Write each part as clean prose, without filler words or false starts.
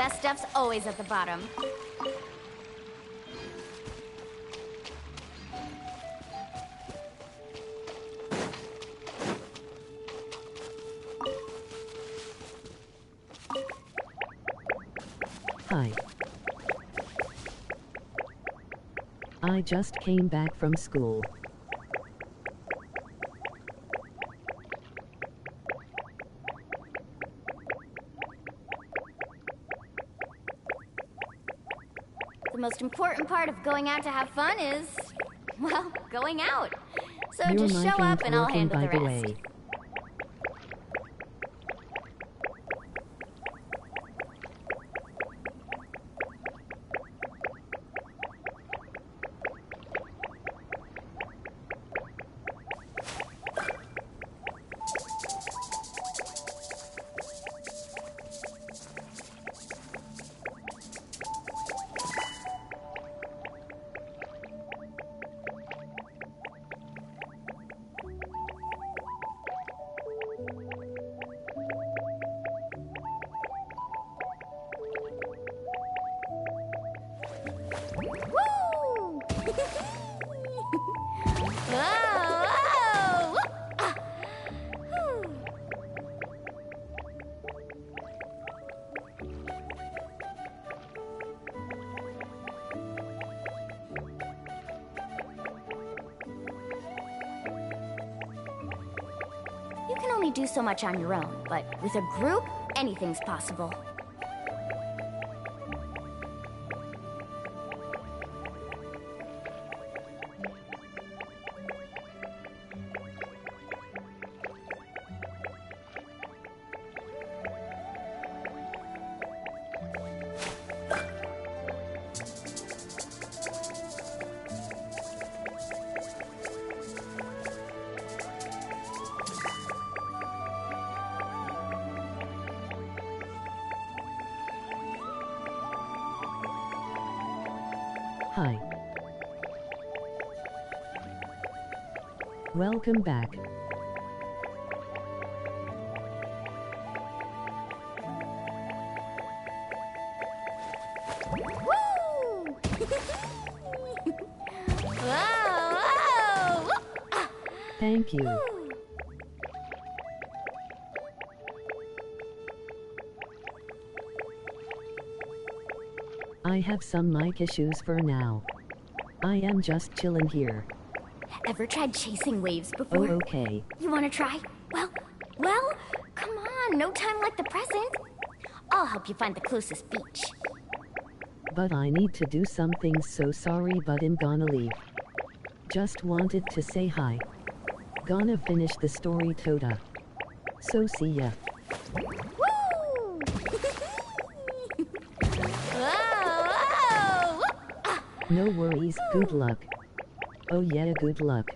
best stuff's always at the bottom. Hi. I just came back from school. The most important part of going out to have fun is, well, going out. So Your just mic show up ain't and I'll working, handle by the the rest. way. Woo! Whoa! Whew. You can only do so much on your own, but with a group, anything's possible. Hi. Welcome back. Woo! Whoa! Thank you. Woo! I have some mic issues for now. I am just chillin' here. Ever tried chasing waves Oh, before? okay. You wanna try? Well, come on, no time like the present. I'll help you find the closest beach. But I need to do something, so sorry, but I'm gonna leave. Just wanted to say hi. Gonna finish the story, Toda. So see ya. Woo! Whoa! No worries, good luck. Oh yeah, good luck.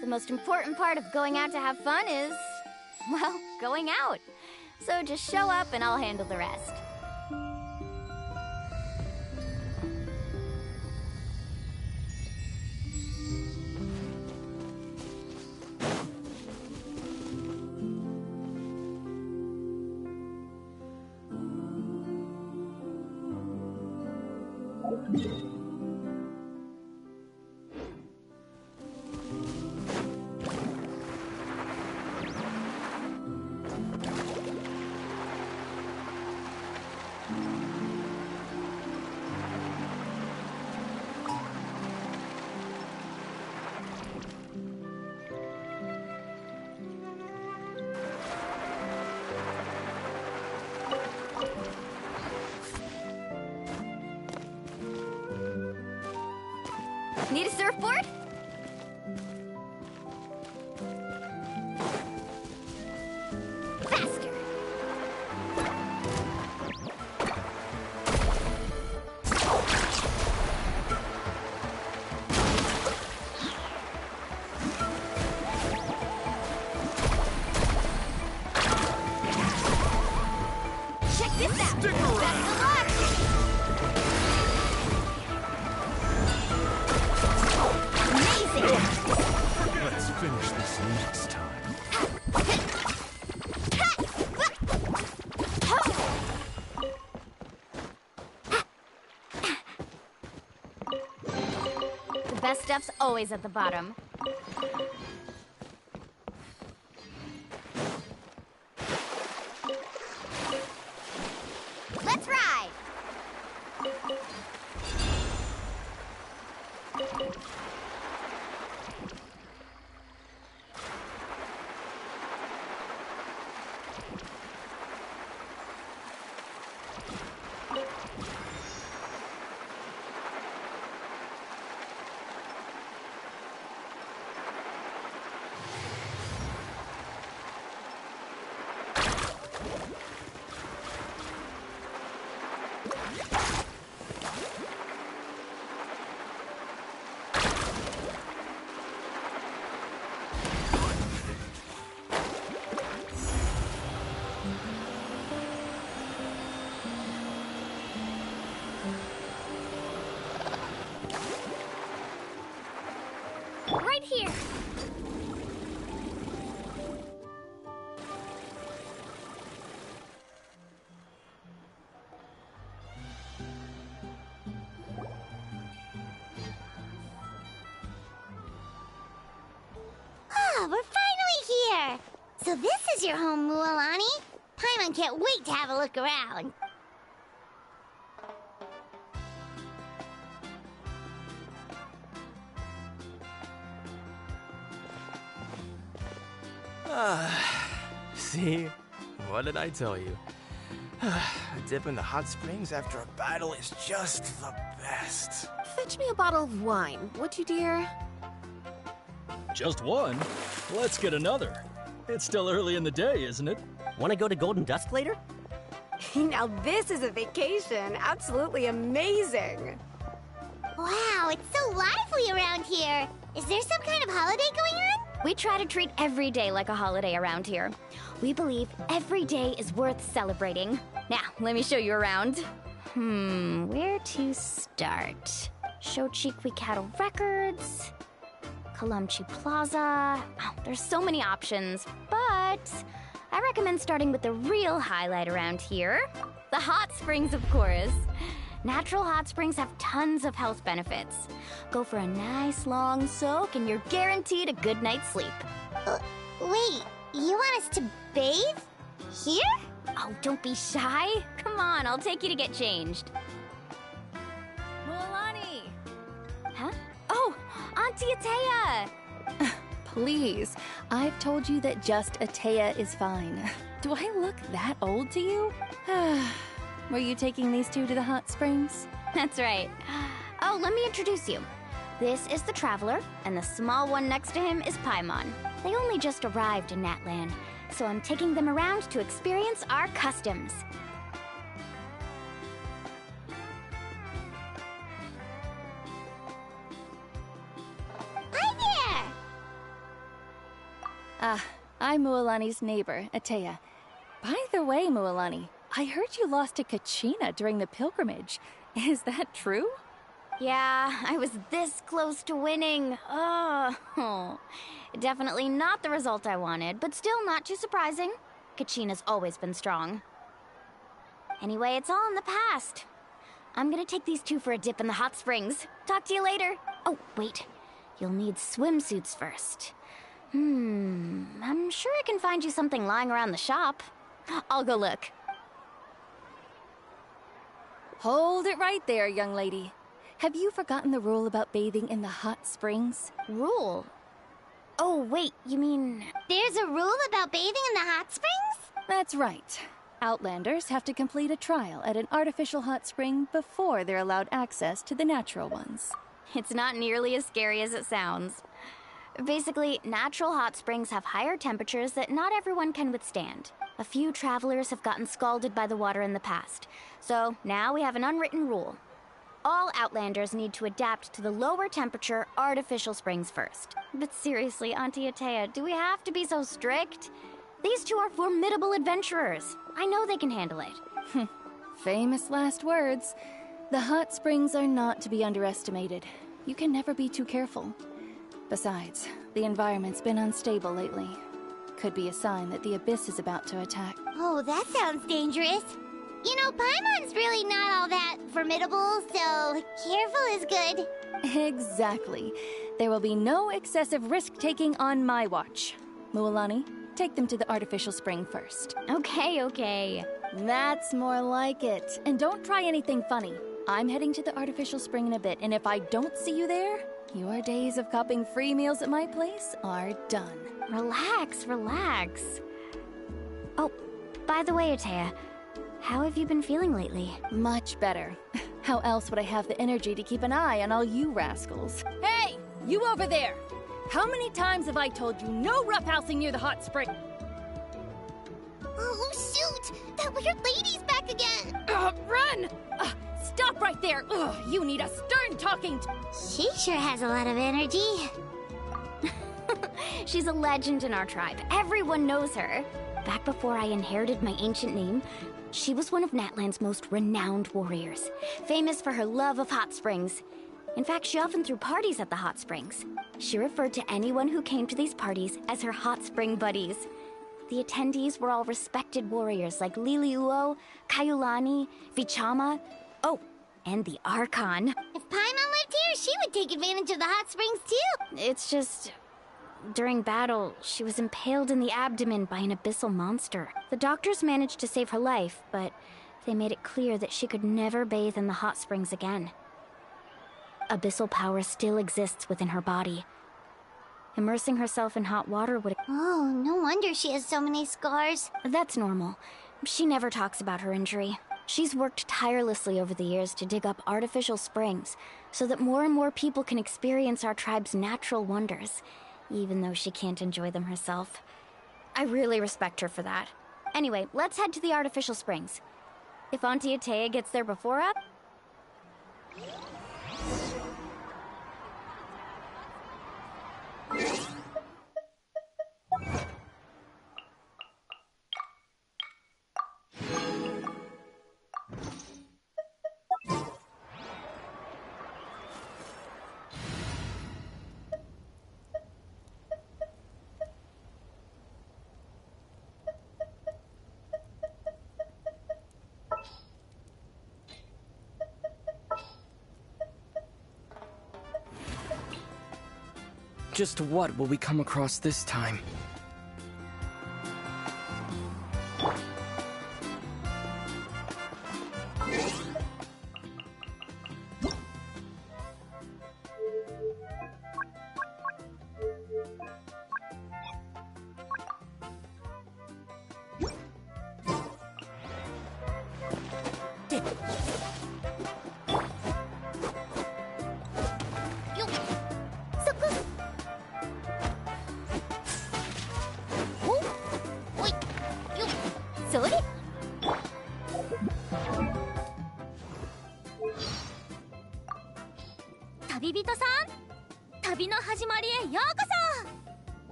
The most important part of going out to have fun is, well, going out. So just show up and I'll handle the rest. Need a surfboard? Faster! Check this out! Stick around. Best of luck! Let's finish this next time. The best stuff's always at the bottom. Let's ride! Right here! Ah, we're finally here! So this is your home, Mualani? Paimon can't wait to have a look around. See? What did I tell you? A dip in the hot springs after a battle is just the best. Fetch me a bottle of wine, would you, dear? Just one? Let's get another. It's still early in the day, isn't it? Want to go to Golden Dusk later? Now this is a vacation. Absolutely amazing. Wow, it's so lively around here. Is there some kind of holiday going on? We try to treat every day like a holiday around here. We believe every day is worth celebrating. Now, let me show you around. Where to start? Shochikwi Cattle Records, Kalamchi Plaza. Oh, there's so many options, but I recommend starting with the real highlight around here. The hot springs, of course. Natural hot springs have tons of health benefits. Go for a nice long soak and you're guaranteed a good night's sleep. Wait, you want us to bathe? Here? Oh, don't be shy. Come on, I'll take you to get changed. Mualani! Huh? Oh, Auntie Atea! Please, I've told you that just Atea is fine. Do I look that old to you? Were you taking these two to the hot springs? That's right. Oh, let me introduce you. This is the Traveler, and the small one next to him is Paimon. They only just arrived in Natland, so I'm taking them around to experience our customs. Hi there! I'm Mualani's neighbor, A.K.A. By the way, Mualani, I heard you lost to Kachina during the pilgrimage. Is that true? Yeah, I was this close to winning. Oh, definitely not the result I wanted, but still not too surprising. Kachina's always been strong. Anyway, it's all in the past. I'm gonna take these two for a dip in the hot springs. Talk to you later. Oh, wait. You'll need swimsuits first. I'm sure I can find you something lying around the shop. I'll go look. Hold it right there, young lady. Have you forgotten the rule about bathing in the hot springs? Rule? Oh, wait, you mean... There's a rule about bathing in the hot springs? That's right. Outlanders have to complete a trial at an artificial hot spring before they're allowed access to the natural ones. It's not nearly as scary as it sounds. Basically, natural hot springs have higher temperatures that not everyone can withstand. A few travelers have gotten scalded by the water in the past, so now we have an unwritten rule. All Outlanders need to adapt to the lower temperature artificial springs first. But seriously, Auntie A.K.A, do we have to be so strict? These two are formidable adventurers. I know they can handle it. Famous last words. The hot springs are not to be underestimated. You can never be too careful. Besides, the environment's been unstable lately. Could be a sign that the abyss is about to attack. Oh, that sounds dangerous. You know, Paimon's really not all that formidable, so careful is good. Exactly. There will be no excessive risk-taking on my watch. Mualani, take them to the artificial spring first. Okay. That's more like it. And don't try anything funny. I'm heading to the artificial spring in a bit, and if I don't see you there, your days of copping free meals at my place are done. Relax. Oh, by the way, A.K.A, how have you been feeling lately? Much better. How else would I have the energy to keep an eye on all you rascals? Hey! You over there! How many times have I told you no roughhousing near the hot spring? Oh, shoot! That weird lady's back again! Run! Stop right there! You need a stern talking to... She sure has a lot of energy. She's a legend in our tribe. Everyone knows her. Back before I inherited my ancient name, she was one of Natlan's most renowned warriors, famous for her love of hot springs. In fact, she often threw parties at the hot springs. She referred to anyone who came to these parties as her hot spring buddies. The attendees were all respected warriors like Liliuo, Kaiulani, Vichama, and the Archon. If Paimon lived here, she would take advantage of the hot springs too. It's just... during battle, she was impaled in the abdomen by an abyssal monster. The doctors managed to save her life, but they made it clear that she could never bathe in the hot springs again. Abyssal power still exists within her body. Immersing herself in hot water would... Oh, no wonder she has so many scars. That's normal. She never talks about her injury. She's worked tirelessly over the years to dig up artificial springs so that more and more people can experience our tribe's natural wonders, even though she can't enjoy them herself. I really respect her for that. Anyway, let's head to the artificial springs. If Auntie A.K.A gets there before us... Just what will we come across this time?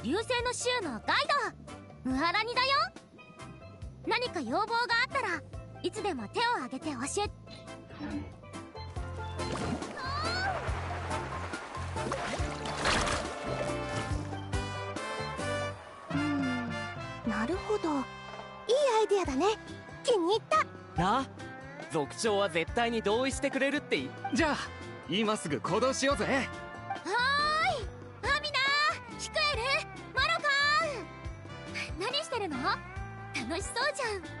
流星の週のガイドムハラニだよ。何か要望があったらいつでも手を挙げて教え。なるほど、いいアイデアだね。気に入った。なあ、族長は絶対に同意してくれるってじゃあ今すぐ行動しようぜ。はーい、アミナ、ヒクエル、マロカーン、何してるの？楽しそうじゃん。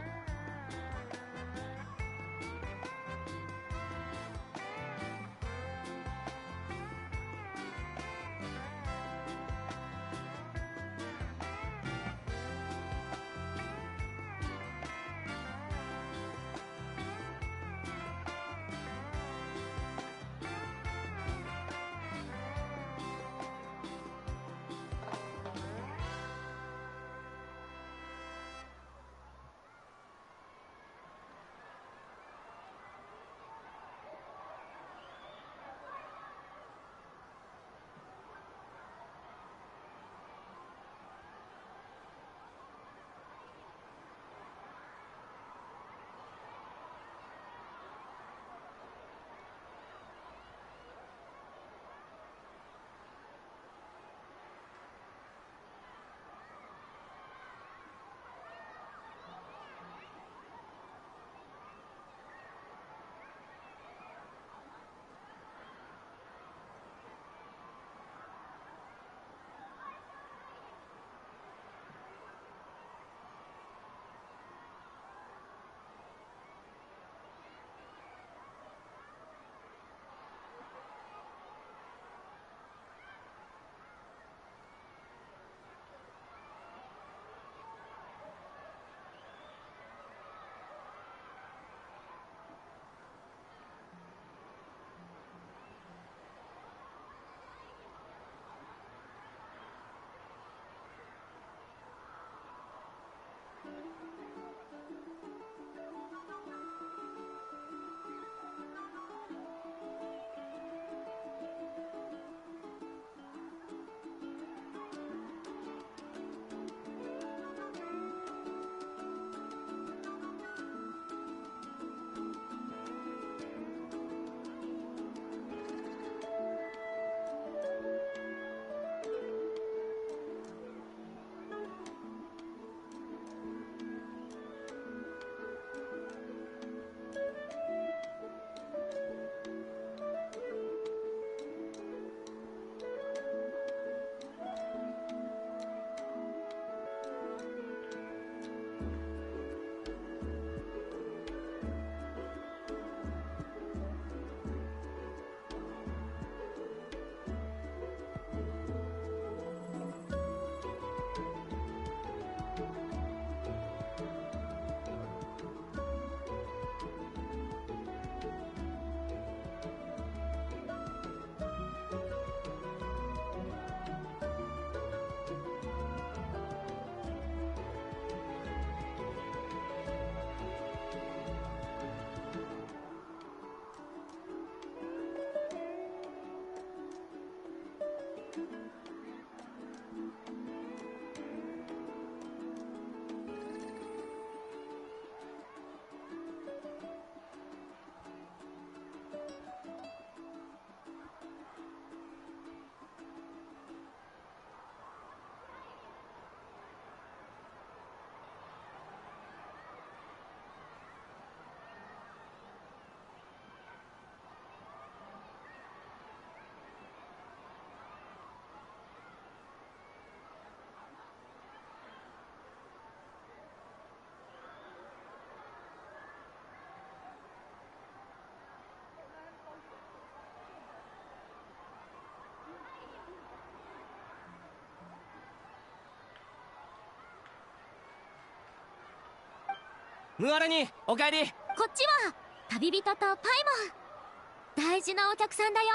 ムアラにおかえり。こっちは旅人とパイモン、大事なお客さんだよ。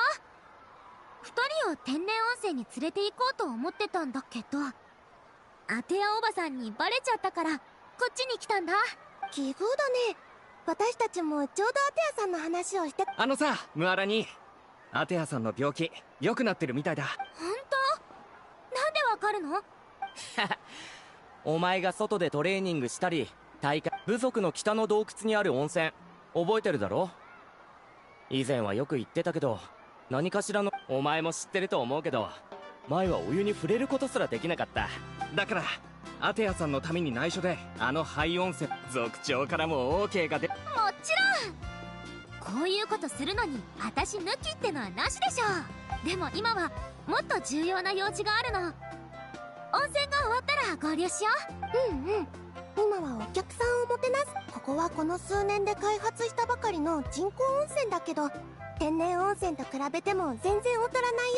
二人を天然温泉に連れて行こうと思ってたんだけど、アテアおばさんにバレちゃったからこっちに来たんだ。奇遇だね。私たちもちょうどアテアさんの話をして。あのさ、ムアラに、アテアさんの病気良くなってるみたいだ。本当？なんでわかるの？お前が外でトレーニングしたり大会部族の北の洞窟にある温泉覚えてるだろ。以前はよく言ってたけど何かしらのお前も知ってると思うけど前はお湯に触れることすらできなかった。だからアテアさんのために内緒であの廃温泉族長からも OK が出。もちろんこういうことするのに私抜きってのはなしでしょ。でも今はもっと重要な用事があるの。温泉が終わったら合流しよう。うんうん。今はお客さんをもてなす。ここはこの数年で開発したばかりの人工温泉だけど天然温泉と比べても全然劣らない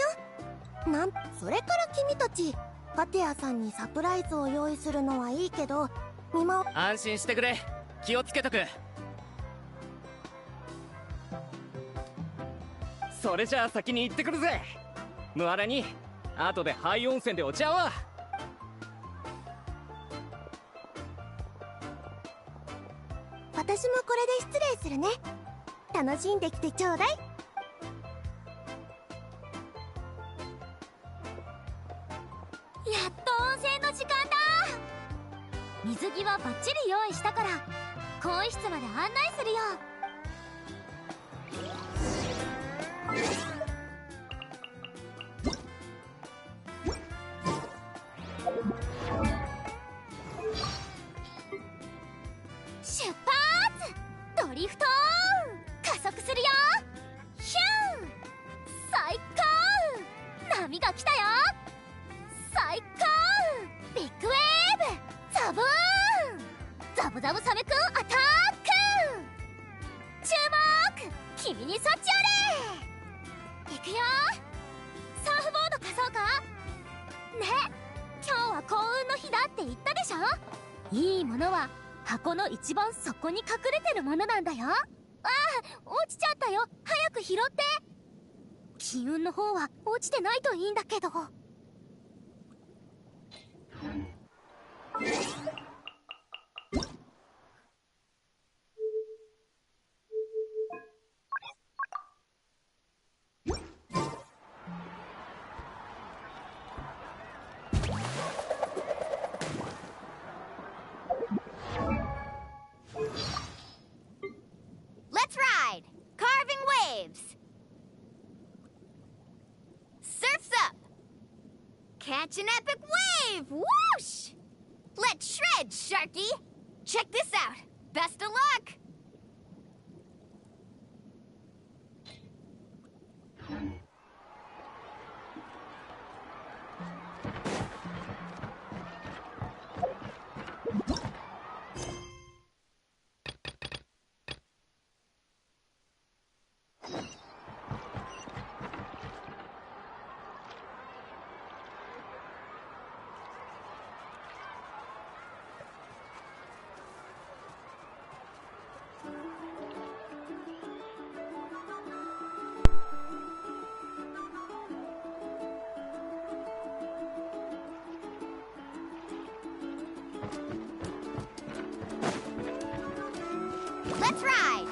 よ。それから君たちアテアさんにサプライズを用意するのはいいけど安心してくれ。気をつけとく。それじゃあ先に行ってくるぜ。ムアラに後で廃温泉でお茶は。私もこれで失礼するね。楽しんできてちょうだい。やっと温泉の時間だ。水着はバッチリ用意したから更衣室まで案内するよ。出発！ドリフト加速するよ。ヒュン！最高！波が来たよ。最高！ビッグウェーブ！ザブーン！ザブザブサメくんアタック！注目！君にそっちあれ！行くよ。サーフボード貸そうか？ね、今日は幸運の日だって言ったでしょ。いいものは箱の一番底に隠れてるものなんだよ。ああ、落ちちゃったよ。早く拾って。金運の方は落ちてないといいんだけど。Let's ride! Carving waves! Surf's up! Catch an epic wave! Whoosh! Let's shred, Sharky! Check this out! Best of luck! Let's ride!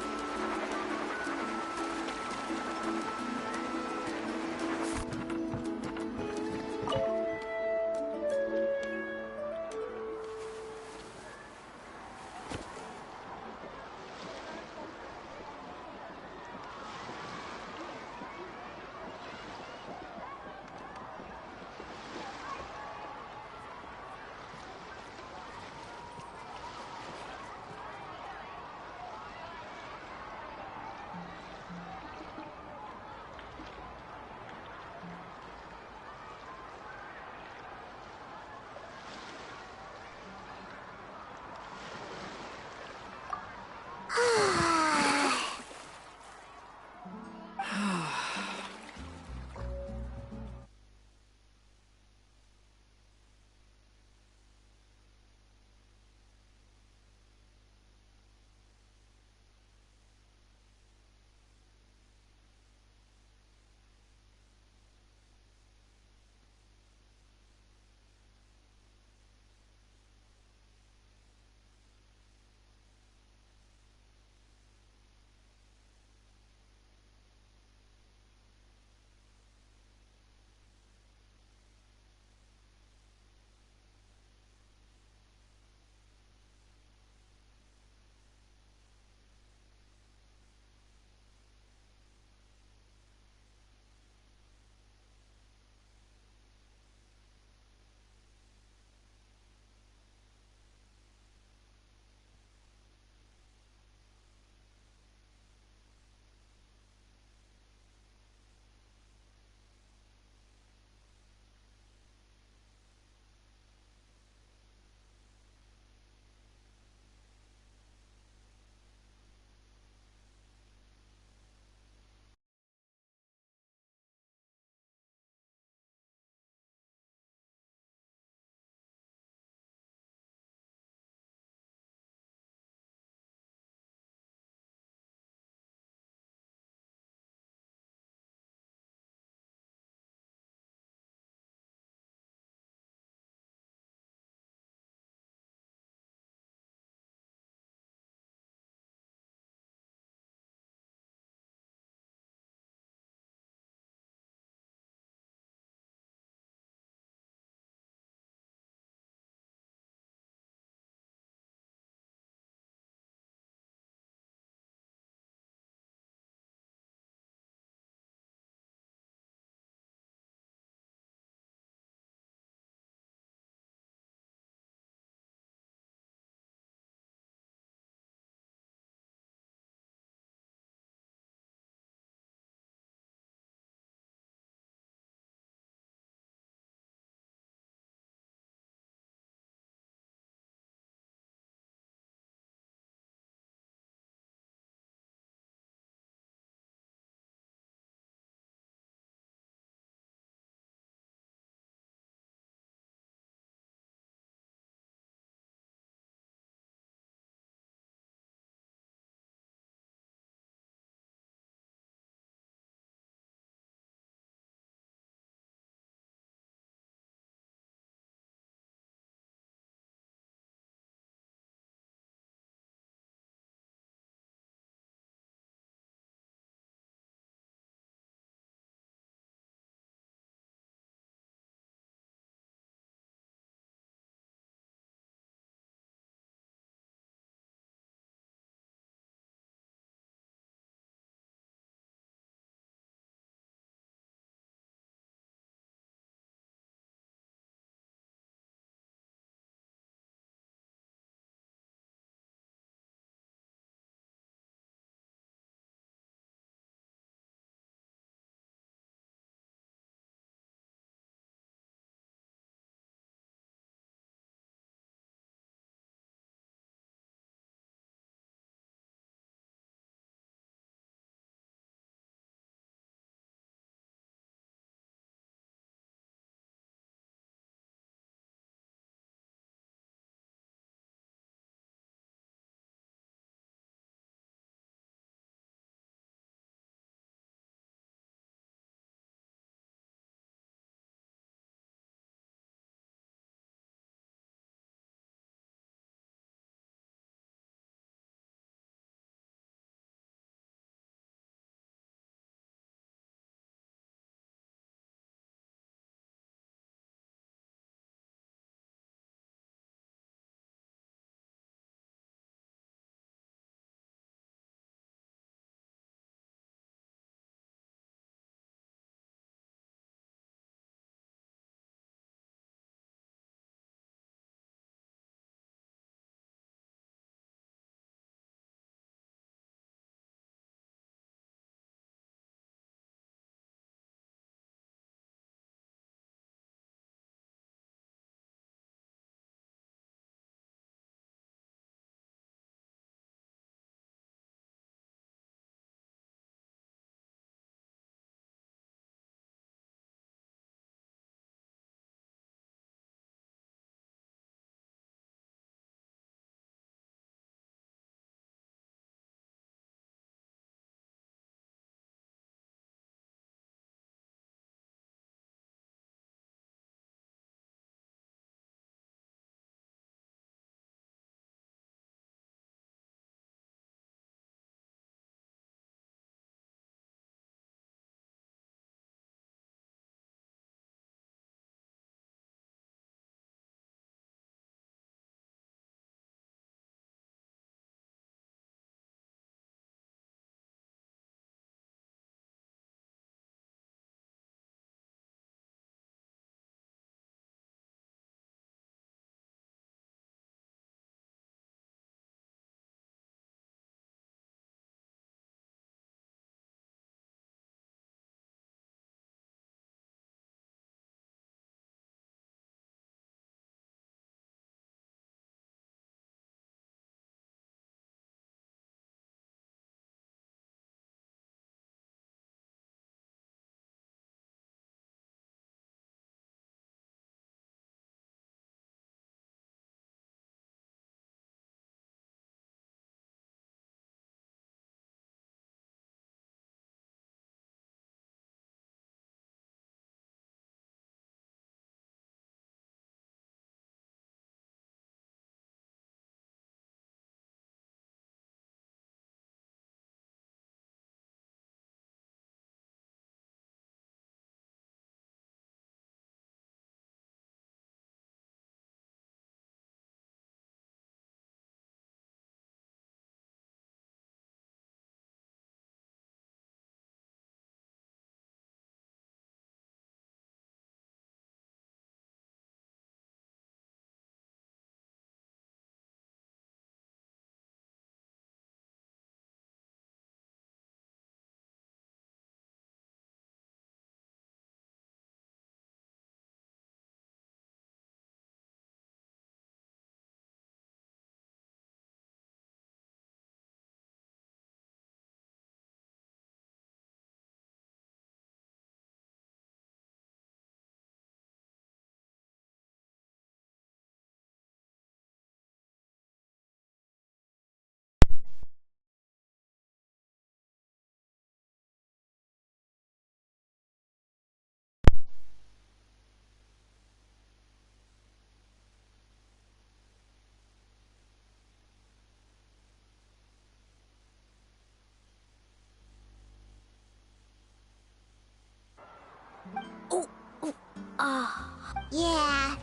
Yeah.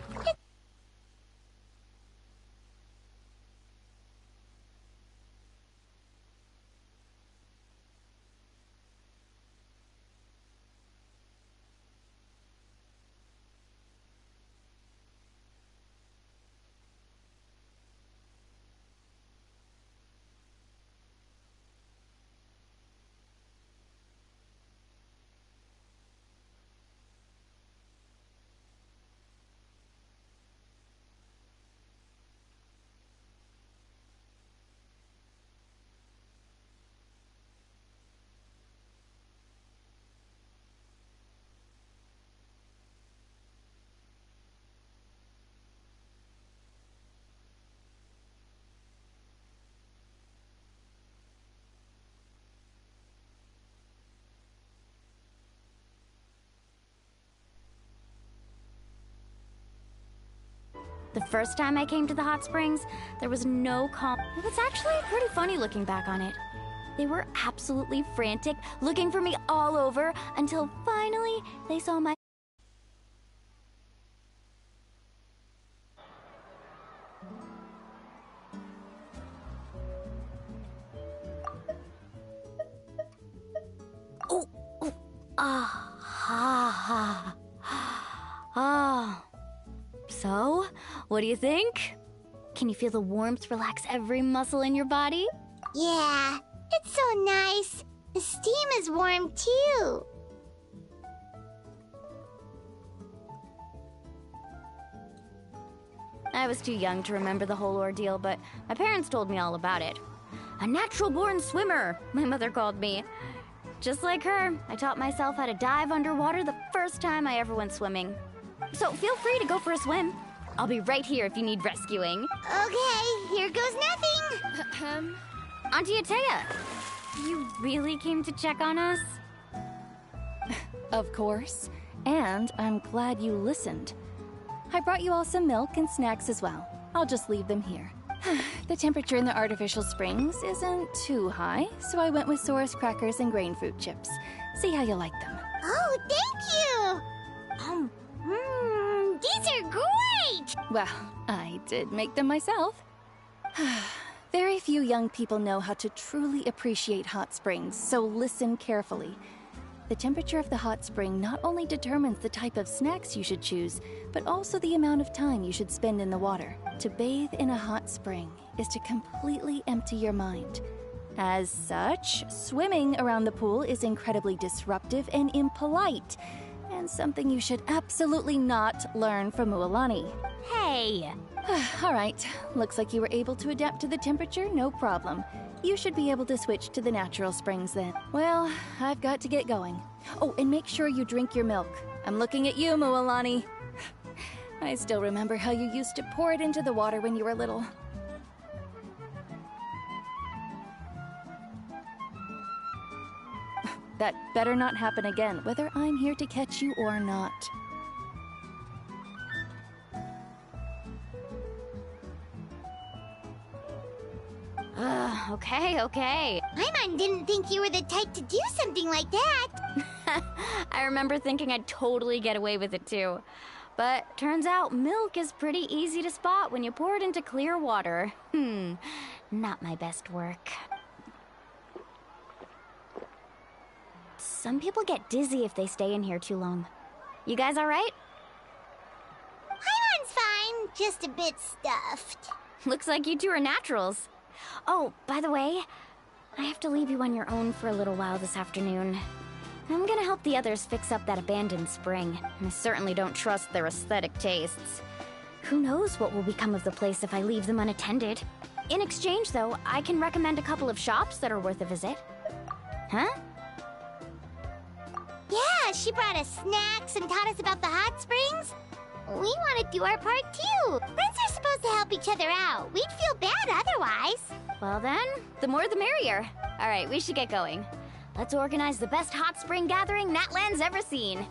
The first time I came to the hot springs, there was no calm. It was actually pretty funny looking back on it. They were absolutely frantic, looking for me all over, until finally they saw my... So, what do you think? Can you feel the warmth relax every muscle in your body? Yeah, it's so nice. The steam is warm too. I was too young to remember the whole ordeal, but my parents told me all about it. A natural-born swimmer, my mother called me. Just like her, I taught myself how to dive underwater the first time I ever went swimming. So feel free to go for a swim. I'll be right here if you need rescuing. Okay, here goes nothing. Auntie A.K.A, you really came to check on us? Of course. And I'm glad you listened. I brought you all some milk and snacks as well. I'll just leave them here. The temperature in the artificial springs isn't too high, so I went with Saurus crackers and grain fruit chips. See how you like them. Oh, thank you! These are great! Well, I did make them myself. Very few young people know how to truly appreciate hot springs, so listen carefully. The temperature of the hot spring not only determines the type of snacks you should choose, but also the amount of time you should spend in the water. To bathe in a hot spring is to completely empty your mind. As such, swimming around the pool is incredibly disruptive and impolite, and something you should absolutely not learn from Mualani. Hey! All right, looks like you were able to adapt to the temperature, no problem. You should be able to switch to the natural springs then. Well, I've got to get going. Oh, and make sure you drink your milk. I'm looking at you, Mualani. I still remember how you used to pour it into the water when you were little. That better not happen again, whether I'm here to catch you or not. Okay. Paimon didn't think you were the type to do something like that. I remember thinking I'd totally get away with it too. But turns out milk is pretty easy to spot when you pour it into clear water. Not my best work. Some people get dizzy if they stay in here too long. You guys all right? Paimon's fine, just a bit stuffed. Looks like you two are naturals. Oh, by the way, I have to leave you on your own for a little while this afternoon. I'm gonna help the others fix up that abandoned spring. I certainly don't trust their aesthetic tastes. Who knows what will become of the place if I leave them unattended. In exchange, though, I can recommend a couple of shops that are worth a visit. Huh? Yeah, she brought us snacks and taught us about the hot springs. We want to do our part too. Friends are supposed to help each other out. We'd feel bad otherwise. Well then, the more the merrier. All right, we should get going. Let's organize the best hot spring gathering Natland's ever seen.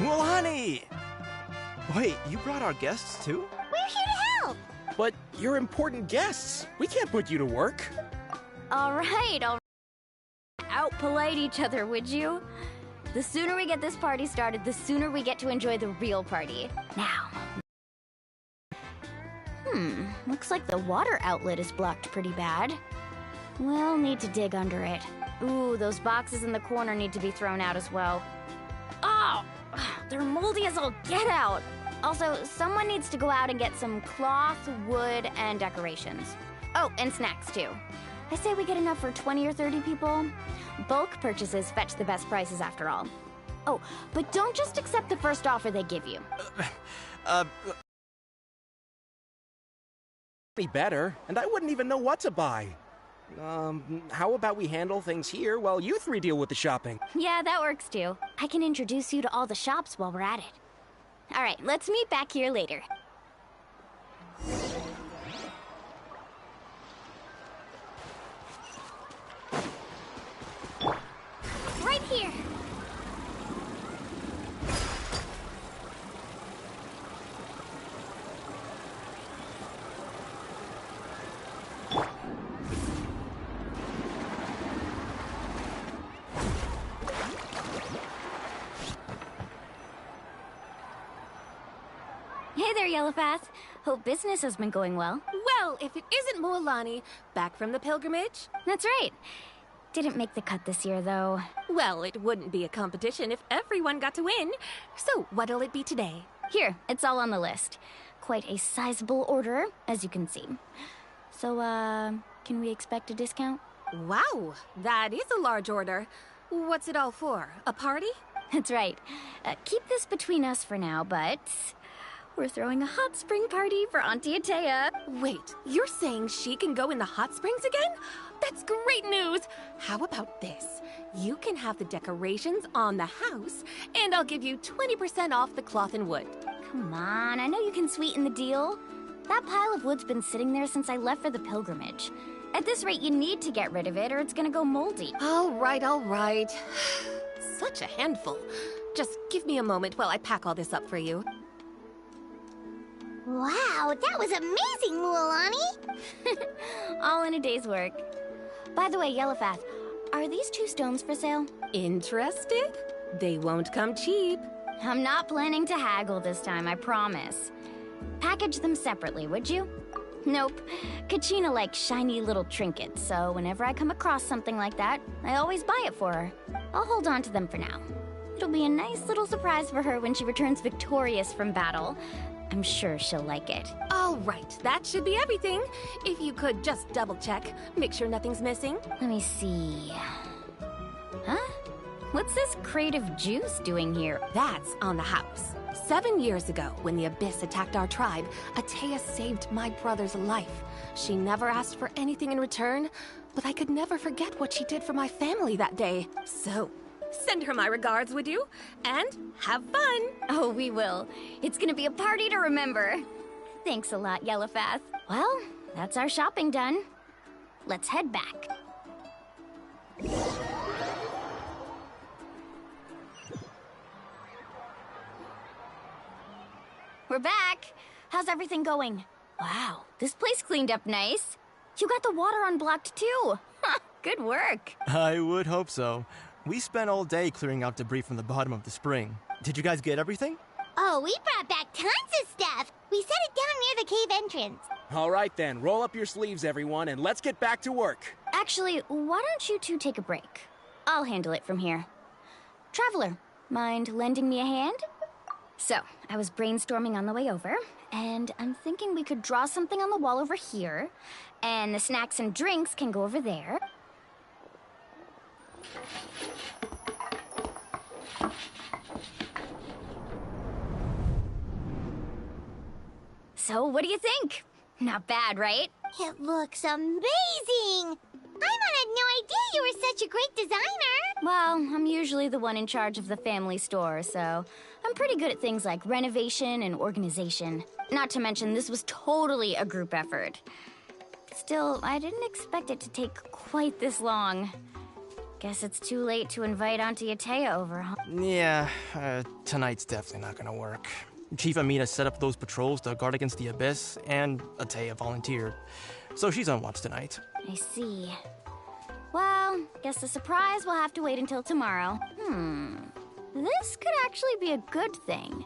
Mualani! Wait, you brought our guests too? We're here to help! But you're important guests. We can't put you to work. All right. Out-polite each other, would you? The sooner we get this party started, the sooner we get to enjoy the real party. Now. Looks like the water outlet is blocked pretty bad. We'll need to dig under it. Ooh, those boxes in the corner need to be thrown out as well. Oh! They're moldy as all get out! Also, someone needs to go out and get some cloth, wood, and decorations. Oh, and snacks too. I say we get enough for 20 or 30 people. Bulk purchases fetch the best prices after all. Oh, but don't just accept the first offer they give you. Be better, and I wouldn't even know what to buy. How about we handle things here while you three deal with the shopping? Yeah, that works too. I can introduce you to all the shops while we're at it. All right, let's meet back here later. Right here. Hey there, Yellowfath. Hope business has been going well. Well, if it isn't Mualani, back from the pilgrimage? That's right. Didn't make the cut this year, though. Well, it wouldn't be a competition if everyone got to win. So, what'll it be today? Here, it's all on the list. Quite a sizable order, as you can see. So, can we expect a discount? Wow, that is a large order. What's it all for? A party? That's right. Keep this between us for now, but we're throwing a hot spring party for Auntie A.K.A. Wait, you're saying she can go in the hot springs again? That's great news! How about this? You can have the decorations on the house, and I'll give you 20% off the cloth and wood. Come on, I know you can sweeten the deal. That pile of wood's been sitting there since I left for the pilgrimage. At this rate, you need to get rid of it or it's gonna go moldy. All right. Such a handful. Just give me a moment while I pack all this up for you. Wow, that was amazing, Mualani! All in a day's work. By the way, Yellowfath, are these 2 stones for sale? Interested? They won't come cheap. I'm not planning to haggle this time, I promise. Package them separately, would you? Nope. Kachina likes shiny little trinkets, so whenever I come across something like that, I always buy it for her. I'll hold on to them for now. It'll be a nice little surprise for her when she returns victorious from battle. I'm sure she'll like it. All right, that should be everything. If you could just double-check, make sure nothing's missing. Let me see. Huh? What's this crate of juice doing here? That's on the house. 7 years ago, when the Abyss attacked our tribe, A.K.A saved my brother's life. She never asked for anything in return, but I could never forget what she did for my family that day. So, send her my regards, would you? And have fun! Oh, we will. It's gonna be a party to remember. Thanks a lot, Yellowfath. Well, that's our shopping done. Let's head back. We're back. How's everything going? Wow, this place cleaned up nice. You got the water unblocked too. Good work. I would hope so. We spent all day clearing out debris from the bottom of the spring. Did you guys get everything? Oh, we brought back tons of stuff. We set it down near the cave entrance. All right then, roll up your sleeves, everyone, and let's get back to work. Actually, why don't you two take a break? I'll handle it from here. Traveler, mind lending me a hand? So, I was brainstorming on the way over, and I'm thinking we could draw something on the wall over here, and the snacks and drinks can go over there. So, what do you think? Not bad, right? It looks amazing! Paimon had no idea you were such a great designer! Well, I'm usually the one in charge of the family store, so I'm pretty good at things like renovation and organization. Not to mention, this was totally a group effort. Still, I didn't expect it to take quite this long. Guess it's too late to invite Auntie A.K.A over, huh? Yeah, tonight's definitely not gonna work. Chief Amina set up those patrols to guard against the Abyss, and A.K.A volunteered. So she's on watch tonight. I see. Well, guess the surprise will have to wait until tomorrow. This could actually be a good thing.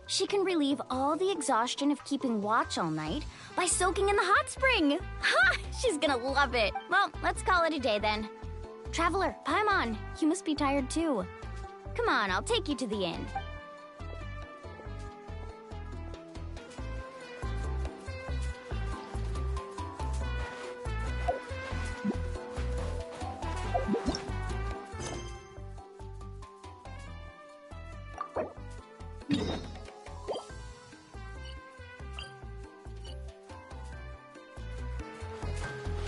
She can relieve all the exhaustion of keeping watch all night by soaking in the hot spring. Ha! She's gonna love it. Well, let's call it a day then. Traveler, Paimon, you must be tired too. Come on, I'll take you to the inn.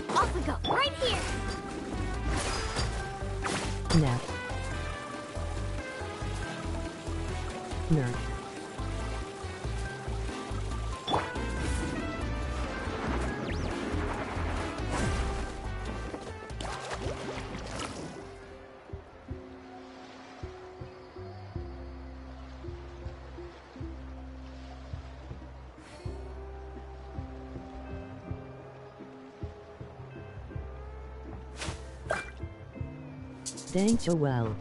Off we go, right here! Nap. Nerf. Dank well.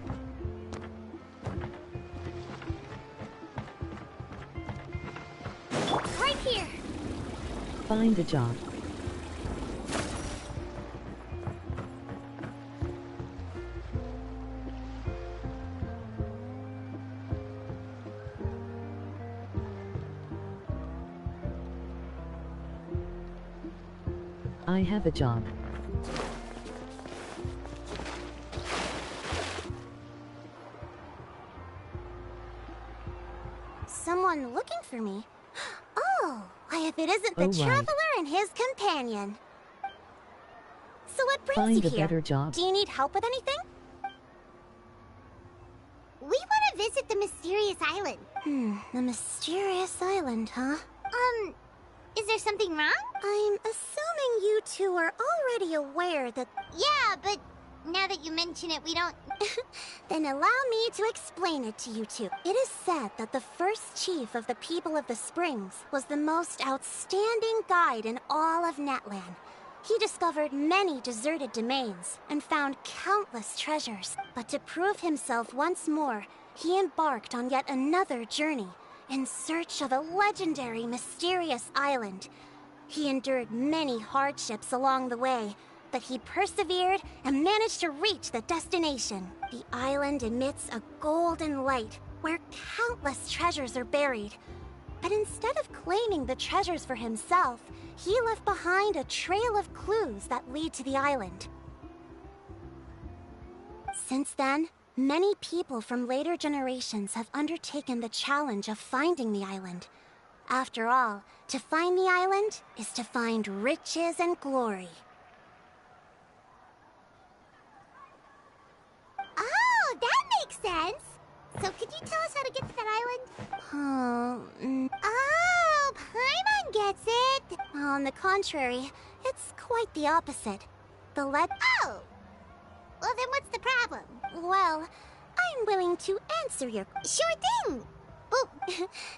Right here! Find a job. I have a job. Someone looking for me? Oh, why if it isn't the Oh, right. traveler and his companion. So what brings Find you a here? better job. Do you need help with anything? We want to visit the mysterious island. The mysterious island, huh? Is there something wrong? I'm assuming you two are already aware that... Yeah, but now that you mention it, we don't... Then allow me to explain it to you two. It is said that the first chief of the people of the Springs was the most outstanding guide in all of Netland. He discovered many deserted domains and found countless treasures. But to prove himself once more, he embarked on yet another journey in search of a legendary, mysterious island. He endured many hardships along the way, but he persevered and managed to reach the destination. The island emits a golden light where countless treasures are buried. But instead of claiming the treasures for himself, he left behind a trail of clues that lead to the island. Since then, many people from later generations have undertaken the challenge of finding the island. After all, to find the island is to find riches and glory. Oh, that makes sense! So could you tell us how to get to that island? Oh, Paimon gets it! On the contrary, it's quite the opposite. Oh! Well, then what's the problem? Well, I'm willing to answer your... Sure thing! Oh,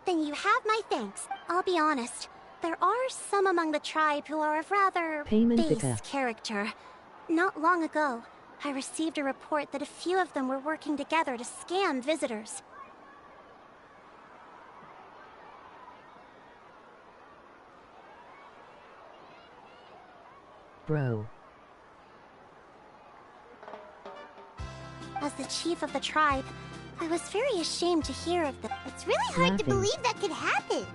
then you have my thanks. I'll be honest, there are some among the tribe who are of rather base character. Not long ago, I received a report that a few of them were working together to scam visitors. Bro. As the chief of the tribe, I was very ashamed to hear of them. It's really hard to believe that could happen.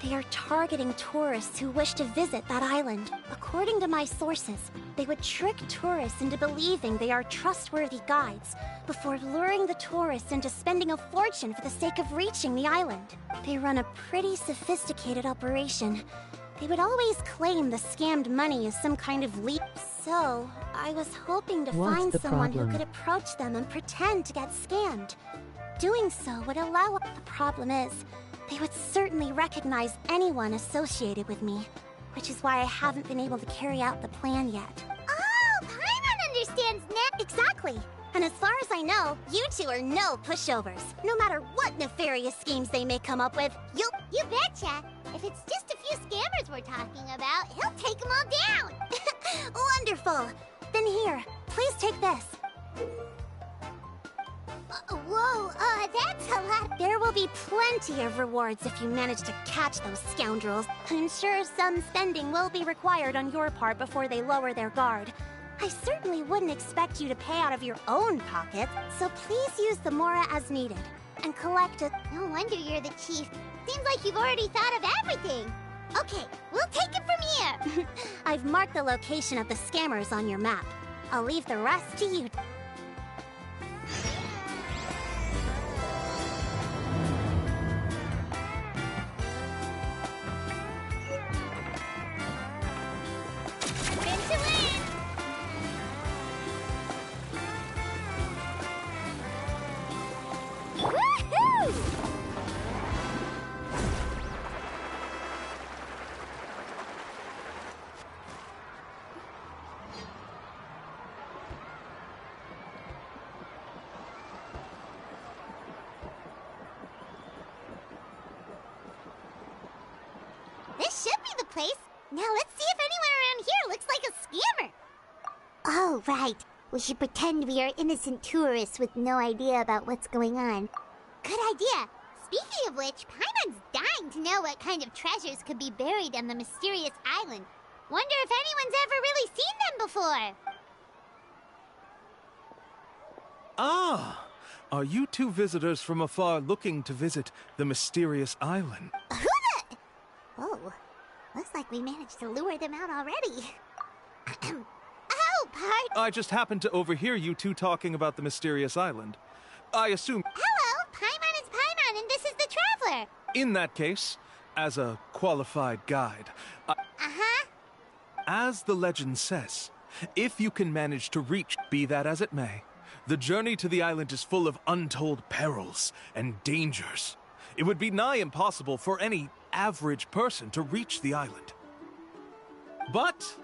They are targeting tourists who wish to visit that island. According to my sources, they would trick tourists into believing they are trustworthy guides before luring the tourists into spending a fortune for the sake of reaching the island. They run a pretty sophisticated operation. They would always claim the scammed money is some kind of leak. So, I was hoping to find someone who could approach them and pretend to get scammed. Doing so would allow... The problem is, they would certainly recognize anyone associated with me, which is why I haven't been able to carry out the plan yet. Oh, Paimon understands now! Exactly! Exactly. And as far as I know, you two are no pushovers. No matter what nefarious schemes they may come up with, you'll... You betcha. If it's just a few scammers we're talking about, he'll take them all down. Wonderful. Then here, please take this. Whoa, that's a lot. There will be plenty of rewards if you manage to catch those scoundrels. I'm sure some spending will be required on your part before they lower their guard. I certainly wouldn't expect you to pay out of your own pocket, so please use the Mora as needed, and collect it. No wonder you're the chief. Seems like you've already thought of everything. Okay, we'll take it from here. I've marked the location of the scammers on your map. I'll leave the rest to you. This should be the place. Now let's see if anyone around here looks like a scammer. Oh, right. We should pretend we are innocent tourists with no idea about what's going on. Good idea. Speaking of which, Paimon's dying to know what kind of treasures could be buried on the mysterious island. Wonder if anyone's ever really seen them before. Ah! Are you two visitors from afar looking to visit the mysterious island? Who the... Oh, looks like we managed to lure them out already. Oh, pardon. I just happened to overhear you two talking about the mysterious island. I assume... Hello, Paimon is Paimon, and this is the Traveler. In that case, as a qualified guide, as the legend says, if you can manage to reach, be that as it may, the journey to the island is full of untold perils and dangers. It would be nigh impossible for any average person to reach the island. But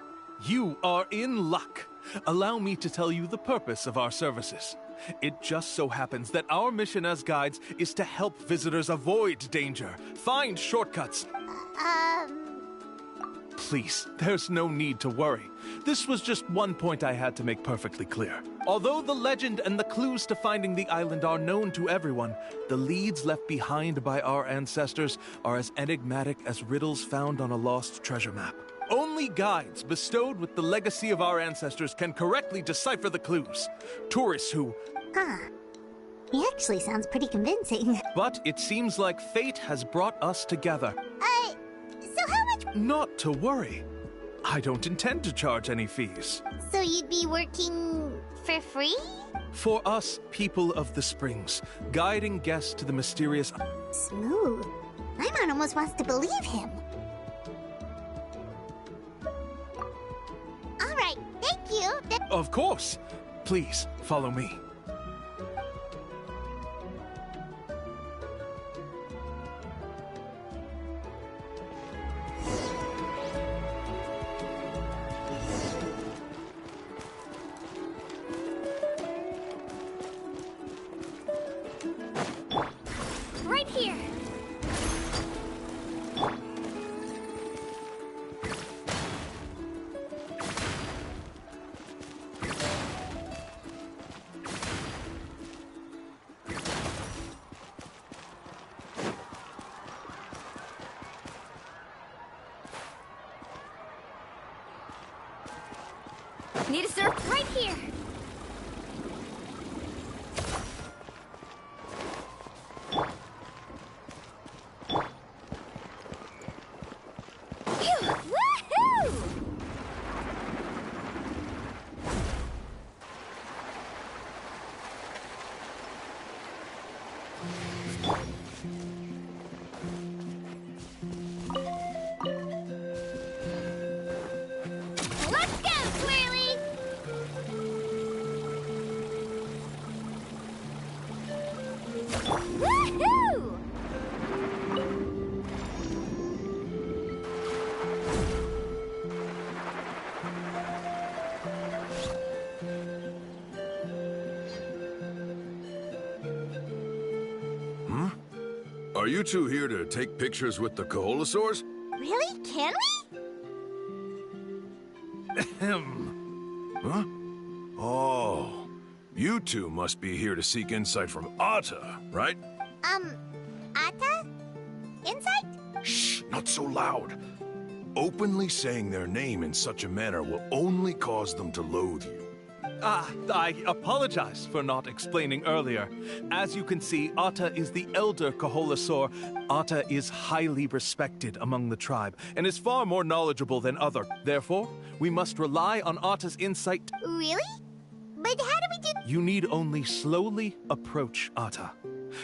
you are in luck. Allow me to tell you the purpose of our services. It just so happens that our mission as guides is to help visitors avoid danger, find shortcuts. Please, there's no need to worry. This was just one point I had to make perfectly clear. Although the legend and the clues to finding the island are known to everyone, the leads left behind by our ancestors are as enigmatic as riddles found on a lost treasure map. Only guides bestowed with the legacy of our ancestors can correctly decipher the clues. Tourists who... He actually sounds pretty convincing. But it seems like fate has brought us together. So how much... Not to worry. I don't intend to charge any fees. So you'd be working for free? For us, people of the Springs, guiding guests to the mysterious... Smooth. Paimon almost wants to believe him. All right, thank you. Of course. Please, follow me. Right here. Need a surf right here. Phew! Woohoo! Let's go, Swirly! Woohoo! Are you two here to take pictures with the Koholosaurs? Really? Can we? Huh? Oh, you two must be here to seek insight from A.K.A, right? Ata? Insight? Shh, not so loud. Openly saying their name in such a manner will only cause them to loathe you. I apologize for not explaining earlier. As you can see, A.K.A is the elder Koholosaur. A.K.A is highly respected among the tribe and is far more knowledgeable than other. Therefore, we must rely on A.K.A's insight. Really? But how do we do... You need only slowly approach A.K.A.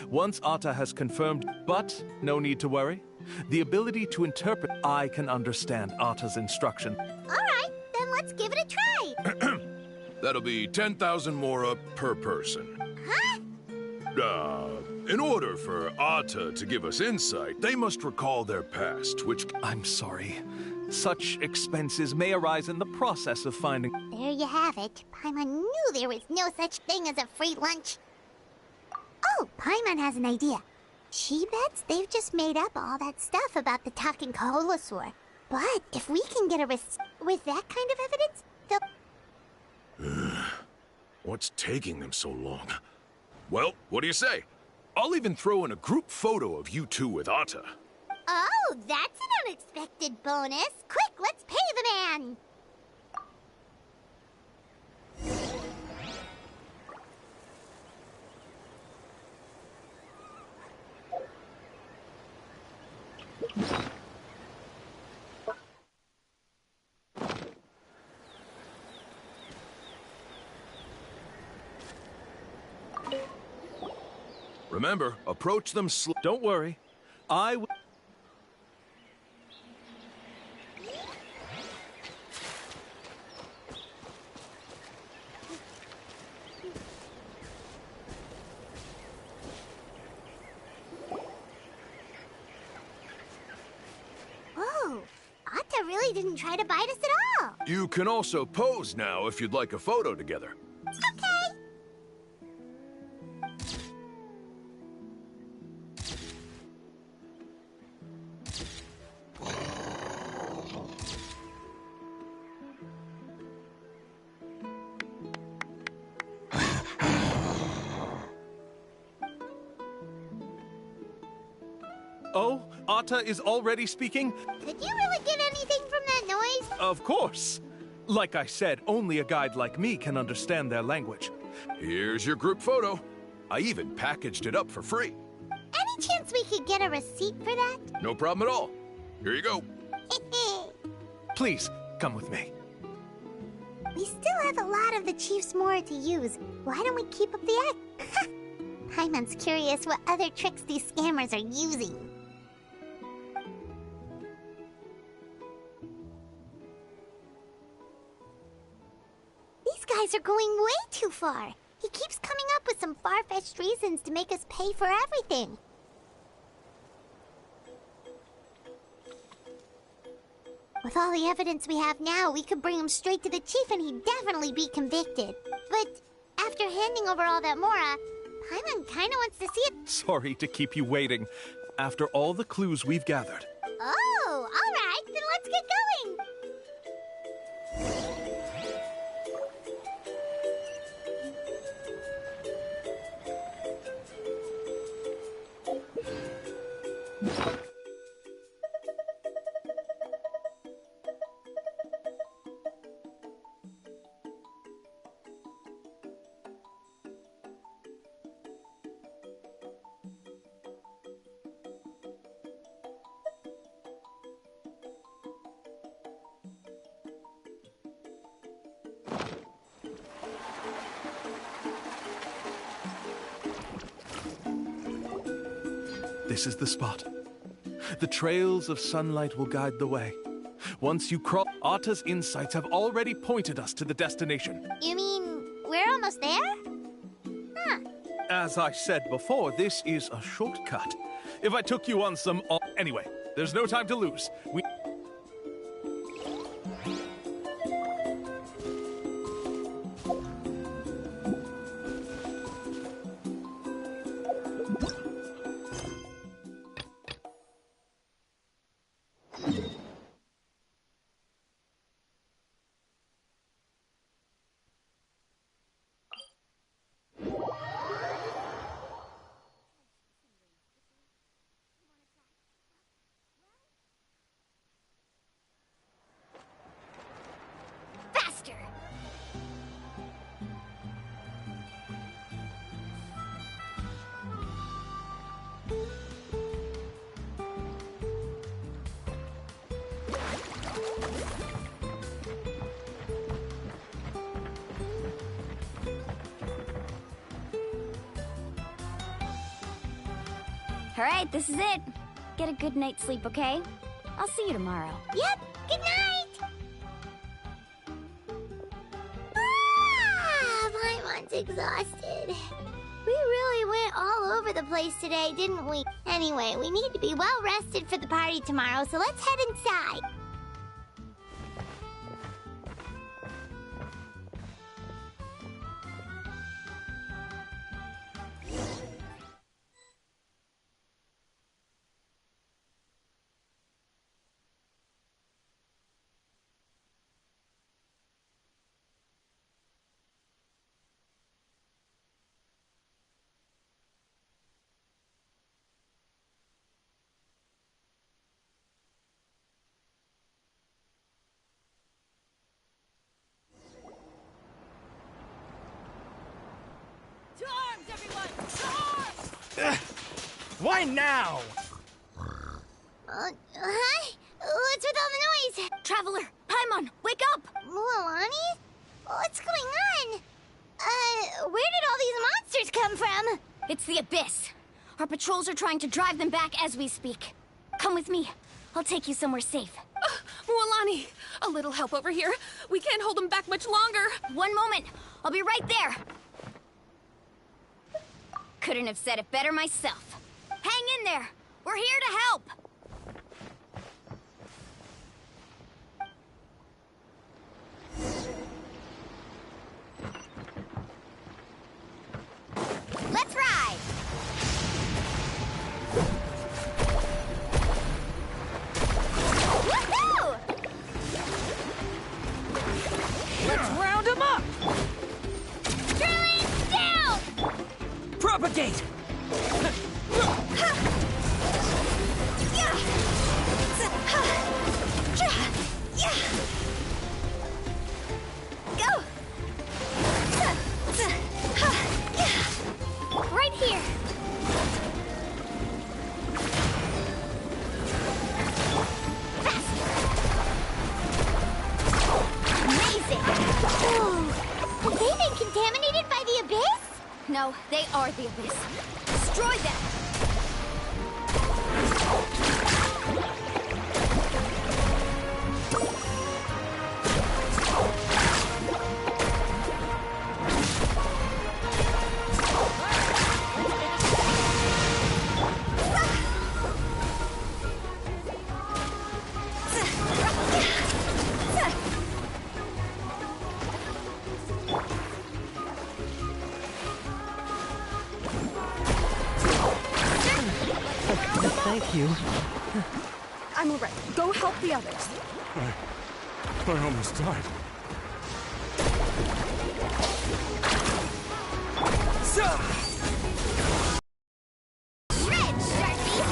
Once A.K.A has confirmed, but no need to worry. The ability to interpret, I can understand A.K.A's instruction. Alright, then let's give it a try. That'll be 10,000 mora per person. Huh? In order for A.K.A to give us insight, they must recall their past, which... I'm sorry. Such expenses may arise in the process of finding... There you have it. Paimon knew there was no such thing as a free lunch. Oh, Paimon has an idea. She bets they've just made up all that stuff about the talking Koholosaur. But if we can get a with that kind of evidence, they'll... What's taking them so long? Well, what do you say? I'll even throw in a group photo of you two with A.K.A. Oh, that's an unexpected bonus. Quick, let's pay the man. Remember, approach them Don't worry. I will... Whoa, A.K.A really didn't try to bite us at all. You can also pose now if you'd like a photo together. Okay. Oh, A.K.A is already speaking? Did you really get anything from that noise? Of course. Like I said, only a guide like me can understand their language. Here's your group photo. I even packaged it up for free. Any chance we could get a receipt for that? No problem at all. Here you go. Please, come with me. We still have a lot of the Chief's Mora to use. Why don't we keep up the act? Paimon's curious what other tricks these scammers are using. These guys are going way too far. He keeps coming up with some far-fetched reasons to make us pay for everything. With all the evidence we have now, we could bring him straight to the chief and he'd definitely be convicted. But after handing over all that Mora, Paimon kinda wants to see it. Sorry to keep you waiting. After all the clues we've gathered. Oh, alright, then let's get going. This is the spot. The trails of sunlight will guide the way. Once you cross, A.K.A.'s insights have already pointed us to the destination. You mean we're almost there? Huh. As I said before, this is a shortcut. If I took you on some... Anyway, there's no time to lose. Alright, this is it. Get a good night's sleep, okay? I'll see you tomorrow. Yep, good night! Ah, Paimon's exhausted. We really went all over the place today, didn't we? Anyway, we need to be well rested for the party tomorrow, so let's head inside. Why now? Huh? What's with all the noise? Traveler, Paimon, wake up! Mualani? What's going on? Where did all these monsters come from? It's the Abyss. Our patrols are trying to drive them back as we speak. Come with me. I'll take you somewhere safe. Mualani, a little help over here. We can't hold them back much longer. One moment. I'll be right there. Couldn't have said it better myself. Hang in there. We're here to help. Let's ride. Woohoo! Let's round them up! Drilling down! Propagate! Go! Right here. Fast. Amazing. Whoa. Have they been contaminated by the Abyss? No, they are the Abyss. Destroy them! Thank you. I'm alright. Go help the others. I almost died. Red, Sharpie!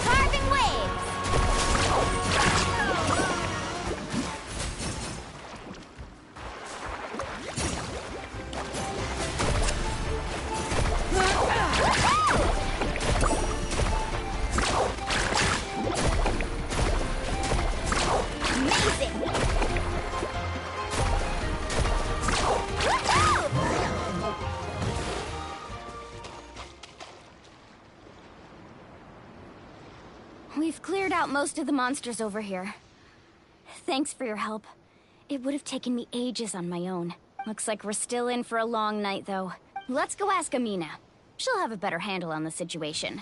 Carving waves! Amazing! We've cleared out most of the monsters over here. Thanks for your help. It would have taken me ages on my own. Looks like we're still in for a long night, though. Let's go ask Amina. She'll have a better handle on the situation.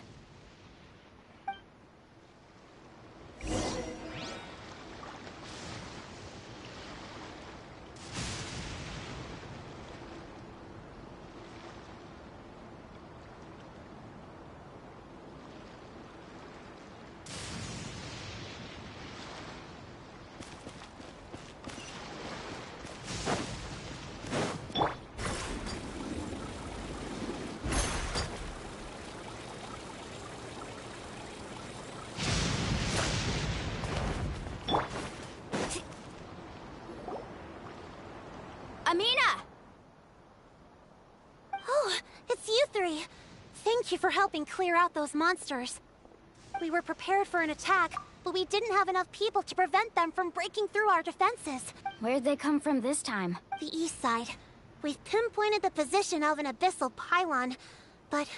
Amina! Oh, it's you three. Thank you for helping clear out those monsters. We were prepared for an attack, but we didn't have enough people to prevent them from breaking through our defenses. Where'd they come from this time? The east side. We've pinpointed the position of an abyssal pylon, but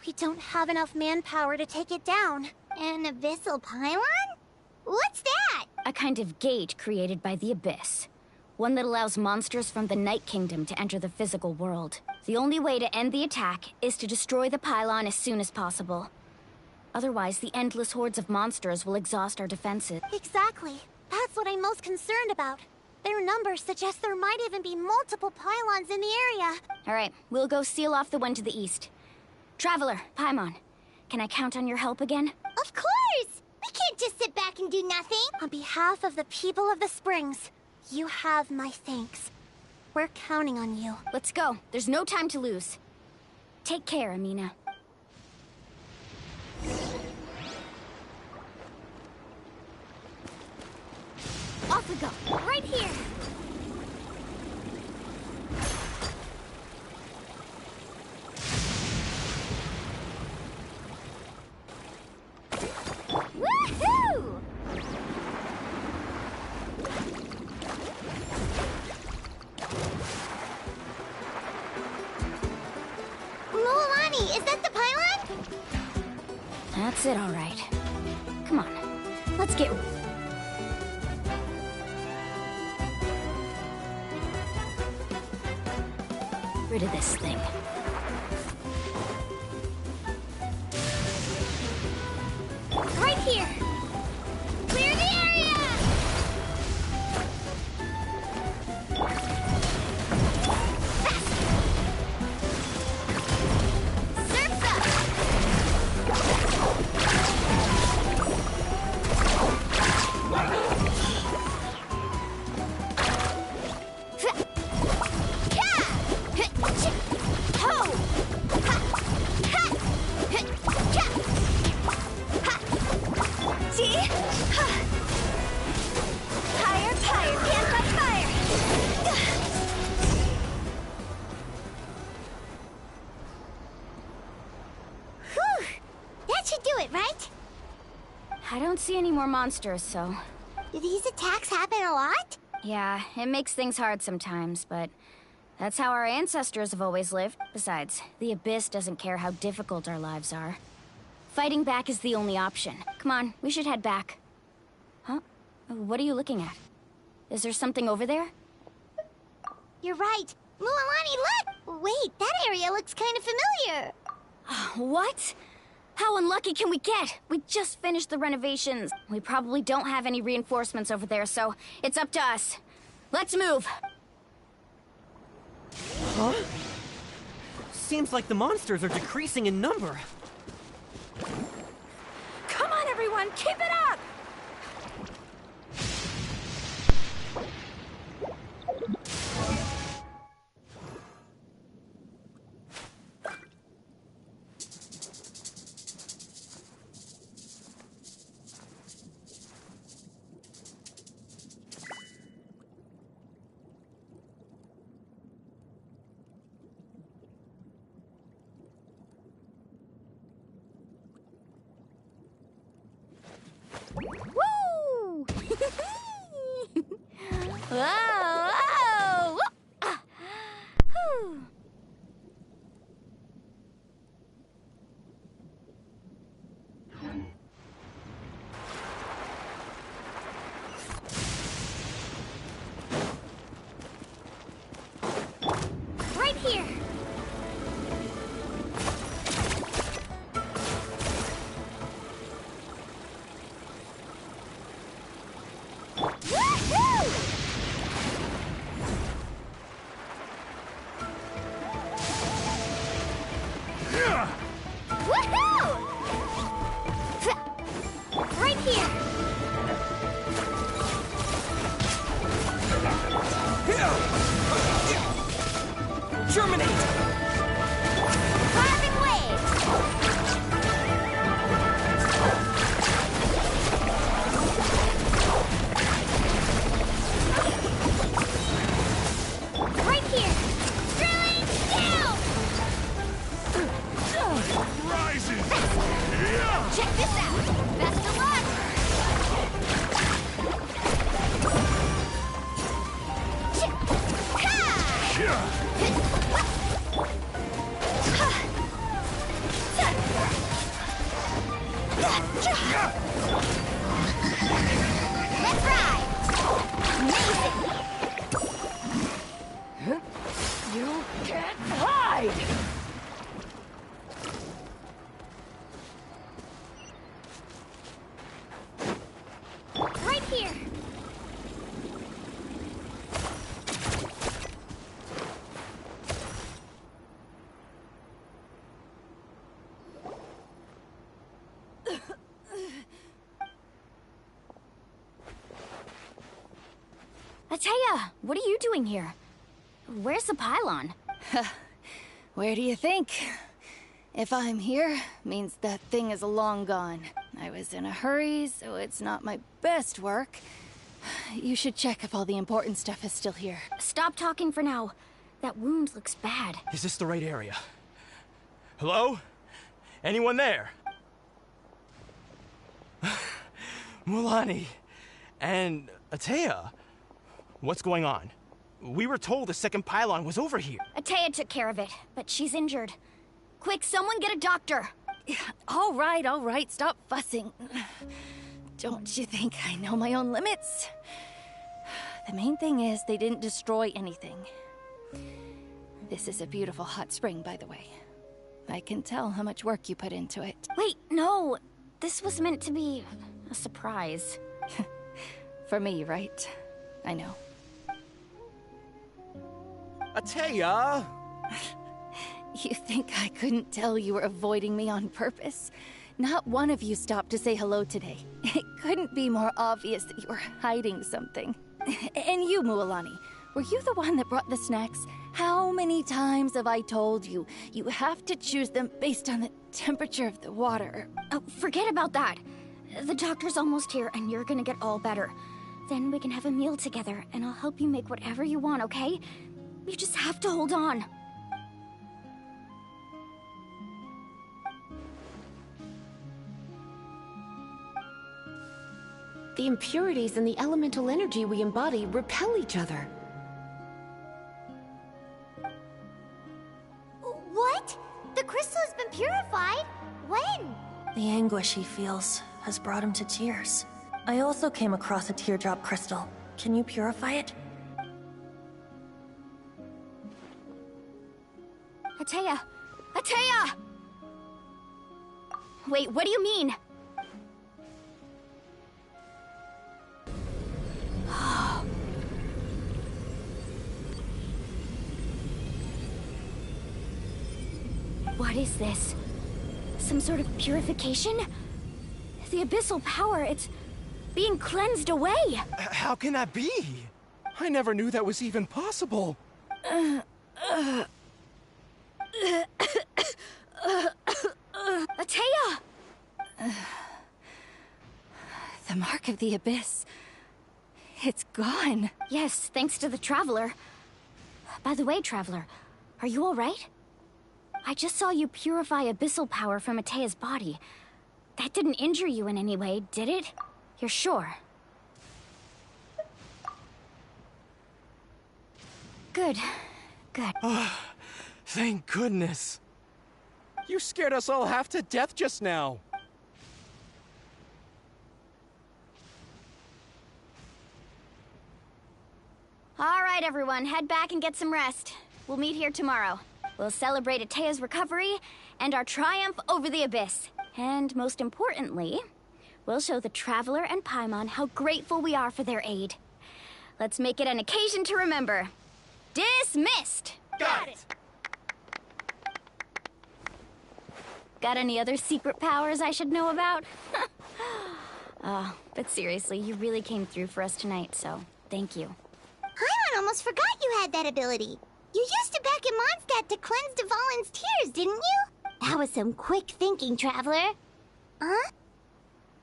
We don't have enough manpower to take it down. An abyssal pylon? What's that? A kind of gate created by the Abyss. One that allows monsters from the Night Kingdom to enter the physical world. The only way to end the attack is to destroy the pylon as soon as possible. Otherwise, the endless hordes of monsters will exhaust our defenses. Exactly. That's what I'm most concerned about. Their numbers suggest there might even be multiple pylons in the area. Alright, we'll go seal off the one to the east. Traveler, Paimon, can I count on your help again? Of course! We can't just sit back and do nothing! On behalf of the people of the Springs, you have my thanks. We're counting on you. Let's go. There's no time to lose. Take care, Amina. Off we go. Right here! Woohoo! Luolani, is that the pylon? That's it, all right. Come on, let's get... rid of this thing. Right here! Clear the area! Surf's up! I don't see any more monsters, so... Do these attacks happen a lot? Yeah, it makes things hard sometimes, but... that's how our ancestors have always lived. Besides, the Abyss doesn't care how difficult our lives are. Fighting back is the only option. Come on, we should head back. Huh? What are you looking at? Is there something over there? You're right. Luolani, look! Wait, that area looks kind of familiar. What? How unlucky can we get? We just finished the renovations. We probably don't have any reinforcements over there, so it's up to us. Let's move! Huh? Seems like the monsters are decreasing in number. Come on, everyone, keep it up! Woo! Whoa! Whoa! Whew. Right here! Let's ride! Amazing! You can't hide! Right here! A.K.A, what are you doing here? Where's the pylon? Where do you think? If I'm here, means that thing is long gone. I was in a hurry, so it's not my best work. You should check if all the important stuff is still here. Stop talking for now. That wound looks bad. Is this the right area? Hello? Anyone there? Mulani and A.K.A. What's going on? We were told the second pylon was over here. A.K.A took care of it, but she's injured. Quick, someone get a doctor! All right, stop fussing. Don't you think I know my own limits? The main thing is they didn't destroy anything. This is a beautiful hot spring, by the way. I can tell how much work you put into it. Wait, no! This was meant to be a surprise. For me, right? I know. A.K.A! You think I couldn't tell you were avoiding me on purpose? Not one of you stopped to say hello today. It couldn't be more obvious that you were hiding something. And you, Mualani, were you the one that brought the snacks? How many times have I told you, you have to choose them based on the temperature of the water? Oh, forget about that. The doctor's almost here, and you're gonna get all better. Then we can have a meal together, and I'll help you make whatever you want, okay? You just have to hold on. The impurities and the elemental energy we embody repel each other. What? The crystal has been purified? When? The anguish he feels has brought him to tears. I also came across a teardrop crystal. Can you purify it? A.K.A! A.K.A! Wait, what do you mean? What is this? Some sort of purification? The abyssal power, it's being cleansed away! How can that be? I never knew that was even possible. A.K.A! The mark of the abyss. It's gone. Yes, thanks to the Traveler. By the way, Traveler, are you alright? I just saw you purify abyssal power from A.K.A.'s body. That didn't injure you in any way, did it? You're sure? Good. Good. Thank goodness. You scared us all half to death just now. All right, everyone, head back and get some rest. We'll meet here tomorrow. We'll celebrate A.K.A.'s recovery and our triumph over the abyss. And most importantly, we'll show the Traveler and Paimon how grateful we are for their aid. Let's make it an occasion to remember. Dismissed! Got it! Got any other secret powers I should know about? But seriously, you really came through for us tonight, so thank you. Paimon almost forgot you had that ability. You used it back in Mondstadt to cleanse Dvalin's tears, didn't you? That was some quick thinking, Traveler. Huh?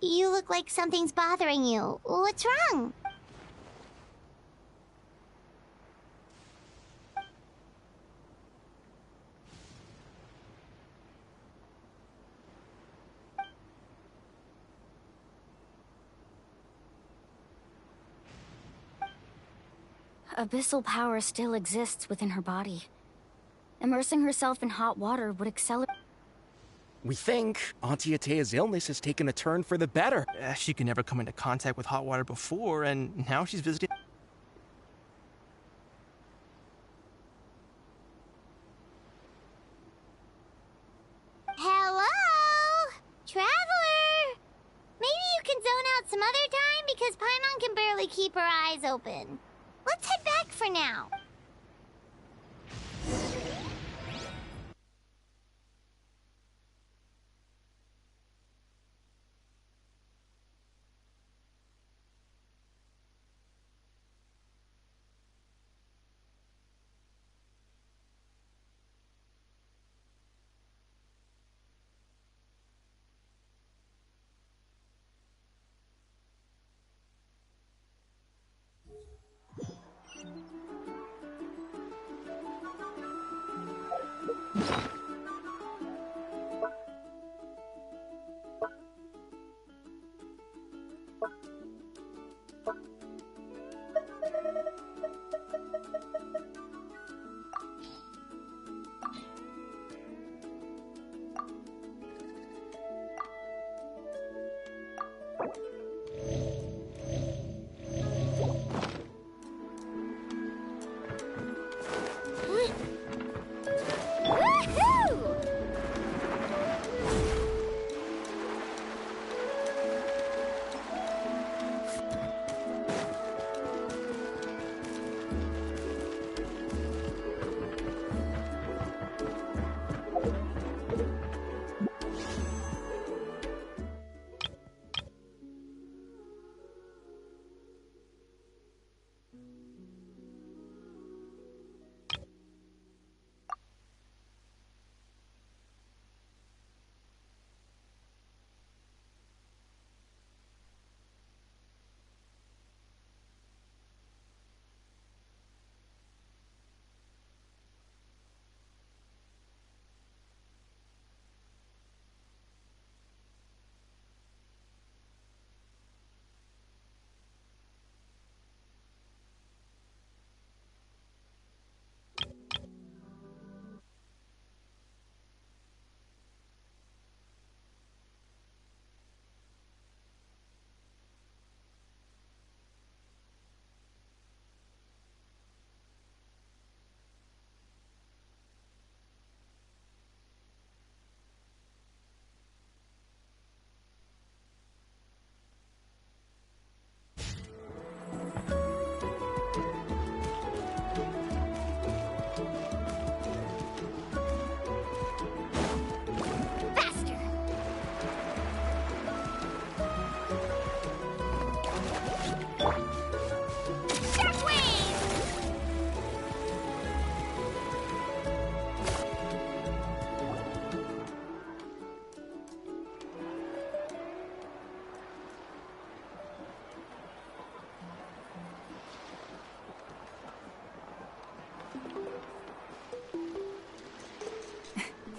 You look like something's bothering you. What's wrong? Abyssal power still exists within her body. Immersing herself in hot water would accelerate... We think Auntie Atea's illness has taken a turn for the better. She could never come into contact with hot water before, and now she's visiting. Hello? Traveler! Maybe you can zone out some other time because Paimon can barely keep her eyes open. Let's head back for now.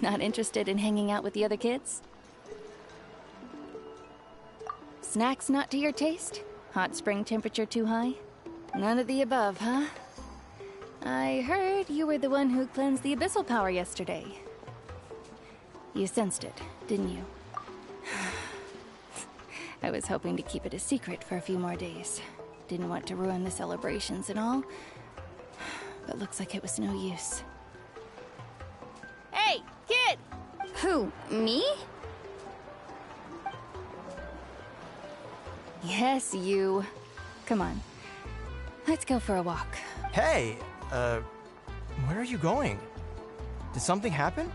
Not interested in hanging out with the other kids? Snacks not to your taste? Hot spring temperature too high? None of the above, huh? I heard you were the one who cleansed the abyssal power yesterday. You sensed it, didn't you? I was hoping to keep it a secret for a few more days. Didn't want to ruin the celebrations and all. But looks like it was no use. Hey, kid! Who, me? Yes, you. Come on. Let's go for a walk. Hey, where are you going? Did something happen?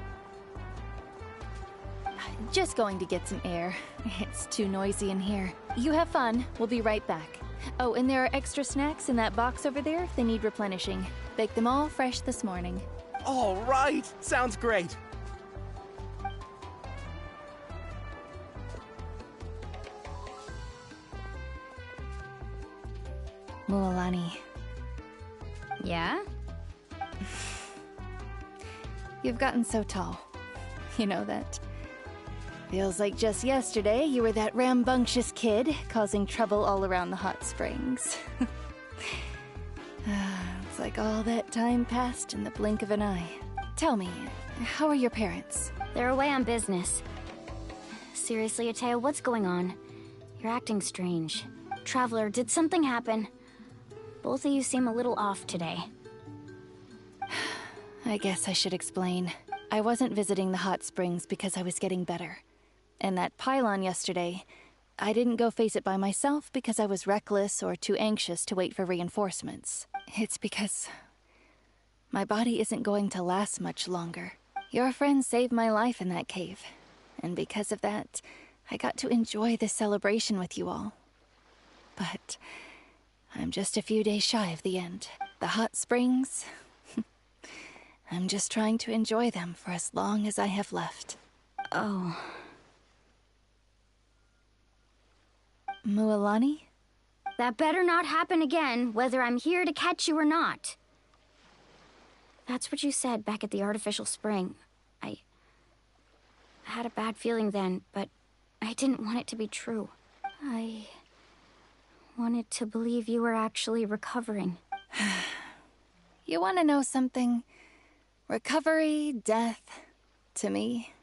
Just going to get some air. It's too noisy in here. You have fun. We'll be right back. Oh, and there are extra snacks in that box over there if they need replenishing. Baked them all fresh this morning. All right! Sounds great! Mualani. Yeah? You've gotten so tall. You know that. Feels like just yesterday you were that rambunctious kid causing trouble all around the hot springs. It's like all that time passed in the blink of an eye. Tell me, how are your parents? They're away on business. Seriously, A.K.A, what's going on? You're acting strange. Traveler, did something happen? Both of you seem a little off today. I guess I should explain. I wasn't visiting the hot springs because I was getting better. And that pylon yesterday, I didn't go face it by myself because I was reckless or too anxious to wait for reinforcements. It's because my body isn't going to last much longer. Your friend saved my life in that cave. And because of that, I got to enjoy this celebration with you all. But I'm just a few days shy of the end. The hot springs, I'm just trying to enjoy them for as long as I have left. Oh. Mualani? That better not happen again, whether I'm here to catch you or not. That's what you said back at the artificial spring. I had a bad feeling then, but I didn't want it to be true. I wanted to believe you were actually recovering. You want to know something? Recovery, death, to me,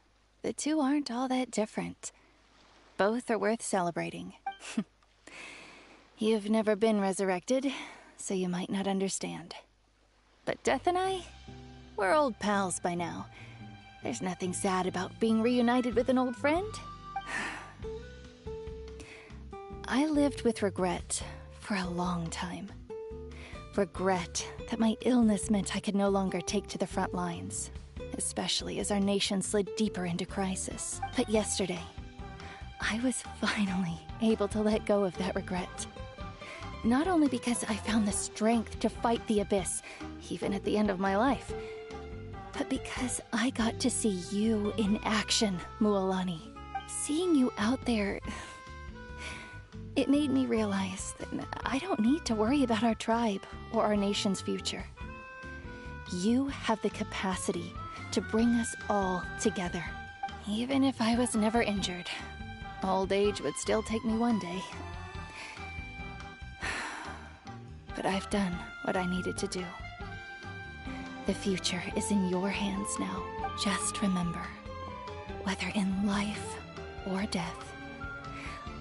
the two aren't all that different. Both are worth celebrating. You've never been resurrected, so you might not understand. But Death and I, we're old pals by now. There's nothing sad about being reunited with an old friend. I lived with regret for a long time. Regret that my illness meant I could no longer take to the front lines, especially as our nation slid deeper into crisis. But yesterday, I was finally able to let go of that regret. Not only because I found the strength to fight the abyss, even at the end of my life, but because I got to see you in action, Mualani. Seeing you out there, it made me realize that I don't need to worry about our tribe or our nation's future. You have the capacity to bring us all together. Even if I was never injured, old age would still take me one day. But I've done what I needed to do. The future is in your hands now. Just remember, whether in life or death,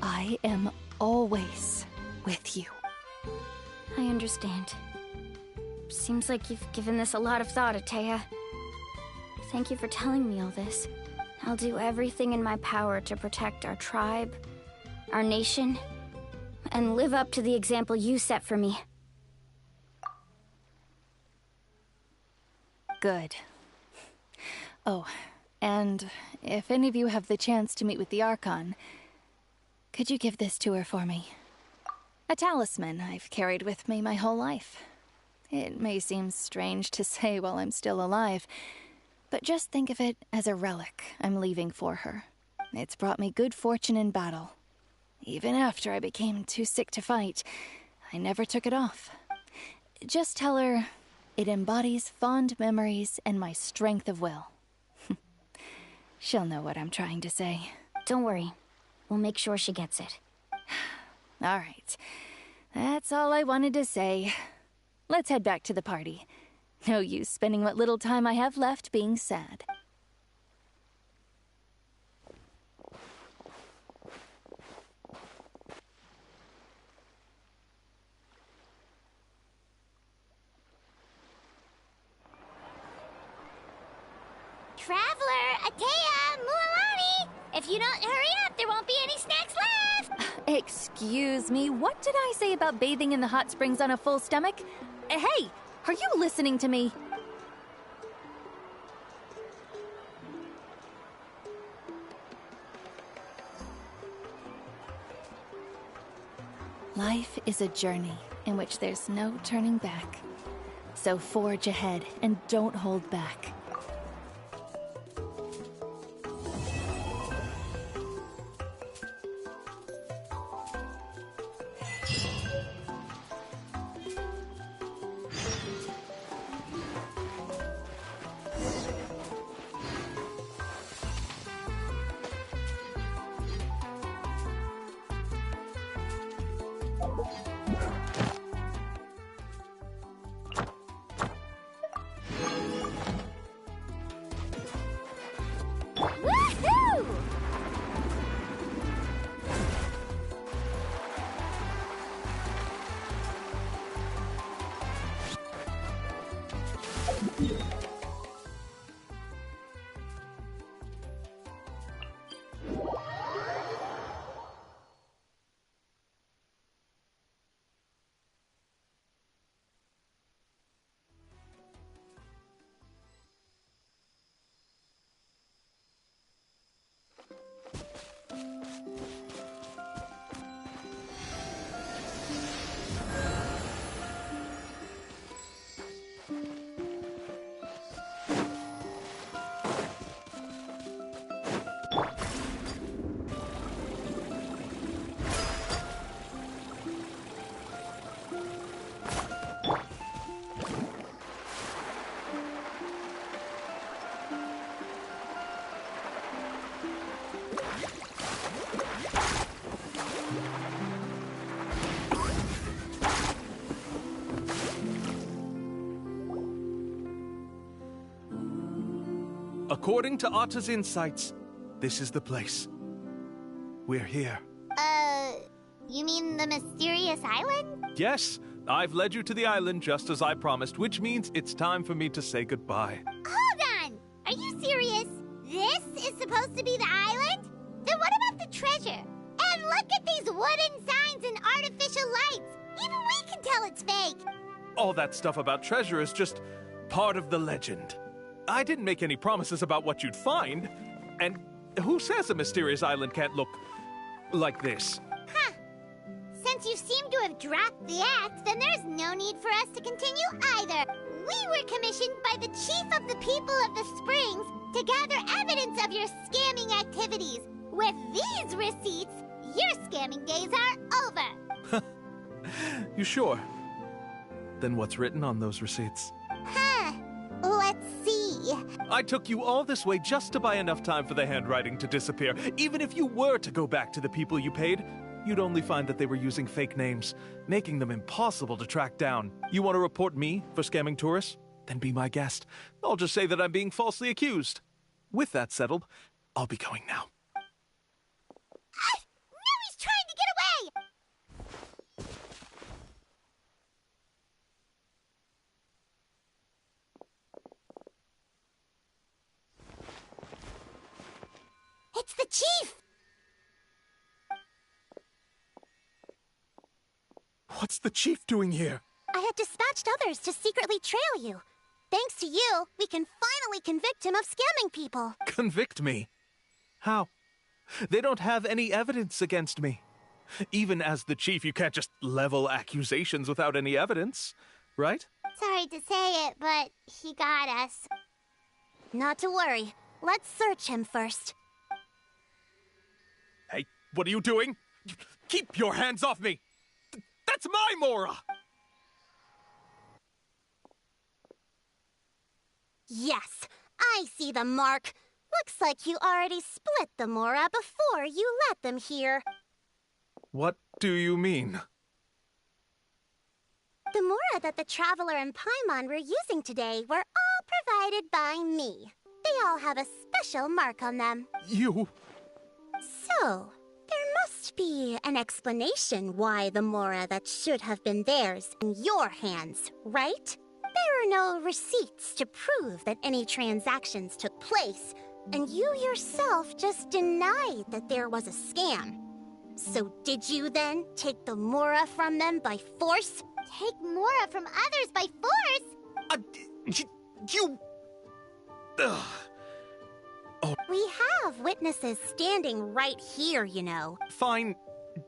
I am always with you. I understand. Seems like you've given this a lot of thought, A.K.A. Thank you for telling me all this. I'll do everything in my power to protect our tribe, our nation, and live up to the example you set for me. Good. Oh, and if any of you have the chance to meet with the Archon, could you give this to her for me? A talisman I've carried with me my whole life. It may seem strange to say while I'm still alive, but just think of it as a relic I'm leaving for her. It's brought me good fortune in battle. Even after I became too sick to fight, I never took it off. Just tell her it embodies fond memories and my strength of will. She'll know what I'm trying to say. Don't worry. We'll make sure she gets it. All right. That's all I wanted to say. Let's head back to the party. No use spending what little time I have left being sad. Traveler, A.K.A, Mualani! If you don't hurry up, there won't be any snacks left! Excuse me, what did I say about bathing in the hot springs on a full stomach? Hey, are you listening to me? Life is a journey in which there's no turning back. So forge ahead and don't hold back. According to Atta's insights, this is the place. We're here. You mean the mysterious island? Yes, I've led you to the island just as I promised, which means it's time for me to say goodbye. Hold on! Are you serious? This is supposed to be the island? Then what about the treasure? And look at these wooden signs and artificial lights! Even we can tell it's fake! All that stuff about treasure is just part of the legend. I didn't make any promises about what you'd find. And who says a mysterious island can't look like this? Huh. Since you seem to have dropped the act, then there's no need for us to continue either. We were commissioned by the chief of the people of the Springs to gather evidence of your scamming activities. With these receipts, your scamming days are over. You sure? Then what's written on those receipts? Huh. Let's see. I took you all this way just to buy enough time for the handwriting to disappear. Even if you were to go back to the people you paid, you'd only find that they were using fake names, making them impossible to track down. You want to report me for scamming tourists? Then be my guest. I'll just say that I'm being falsely accused. With that settled, I'll be going now. Now he's trying to get away! It's the chief! What's the chief doing here? I had dispatched others to secretly trail you. Thanks to you, we can finally convict him of scamming people. Convict me? How? They don't have any evidence against me. Even as the chief, you can't just level accusations without any evidence, right? Sorry to say it, but he got us. Not to worry. Let's search him first. Hey, what are you doing? Keep your hands off me! That's my Mora! Yes, I see the mark. Looks like you already split the Mora before you let them here. What do you mean? The Mora that the Traveler and Paimon were using today were all provided by me. They all have a special mark on them. You... So, there must be an explanation why the Mora that should have been theirs in your hands, right? There are no receipts to prove that any transactions took place, and you yourself just denied that there was a scam. So did you then take the Mora from them by force? Take Mora from others by force? You... Ugh. Oh. We have witnesses standing right here, you know. Fine.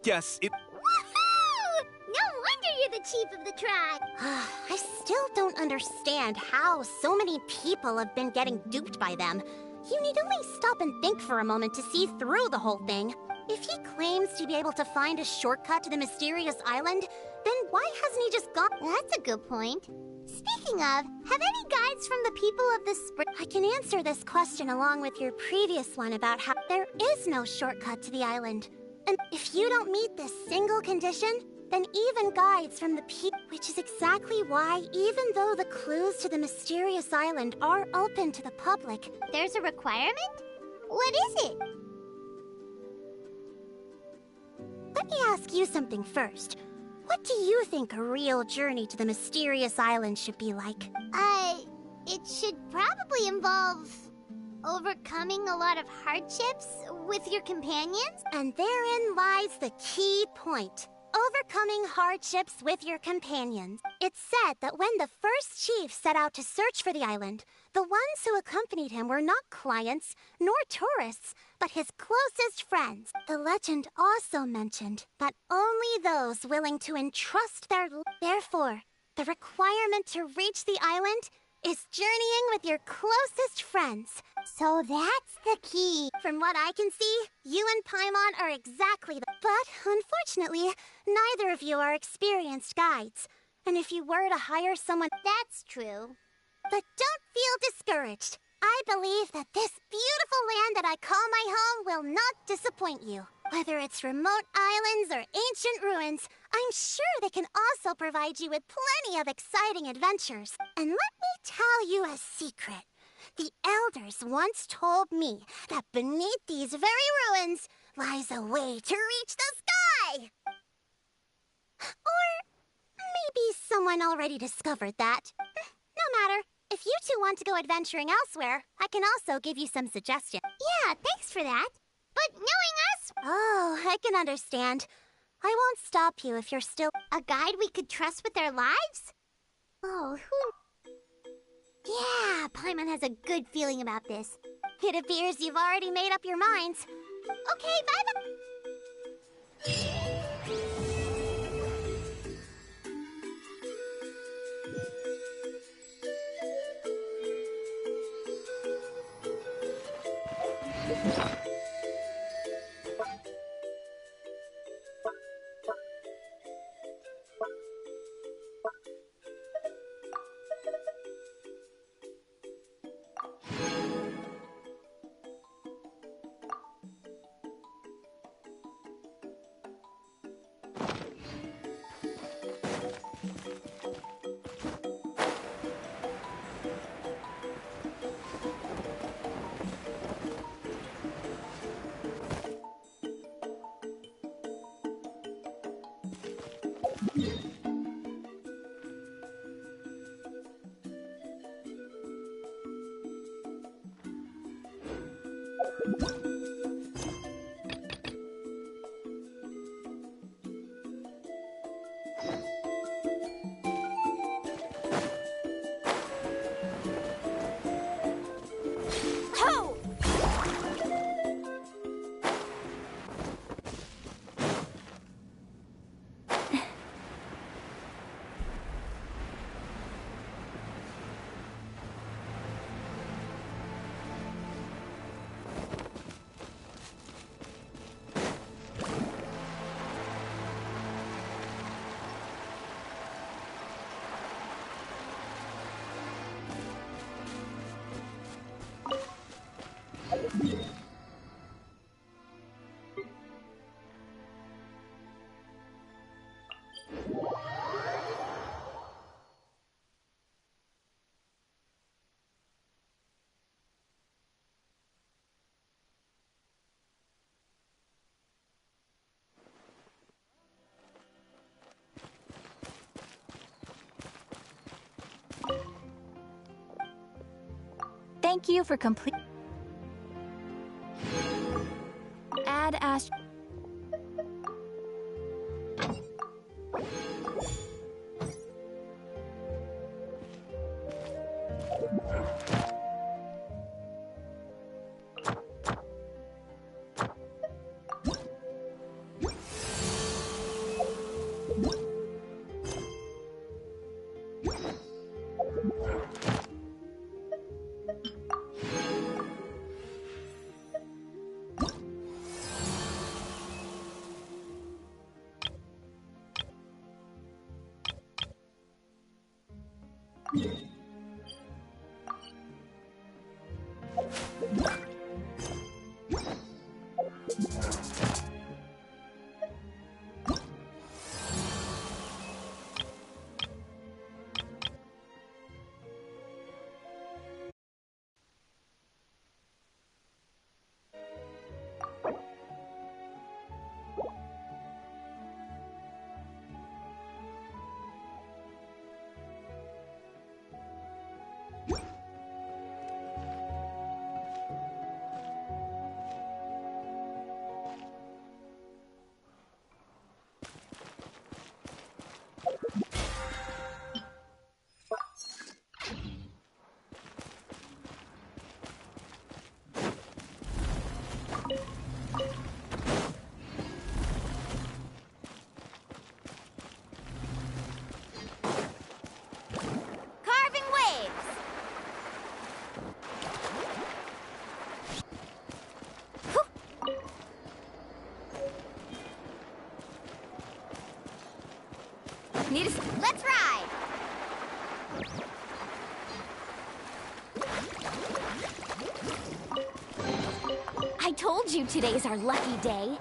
Yes, it... Woohoo! No wonder you're the chief of the tribe! I still don't understand how so many people have been getting duped by them. You need only stop and think for a moment to see through the whole thing. If he claims to be able to find a shortcut to the mysterious island, then why hasn't he just gone? That's a good point. Speaking of, have any guides from the people of the spring... I can answer this question along with your previous one about how there is no shortcut to the island. And if you don't meet this single condition, then even guides from the people... Which is exactly why, even though the clues to the mysterious island are open to the public... There's a requirement? What is it? Let me ask you something first. What do you think a real journey to the mysterious island should be like? It should probably involve overcoming a lot of hardships with your companions. And therein lies the key point. Overcoming hardships with your companions. It's said that when the first chief set out to search for the island, the ones who accompanied him were not clients nor tourists, but his closest friends. The legend also mentioned that only those willing to entrust their... Therefore, the requirement to reach the island is journeying with your closest friends. So that's the key. From what I can see, you and Paimon are exactly the... But, unfortunately, neither of you are experienced guides. And if you were to hire someone... That's true. But don't feel discouraged. I believe that this beautiful land that I call my home will not disappoint you. Whether it's remote islands or ancient ruins, I'm sure they can also provide you with plenty of exciting adventures. And let me tell you a secret. The elders once told me that beneath these very ruins lies a way to reach the sky. Or maybe someone already discovered that. No matter. If you two want to go adventuring elsewhere, I can also give you some suggestions. Yeah, thanks for that. But knowing us... Oh, I can understand. I won't stop you if you're still... A guide we could trust with our lives? Oh, who... Yeah, Paimon has a good feeling about this. It appears you've already made up your minds. Okay, bye-bye. Thank you for complete. Add Ash. Let's ride! I told you today's our lucky day.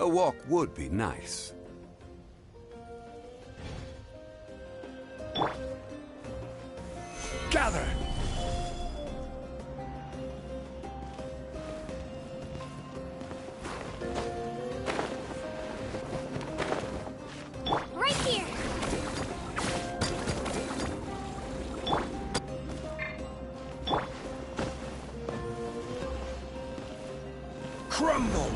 A walk would be nice. Gather! Right here! Crumble!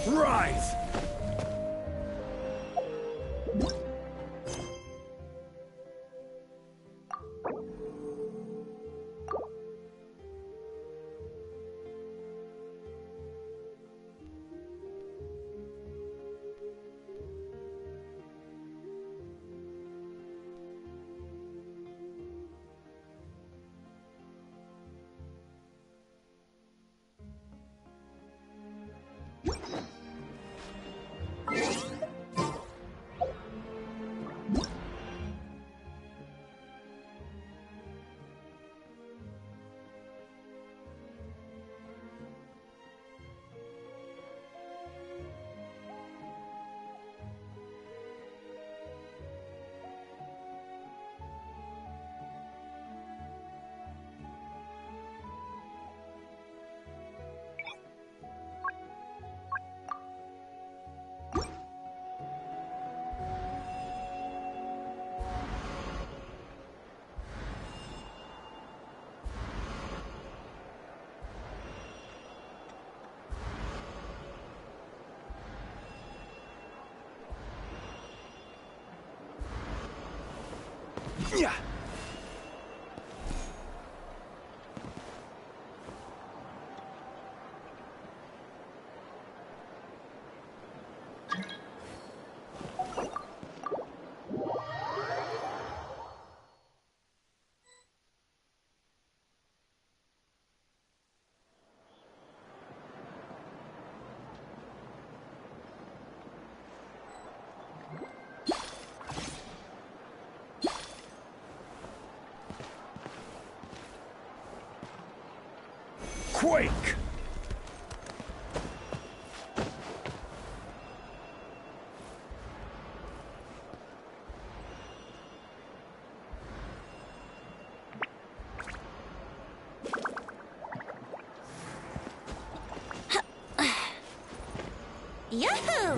Rise! Yeah. Quake! Yahoo!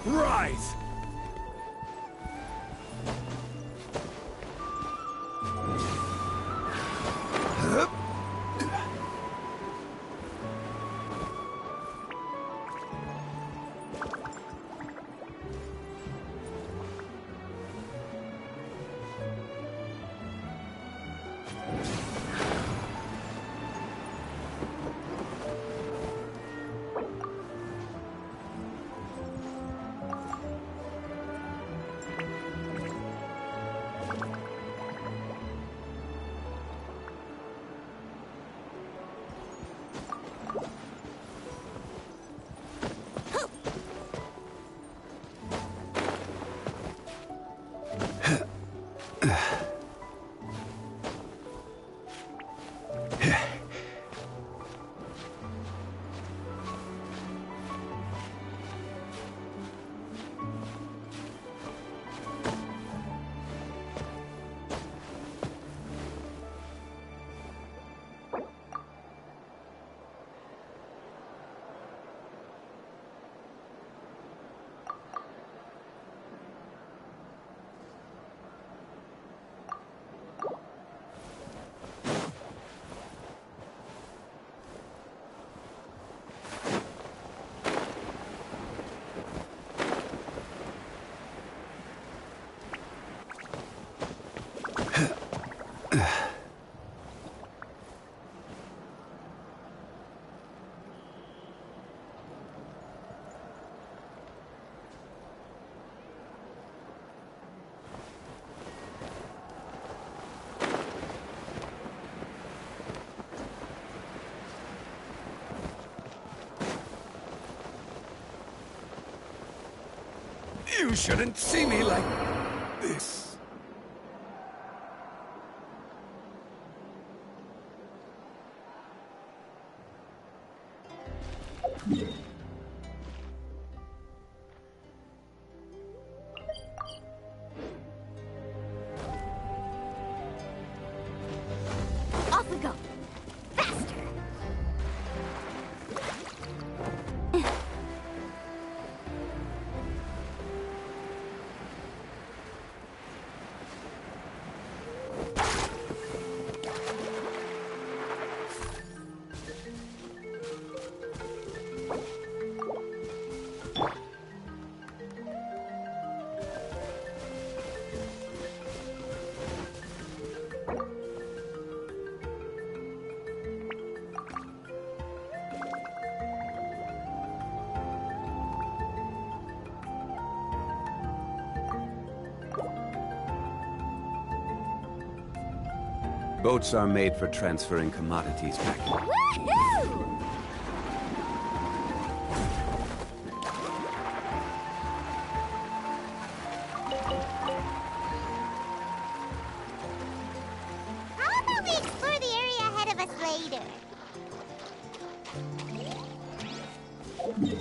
Rise! You shouldn't see me like this. Off we go. Faster. Boats are made for transferring commodities back. Woohoo! How about we explore the area ahead of us later? Woo!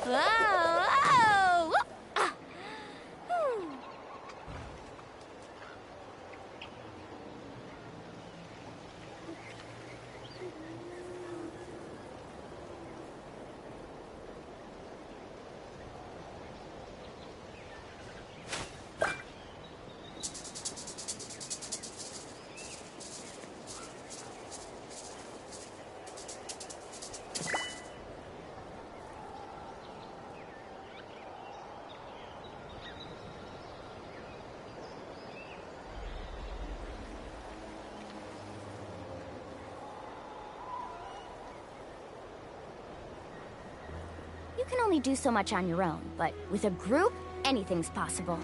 Whoa! Whoa! Ah. Whew. You can only do so much on your own, but with a group, anything's possible.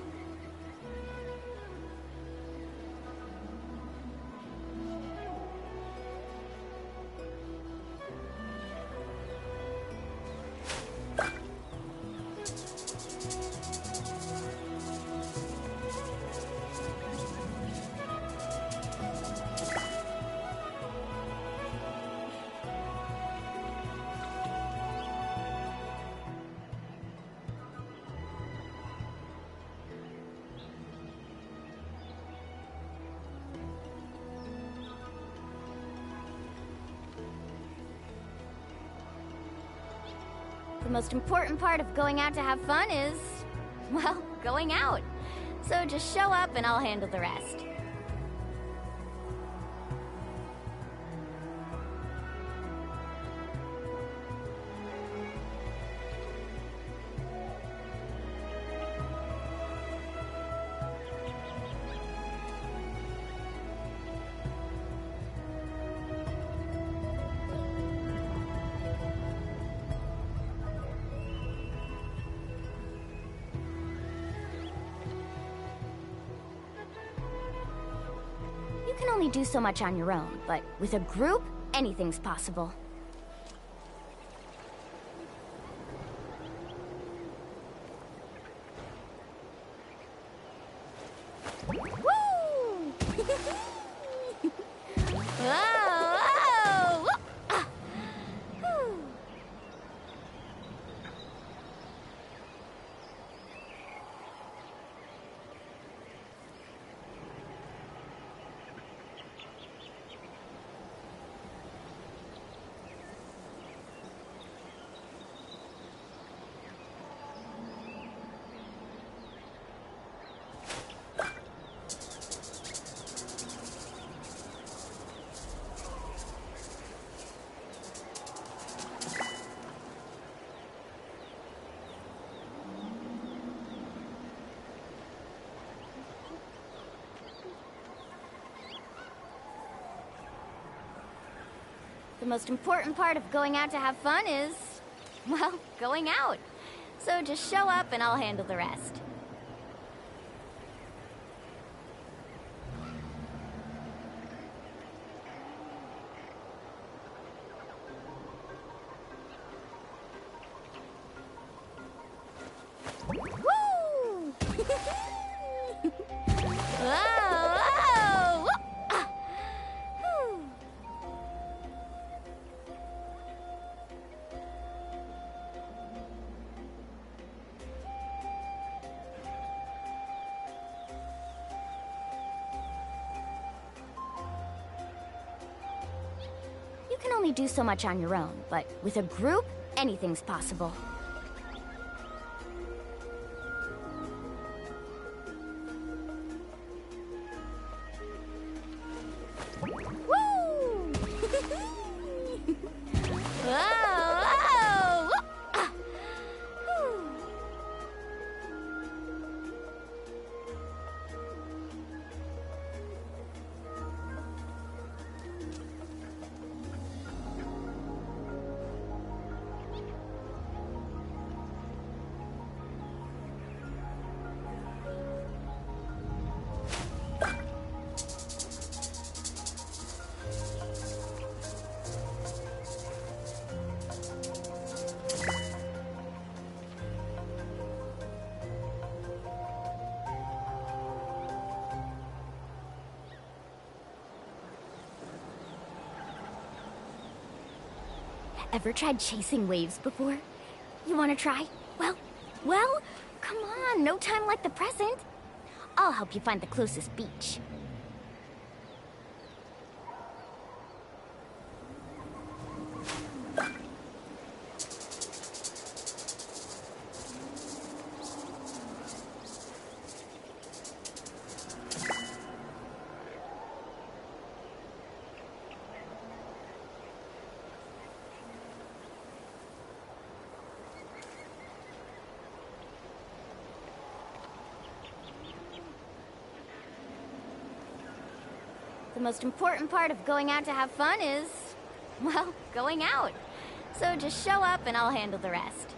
The most important part of going out to have fun is, well, going out. So just show up and I'll handle the rest. You can only do so much on your own, but with a group, anything's possible. Woo! most important part of going out to have fun is, well, going out. So just show up and I'll handle the rest. Woo! Whoa, whoa! Ah. Whew. You can only do so much on your own, but with a group, anything's possible. Woo! Whoa, whoa! Ah. Whew. Ever tried chasing waves before? You want to try? Well, come on, no time like the present. I'll help you find the closest beach. The most important part of going out to have fun is, well, going out. So just show up and I'll handle the rest.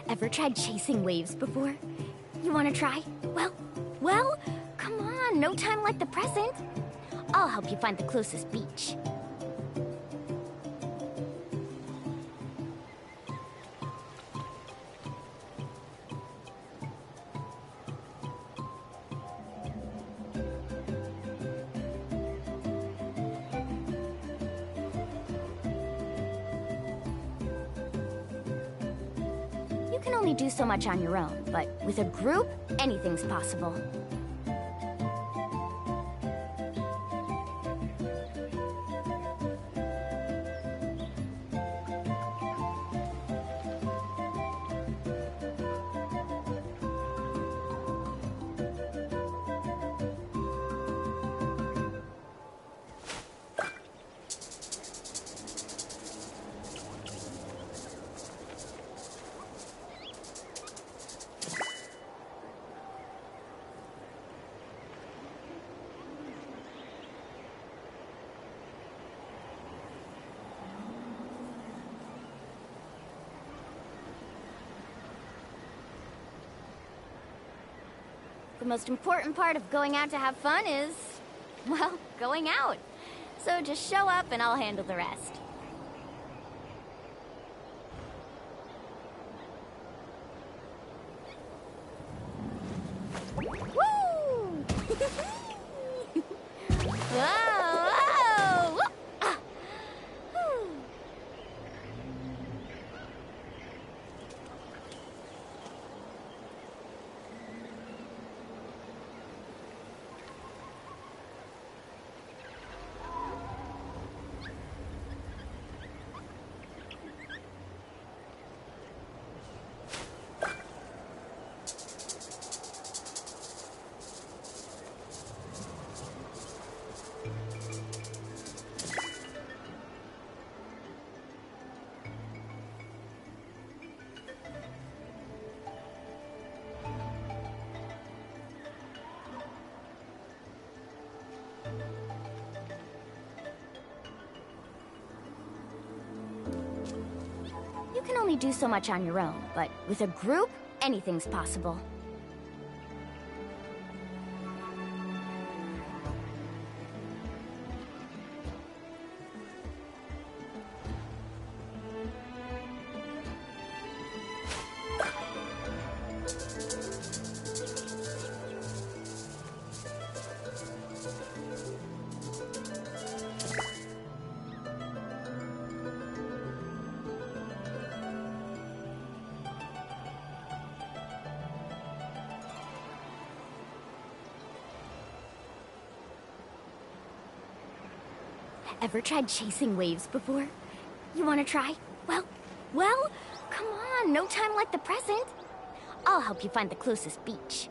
Ever tried chasing waves before? You want to try? Well, come on, no time like the present. I'll help you find the closest beach. You can only do so much on your own, but with a group, anything's possible. The most important part of going out to have fun is, well, going out. So just show up and I'll handle the rest. Woo! Whoa! Ah. Whew. You can only do so much on your own, but with a group, anything's possible. Ever tried chasing waves before? You wanna try? Well, come on, no time like the present. I'll help you find the closest beach.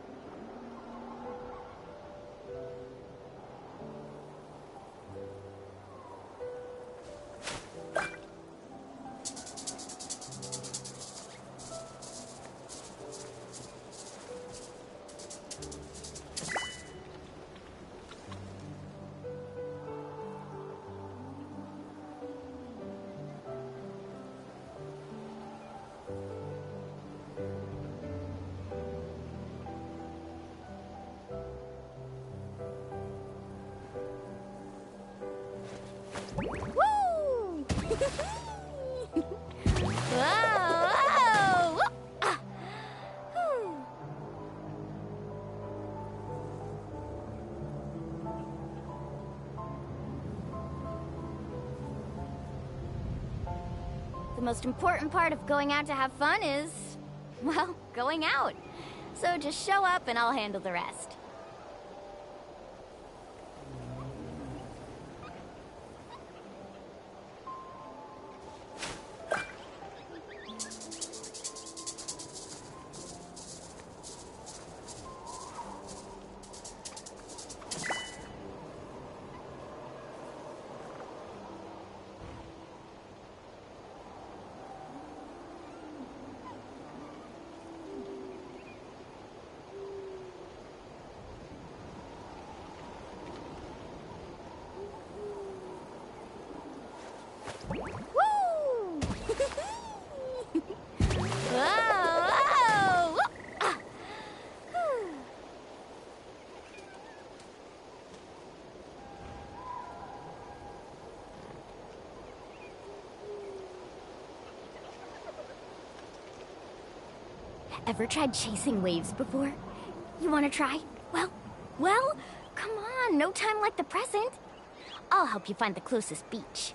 Woo! Whoa! Ah. Whew. The most important part of going out to have fun is, well, going out. So just show up and I'll handle the rest. Woo! Whoa! Ah. Whew. Ever tried chasing waves before? You wanna try? Well, come on, no time like the present. I'll help you find the closest beach.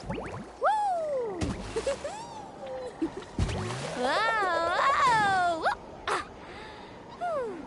Woo! Whoa! Ah. Whew.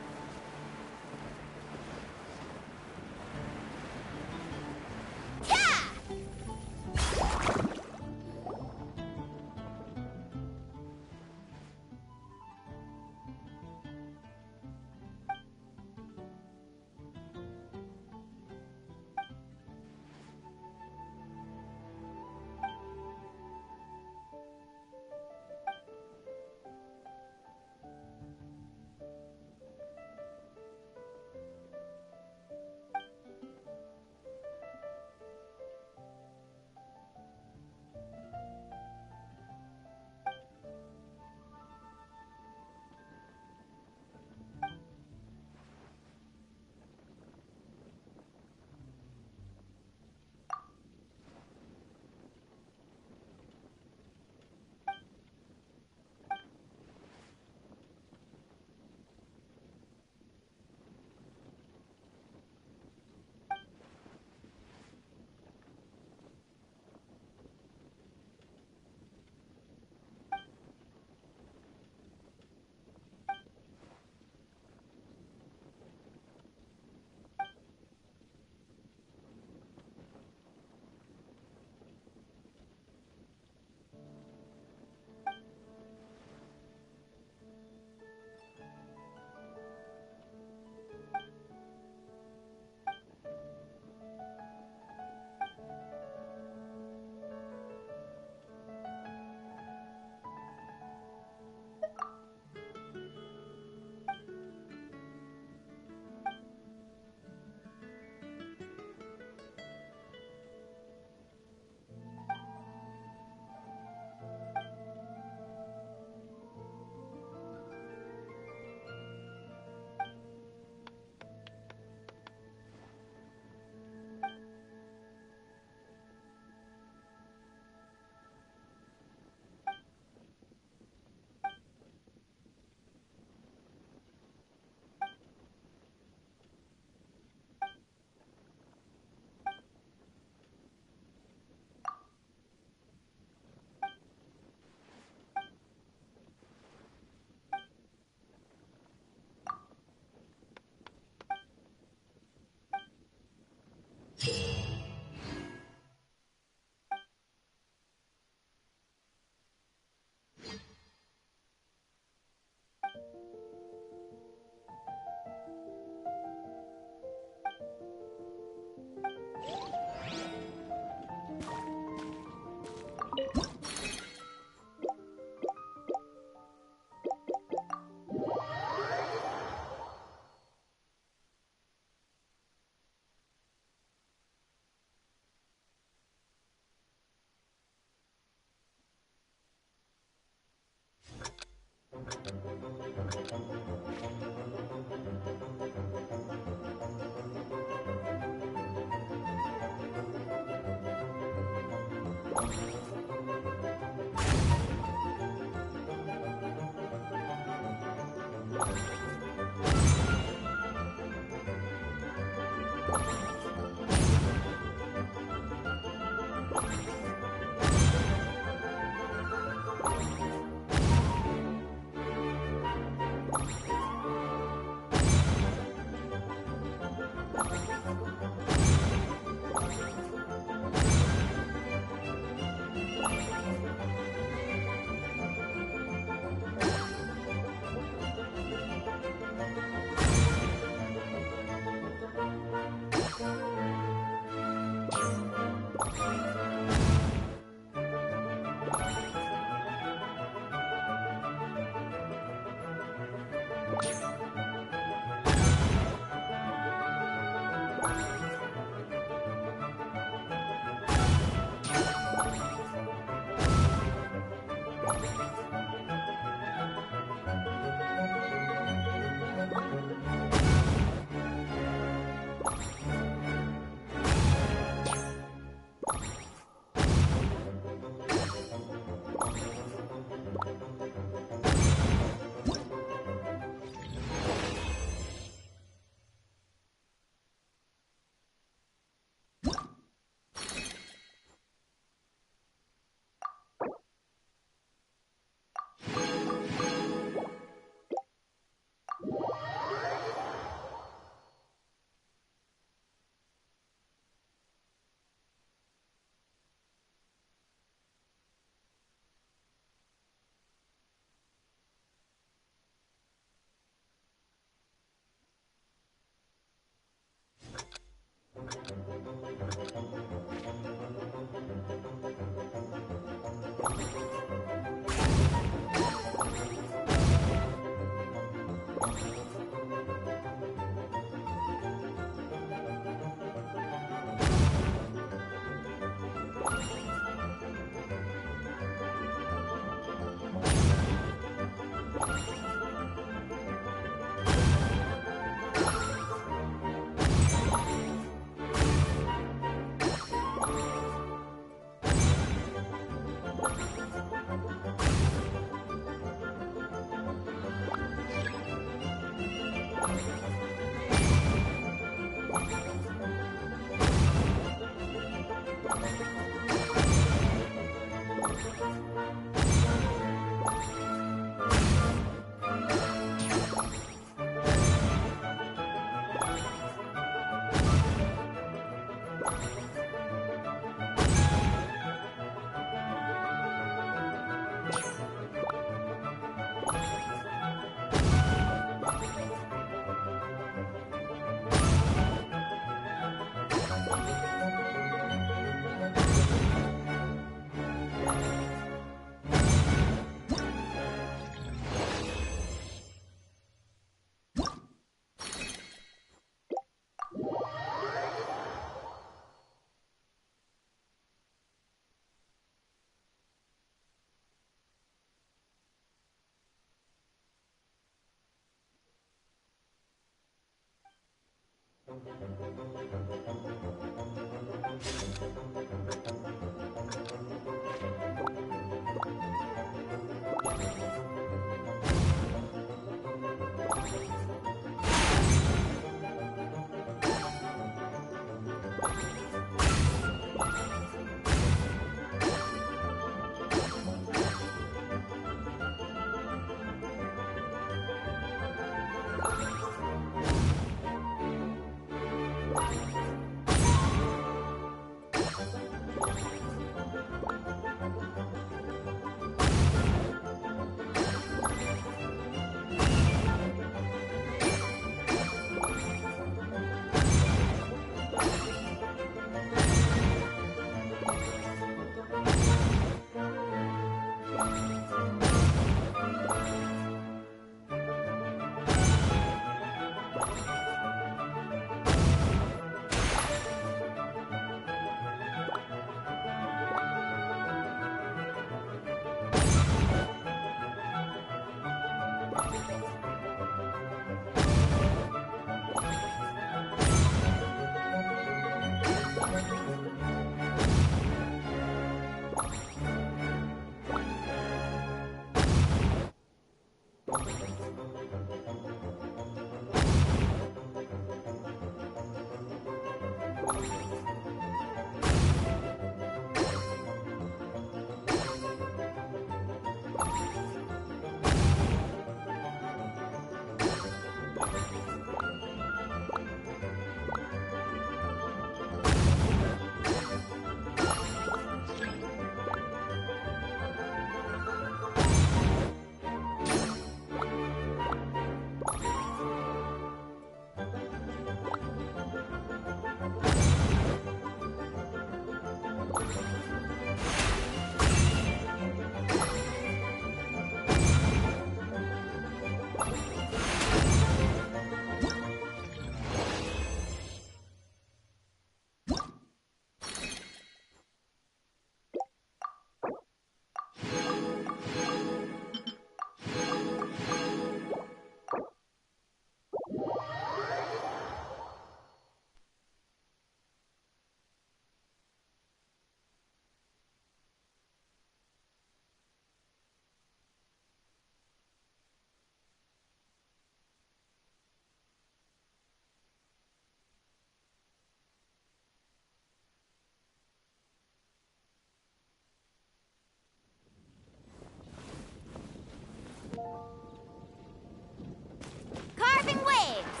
Carving waves!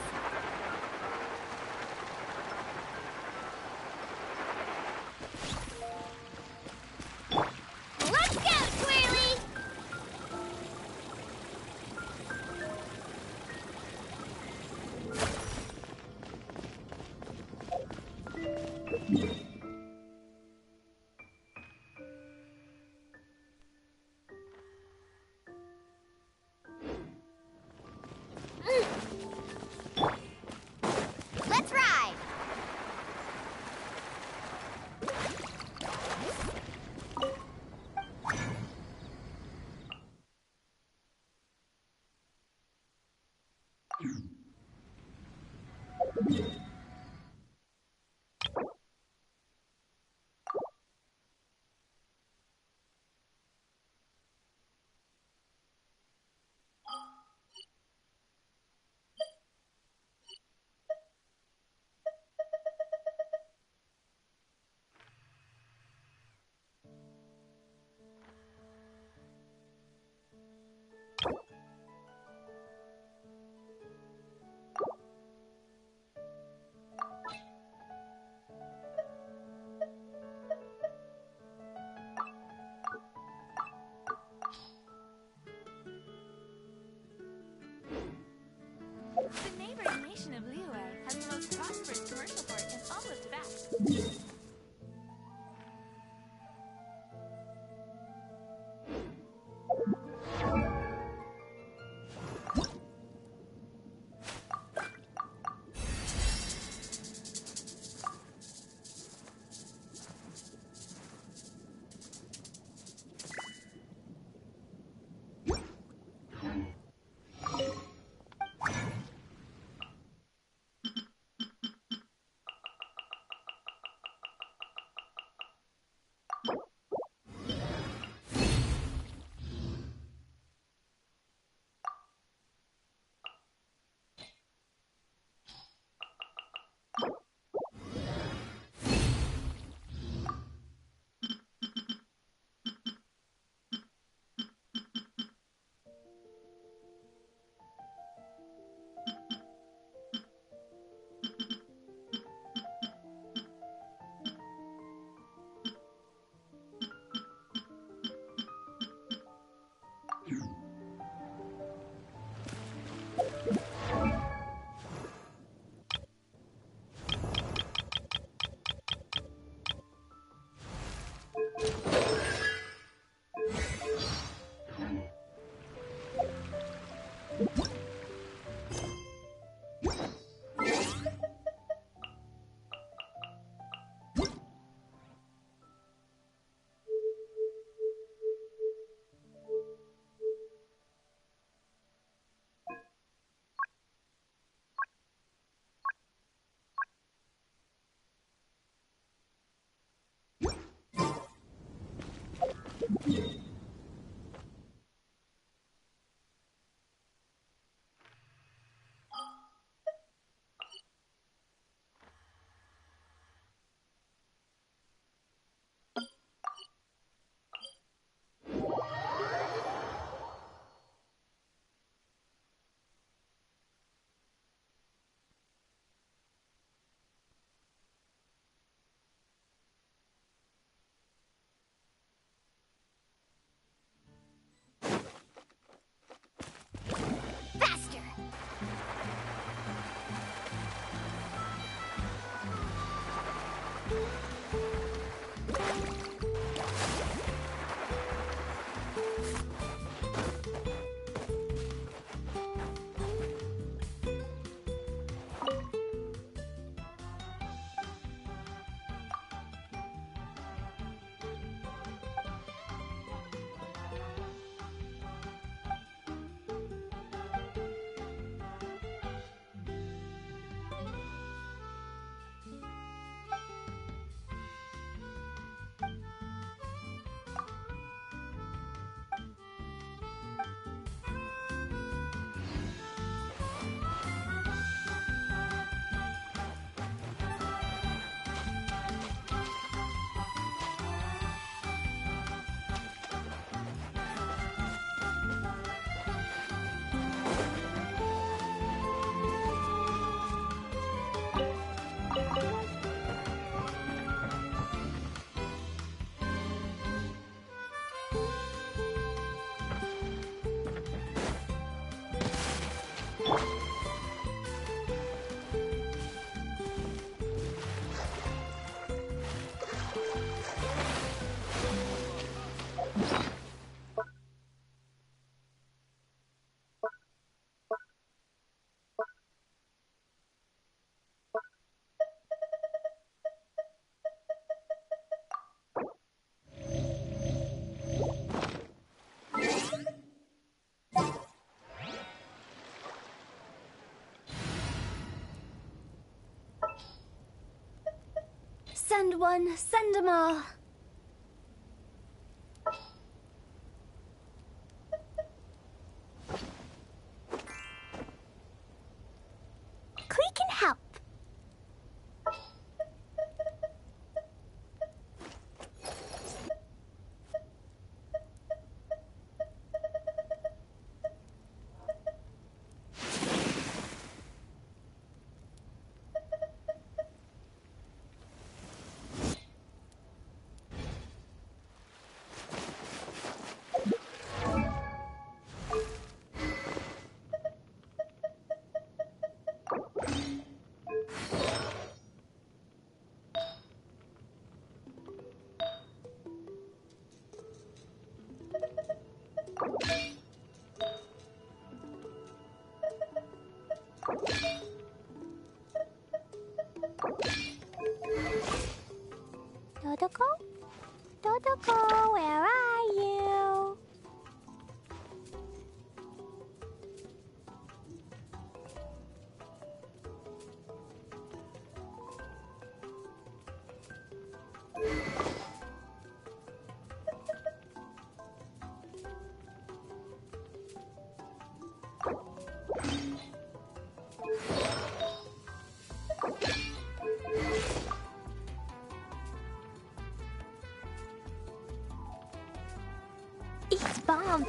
Let's go, Twirly! Let's ride! Send one, send them all. Klee can help. Dodoko? Dodoko, where are you? It's bomb.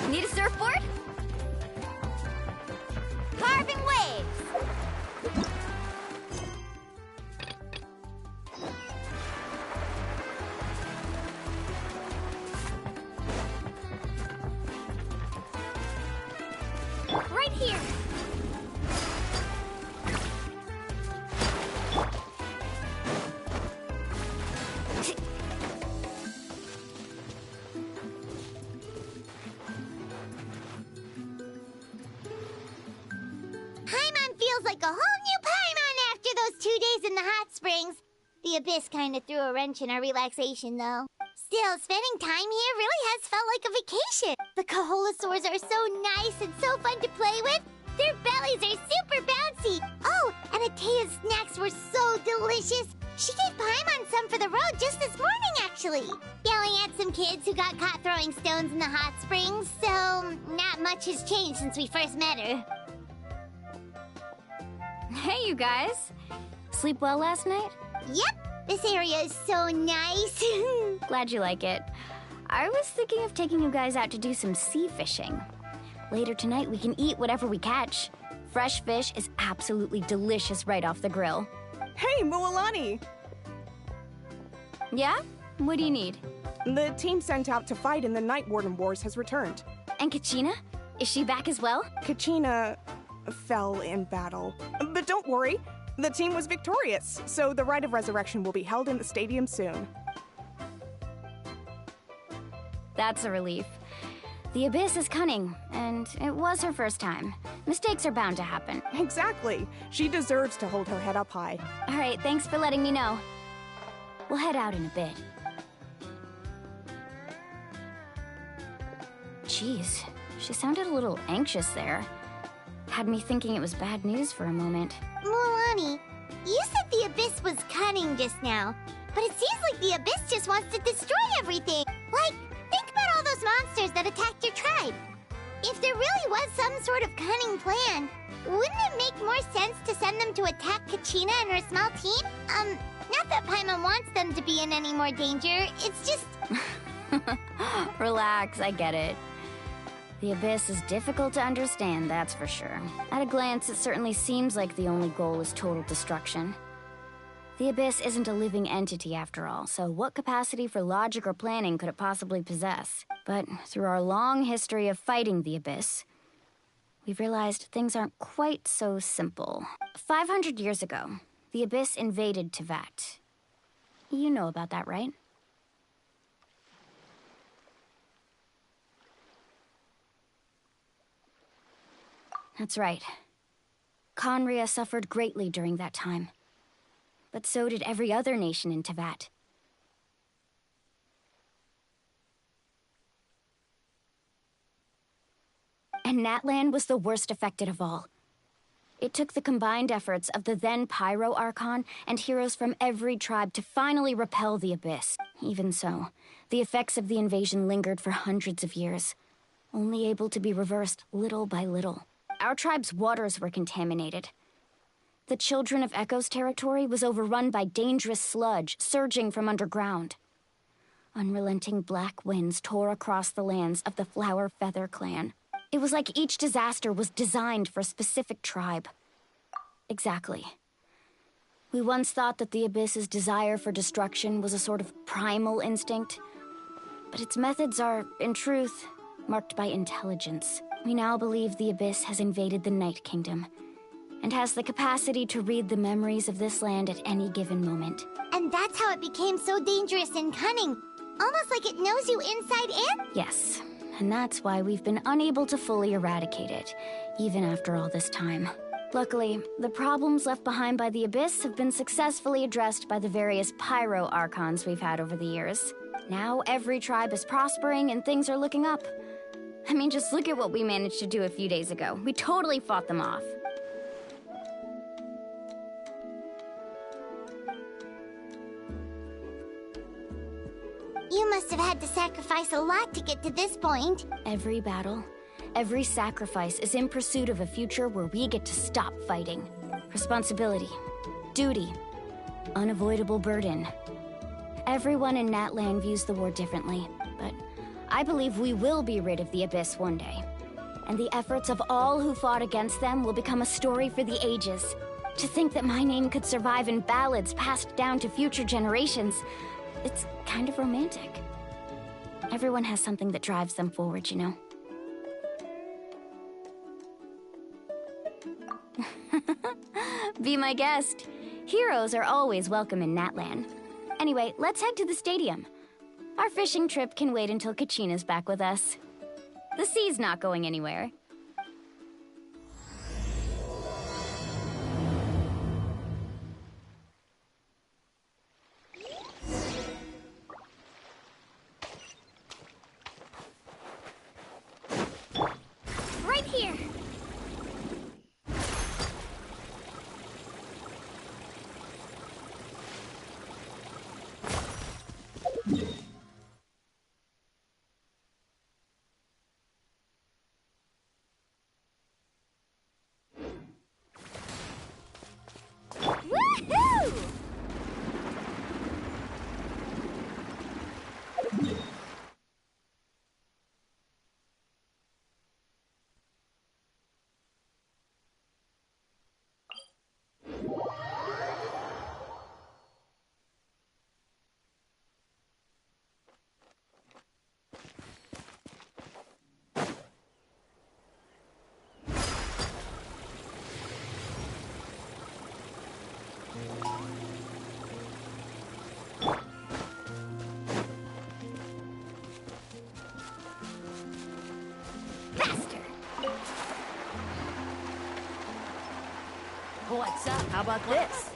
Need a surfboard? Carving waves! Right here! Paimon feels like a whole new Paimon after those 2 days in the hot springs. The Abyss kinda threw a wrench in our relaxation, though. Still, spending time here really has felt like a vacation. The Kaholasaurs are so nice and so fun to play with. Their bellies are super bouncy. Oh, and A.K.A's snacks were so delicious. She gave Paimon some for the road just this morning, actually. Yelling at some kids who got caught throwing stones in the hot springs, so not much has changed since we first met her. Hey, you guys. Sleep well last night? Yep, this area is so nice. Glad you like it. I was thinking of taking you guys out to do some sea fishing. Later tonight, we can eat whatever we catch. Fresh fish is absolutely delicious right off the grill. Hey, Mualani! Yeah? What do you need? The team sent out to fight in the Night Warden Wars has returned. And Kachina? Is she back as well? Kachina fell in battle. But don't worry, the team was victorious, so the Rite of Resurrection will be held in the stadium soon. That's a relief. The Abyss is cunning, and it was her first time. Mistakes are bound to happen. Exactly. She deserves to hold her head up high. All right, thanks for letting me know. We'll head out in a bit. Jeez, she sounded a little anxious there. Had me thinking it was bad news for a moment. Mualani, you said the Abyss was cunning just now, but it seems like the Abyss just wants to destroy everything. Like, think about all those monsters that attacked your tribe. If there really was some sort of cunning plan, wouldn't it make more sense to send them to attack Kachina and her small team? Not that Paimon wants them to be in any more danger, it's just... Relax, I get it. The Abyss is difficult to understand, that's for sure. At a glance, it certainly seems like the only goal is total destruction. The Abyss isn't a living entity after all, so what capacity for logic or planning could it possibly possess? But through our long history of fighting the Abyss, we've realized things aren't quite so simple. 500 years ago, the Abyss invaded Teyvat. You know about that, right? That's right. Conria suffered greatly during that time. But so did every other nation in Teyvat. And Natlan was the worst affected of all. It took the combined efforts of the then Pyro Archon and heroes from every tribe to finally repel the Abyss. Even so, the effects of the invasion lingered for hundreds of years, only able to be reversed little by little. Our tribe's waters were contaminated. The Children of Echo's territory was overrun by dangerous sludge surging from underground. Unrelenting black winds tore across the lands of the Flower Feather clan. It was like each disaster was designed for a specific tribe. Exactly. We once thought that the Abyss's desire for destruction was a sort of primal instinct, but its methods are, in truth, marked by intelligence. We now believe the Abyss has invaded the Night Kingdom, and has the capacity to read the memories of this land at any given moment. And that's how it became so dangerous and cunning. Almost like it knows you inside in? Yes, and that's why we've been unable to fully eradicate it, even after all this time. Luckily, the problems left behind by the Abyss have been successfully addressed by the various Pyro Archons we've had over the years. Now every tribe is prospering and things are looking up. I mean, just look at what we managed to do a few days ago. We totally fought them off. You must have had to sacrifice a lot to get to this point. Every battle, every sacrifice is in pursuit of a future where we get to stop fighting. Responsibility, duty, unavoidable burden. Everyone in Natlan views the war differently, but I believe we will be rid of the Abyss one day. And the efforts of all who fought against them will become a story for the ages. To think that my name could survive in ballads passed down to future generations, it's kind of romantic. Everyone has something that drives them forward, you know? Be my guest. Heroes are always welcome in Natlan. Anyway, let's head to the stadium. Our fishing trip can wait until Kachina's back with us. The sea's not going anywhere. Right here! Woohoo! What's up? How about this?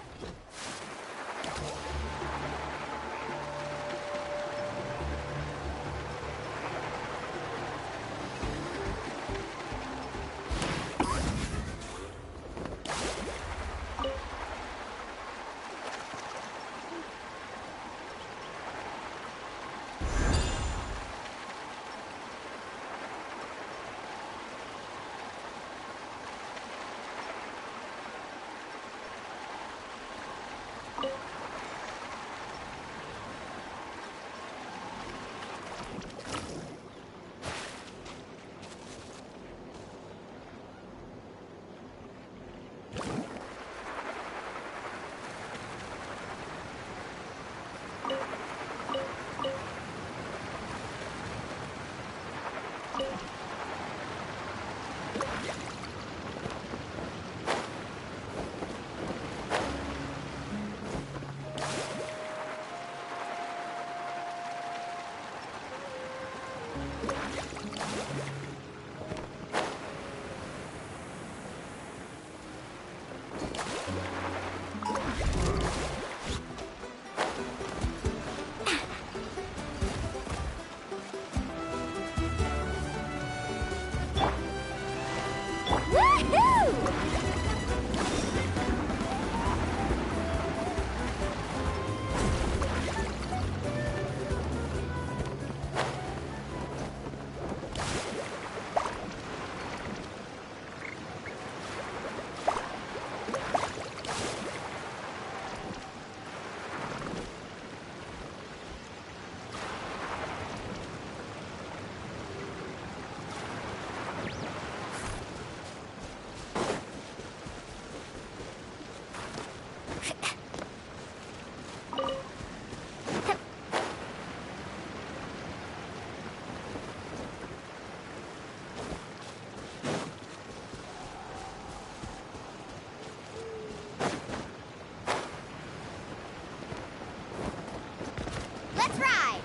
Let's ride!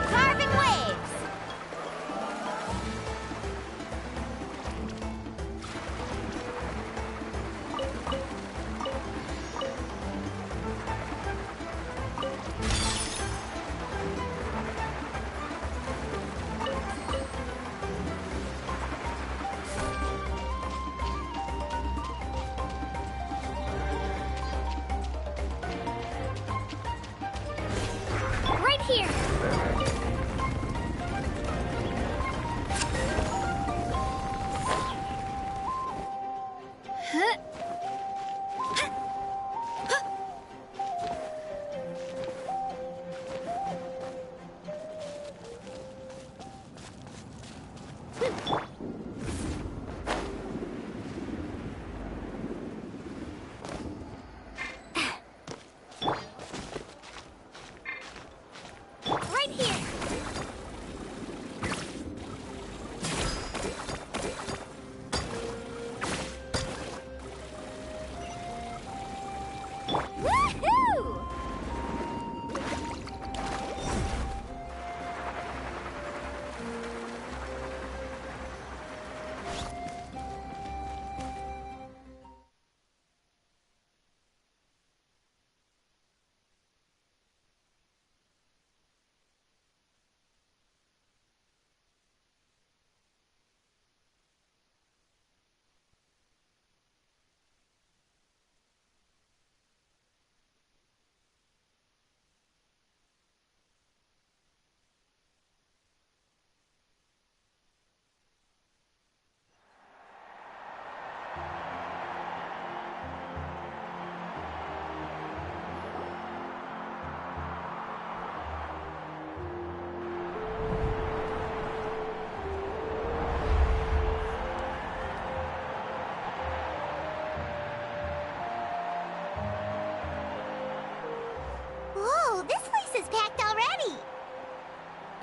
Carving waves! Right here! Huh? Right here! Woohoo! Whoa, this place is packed already!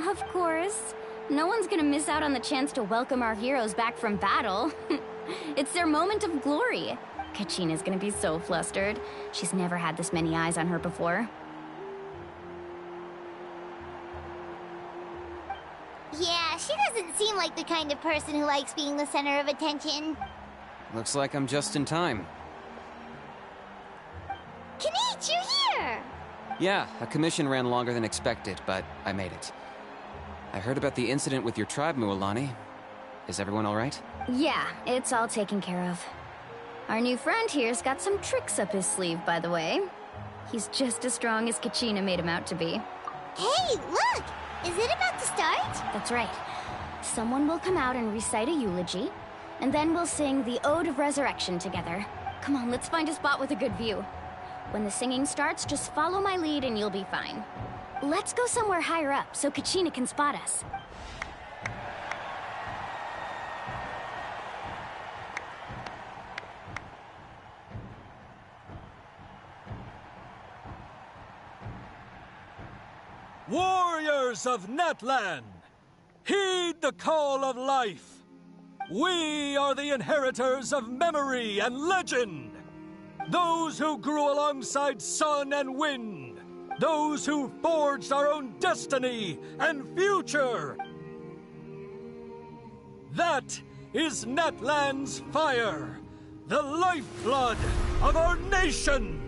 Of course. No one's gonna miss out on the chance to welcome our heroes back from battle. It's their moment of glory. Kachina's gonna be so flustered. She's never had this many eyes on her before. Yeah, she doesn't seem like the kind of person who likes being the center of attention. Looks like I'm just in time. Kanich, you're here! Yeah, a commission ran longer than expected, but I made it. I heard about the incident with your tribe, Mualani. Is everyone alright? Yeah, it's all taken care of. Our new friend here's got some tricks up his sleeve, by the way. He's just as strong as Kachina made him out to be. Hey, look! Is it about to start? That's right. Someone will come out and recite a eulogy, and then we'll sing the Ode of Resurrection together. Come on, let's find a spot with a good view. When the singing starts, just follow my lead and you'll be fine. Let's go somewhere higher up so Kachina can spot us. Warriors of Natlan, heed the call of life. We are the inheritors of memory and legend. Those who grew alongside sun and wind. Those who forged our own destiny and future. That is Natlan's fire, the lifeblood of our nation.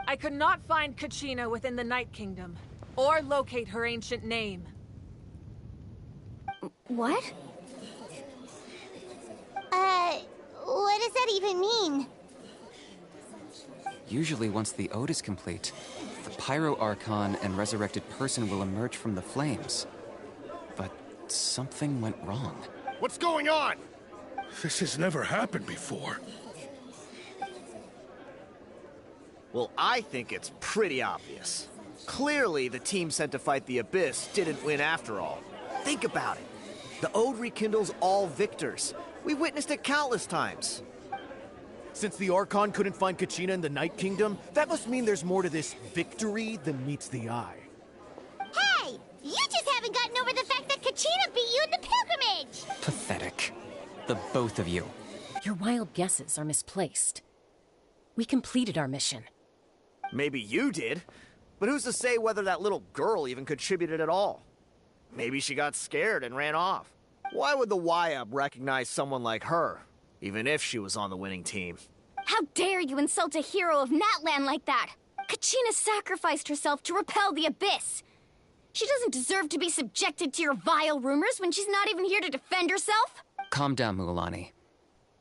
I could not find Kachina within the Night Kingdom, or locate her ancient name. What? What does that even mean? Usually once the ode is complete, the Pyro Archon and resurrected person will emerge from the flames. But something went wrong. What's going on? This has never happened before. Well, I think it's pretty obvious. Clearly, the team sent to fight the Abyss didn't win after all. Think about it. The Ode rekindles all victors. We witnessed it countless times. Since the Archon couldn't find Kachina in the Night Kingdom, that must mean there's more to this victory than meets the eye. Hey! You just haven't gotten over the fact that Kachina beat you in the pilgrimage! Pathetic. The both of you. Your wild guesses are misplaced. We completed our mission. Maybe you did, but who's to say whether that little girl even contributed at all? Maybe she got scared and ran off. Why would the YUB recognize someone like her, even if she was on the winning team? How dare you insult a hero of Natlan like that? Kachina sacrificed herself to repel the Abyss. She doesn't deserve to be subjected to your vile rumors when she's not even here to defend herself. Calm down, Mualani.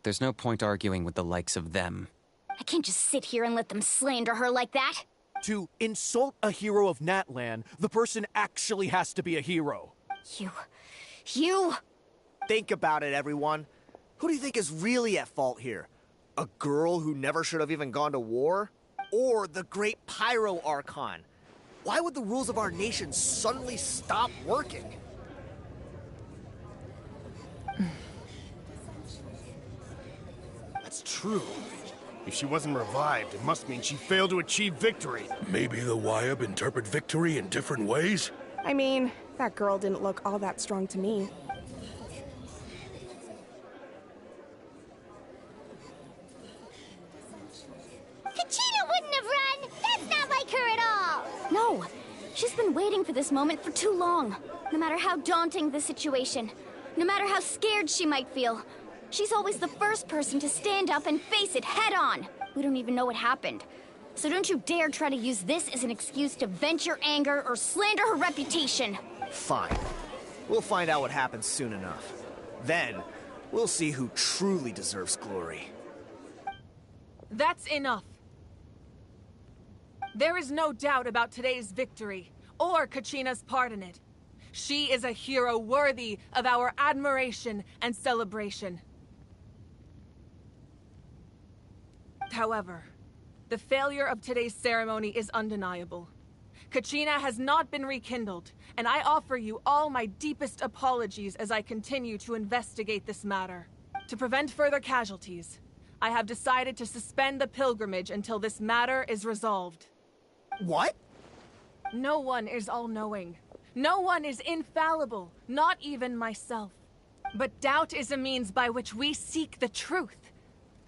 There's no point arguing with the likes of them. I can't just sit here and let them slander her like that. To insult a hero of Natlan, the person actually has to be a hero. You... Think about it, everyone. Who do you think is really at fault here? A girl who never should have even gone to war? Or the great Pyro Archon? Why would the rules of our nation suddenly stop working? That's true. If she wasn't revived, it must mean she failed to achieve victory. Maybe the YUB interpret victory in different ways? I mean, that girl didn't look all that strong to me. Kachina wouldn't have run! That's not like her at all! No, she's been waiting for this moment for too long. No matter how daunting the situation, no matter how scared she might feel, she's always the first person to stand up and face it head on. We don't even know what happened. So don't you dare try to use this as an excuse to vent your anger or slander her reputation. Fine. We'll find out what happens soon enough. Then, we'll see who truly deserves glory. That's enough. There is no doubt about today's victory, or Kachina's part in it. She is a hero worthy of our admiration and celebration. However, the failure of today's ceremony is undeniable. Kachina has not been rekindled, and I offer you all my deepest apologies as I continue to investigate this matter. To prevent further casualties, I have decided to suspend the pilgrimage until this matter is resolved. What? No one is all-knowing. No one is infallible, not even myself. But doubt is a means by which we seek the truth,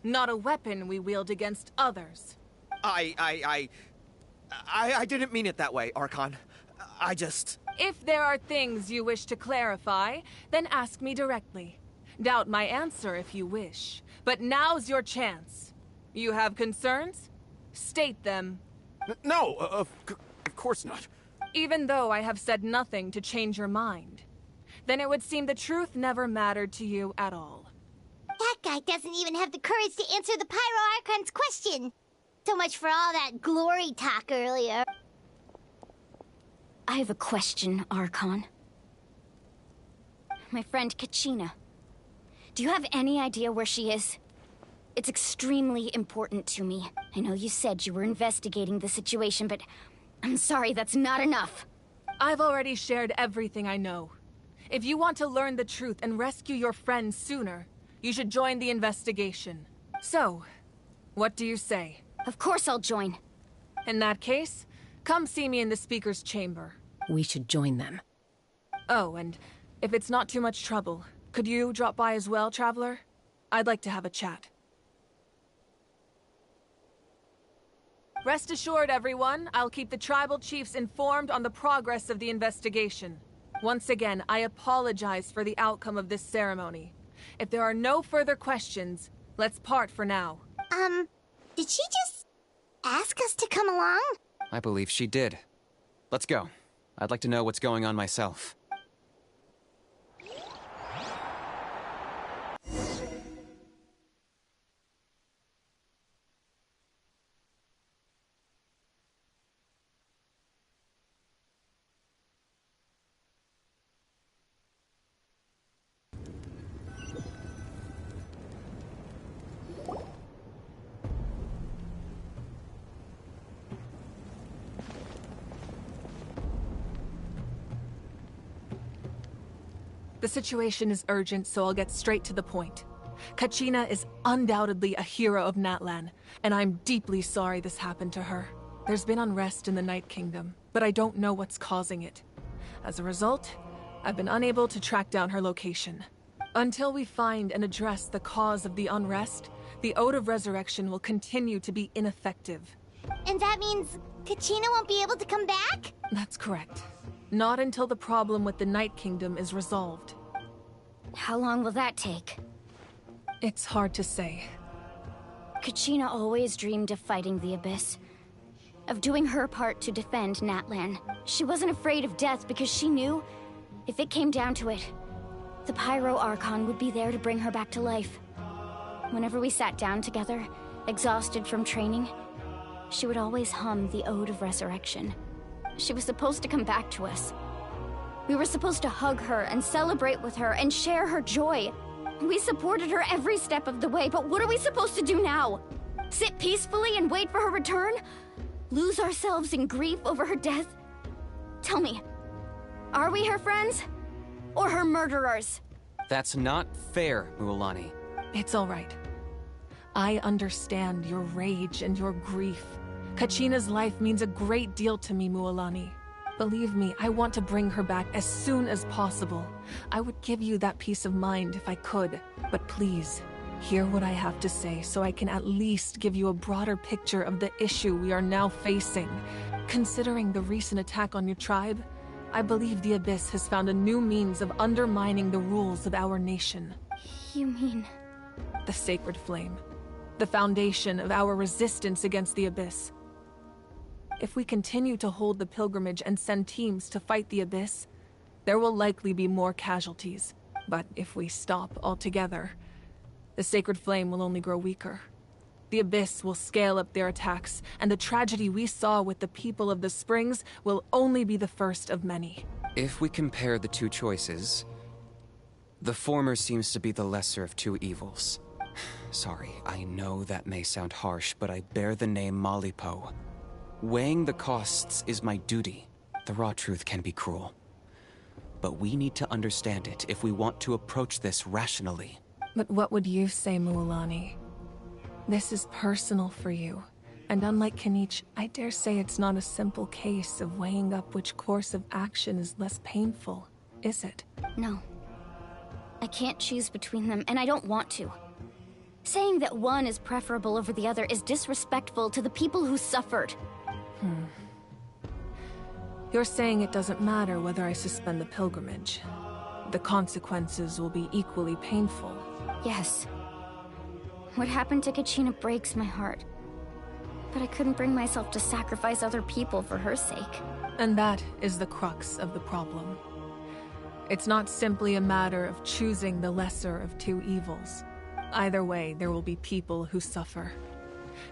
not a weapon we wield against others. I didn't mean it that way, Archon. I just... If there are things you wish to clarify, then ask me directly. Doubt my answer if you wish. But now's your chance. You have concerns? State them. No, of course not. Even though I have said nothing to change your mind, then it would seem the truth never mattered to you at all. That guy doesn't even have the courage to answer the Pyro Archon's question. So much for all that glory talk earlier. I have a question, Archon. My friend Kachina. Do you have any idea where she is? It's extremely important to me. I know you said you were investigating the situation, but I'm sorry, that's not enough. I've already shared everything I know. If you want to learn the truth and rescue your friend sooner, you should join the investigation. So, what do you say? Of course I'll join. In that case, come see me in the speaker's chamber. We should join them. Oh, and if it's not too much trouble, could you drop by as well, Traveler? I'd like to have a chat. Rest assured, everyone, I'll keep the tribal chiefs informed on the progress of the investigation. Once again, I apologize for the outcome of this ceremony. If there are no further questions, let's part for now. Did she just ask us to come along? I believe she did. Let's go. I'd like to know what's going on myself. The situation is urgent, so I'll get straight to the point. Kachina is undoubtedly a hero of Natlan, and I'm deeply sorry this happened to her. There's been unrest in the Night Kingdom, but I don't know what's causing it. As a result, I've been unable to track down her location. Until we find and address the cause of the unrest, the Ode of Resurrection will continue to be ineffective. And that means Kachina won't be able to come back? That's correct. Not until the problem with the Night Kingdom is resolved. How long will that take? It's hard to say. Kachina always dreamed of fighting the Abyss. Of doing her part to defend Natlan. She wasn't afraid of death because she knew, if it came down to it, the Pyro Archon would be there to bring her back to life. Whenever we sat down together, exhausted from training, she would always hum the Ode of Resurrection. She was supposed to come back to us. We were supposed to hug her and celebrate with her and share her joy. We supported her every step of the way, but what are we supposed to do now? Sit peacefully and wait for her return? Lose ourselves in grief over her death? Tell me, are we her friends? Or her murderers? That's not fair, Mualani. It's all right. I understand your rage and your grief. Kachina's life means a great deal to me, Mualani. Believe me, I want to bring her back as soon as possible. I would give you that peace of mind if I could. But please, hear what I have to say so I can at least give you a broader picture of the issue we are now facing. Considering the recent attack on your tribe, I believe the Abyss has found a new means of undermining the rules of our nation. You mean? The Sacred Flame. The foundation of our resistance against the Abyss. If we continue to hold the pilgrimage and send teams to fight the Abyss, there will likely be more casualties. But if we stop altogether, the Sacred Flame will only grow weaker. The Abyss will scale up their attacks, and the tragedy we saw with the people of the Springs will only be the first of many. If we compare the two choices, the former seems to be the lesser of two evils. Sorry, I know that may sound harsh, but I bear the name Malipo. Weighing the costs is my duty. The raw truth can be cruel. But we need to understand it if we want to approach this rationally. But what would you say, Mualani? This is personal for you. And unlike Kanich, I dare say it's not a simple case of weighing up which course of action is less painful, is it? No. I can't choose between them, and I don't want to. Saying that one is preferable over the other is disrespectful to the people who suffered. You're saying it doesn't matter whether I suspend the pilgrimage. The consequences will be equally painful. Yes. What happened to Kachina breaks my heart. But I couldn't bring myself to sacrifice other people for her sake. And that is the crux of the problem. It's not simply a matter of choosing the lesser of two evils. Either way, there will be people who suffer.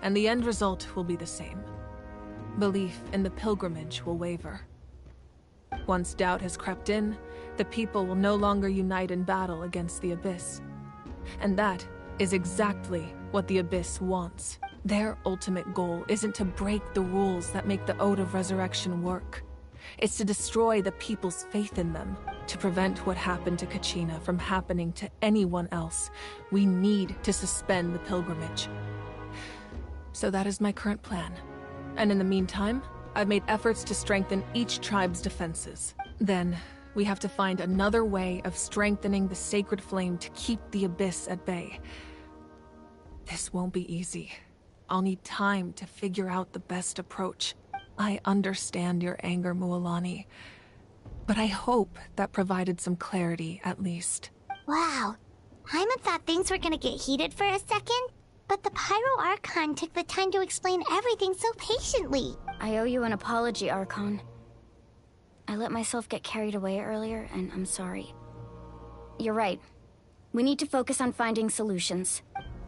And the end result will be the same. Belief in the pilgrimage will waver. Once doubt has crept in, the people will no longer unite in battle against the Abyss. And that is exactly what the Abyss wants. Their ultimate goal isn't to break the rules that make the Ode of Resurrection work. It's to destroy the people's faith in them. To prevent what happened to Kachina from happening to anyone else, we need to suspend the pilgrimage. So that is my current plan. And in the meantime, I've made efforts to strengthen each tribe's defenses. Then, we have to find another way of strengthening the sacred flame to keep the Abyss at bay. This won't be easy. I'll need time to figure out the best approach. I understand your anger, Mualani, but I hope that provided some clarity, at least. Wow. Paimon thought things were gonna get heated for a second, but the Pyro Archon took the time to explain everything so patiently. I owe you an apology, Archon. I let myself get carried away earlier, and I'm sorry. You're right. We need to focus on finding solutions.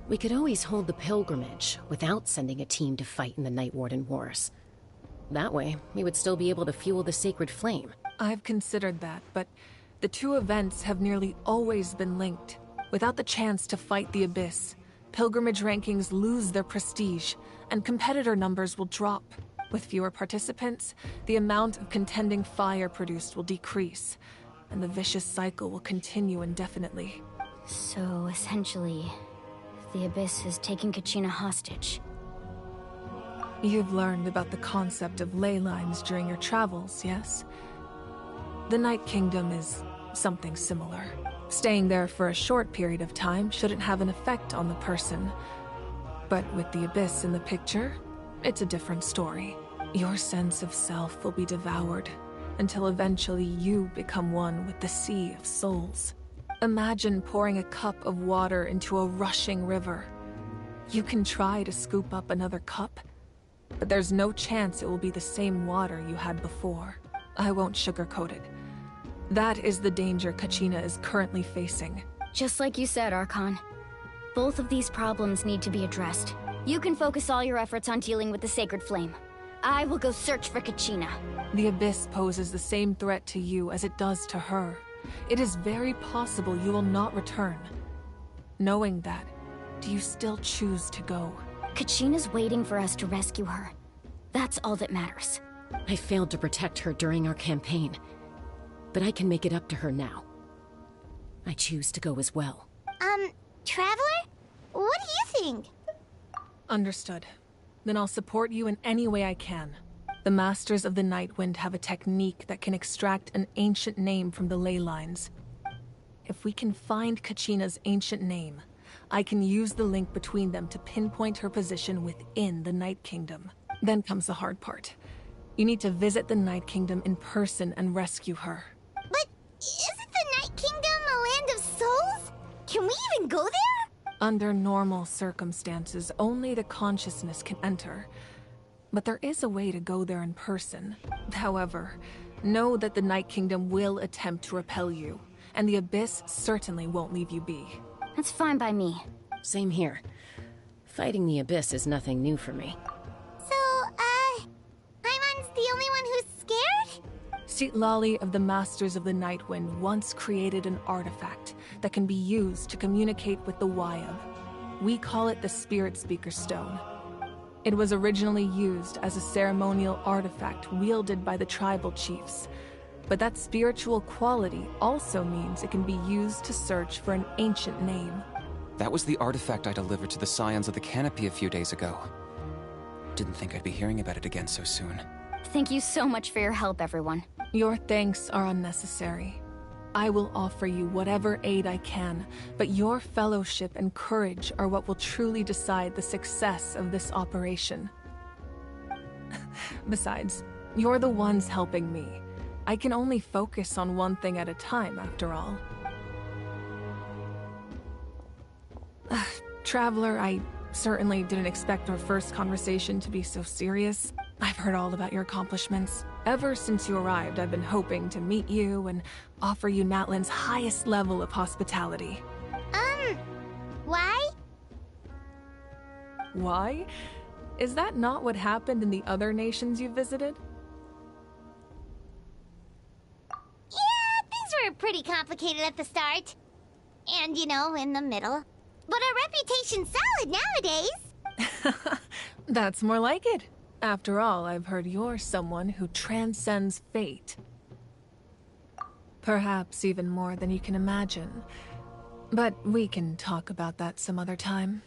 We could always hold the pilgrimage without sending a team to fight in the Night Warden Wars. That way, we would still be able to fuel the sacred flame. I've considered that, but the two events have nearly always been linked. Without the chance to fight the Abyss, pilgrimage rankings lose their prestige, and competitor numbers will drop. With fewer participants, the amount of contending fire produced will decrease, and the vicious cycle will continue indefinitely. So, essentially, the Abyss is taking Kachina hostage. You've learned about the concept of ley lines during your travels, yes? The Night Kingdom is something similar. Staying there for a short period of time shouldn't have an effect on the person. But with the Abyss in the picture, it's a different story. Your sense of self will be devoured, until eventually you become one with the sea of souls. Imagine pouring a cup of water into a rushing river. You can try to scoop up another cup, but there's no chance it will be the same water you had before. I won't sugarcoat it. That is the danger Kachina is currently facing. Just like you said, Archon. Both of these problems need to be addressed. You can focus all your efforts on dealing with the Sacred Flame. I will go search for Kachina. The Abyss poses the same threat to you as it does to her. It is very possible you will not return. Knowing that, do you still choose to go? Kachina's waiting for us to rescue her. That's all that matters. I failed to protect her during our campaign, but I can make it up to her now. I choose to go as well. Traveler? What do you think? Understood. Then I'll support you in any way I can. The Masters of the Nightwind have a technique that can extract an ancient name from the ley lines. If we can find Kachina's ancient name, I can use the link between them to pinpoint her position within the Night Kingdom. Then comes the hard part. You need to visit the Night Kingdom in person and rescue her. But isn't the Night Kingdom a land of souls? Can we even go there? Under normal circumstances, only the consciousness can enter. But there is a way to go there in person. However, know that the Night Kingdom will attempt to repel you, and the Abyss certainly won't leave you be. That's fine by me. Same here. Fighting the Abyss is nothing new for me. So, Paimon's the only one who's scared? Citlali of the Masters of the Nightwind once created an artifact that can be used to communicate with the Wyab. We call it the Spirit Speaker Stone. It was originally used as a ceremonial artifact wielded by the tribal chiefs. But that spiritual quality also means it can be used to search for an ancient name. That was the artifact I delivered to the Scions of the Canopy a few days ago. Didn't think I'd be hearing about it again so soon. Thank you so much for your help, everyone. Your thanks are unnecessary. I will offer you whatever aid I can, but your fellowship and courage are what will truly decide the success of this operation. Besides, you're the ones helping me. I can only focus on one thing at a time, after all. Traveler, I certainly didn't expect our first conversation to be so serious. I've heard all about your accomplishments. Ever since you arrived, I've been hoping to meet you and offer you Natlan's highest level of hospitality. Why? Why? Is that not what happened in the other nations you visited? Yeah, things were pretty complicated at the start. And, you know, in the middle. But our reputation's solid nowadays. That's more like it. After all, I've heard you're someone who transcends fate. Perhaps even more than you can imagine. But we can talk about that some other time.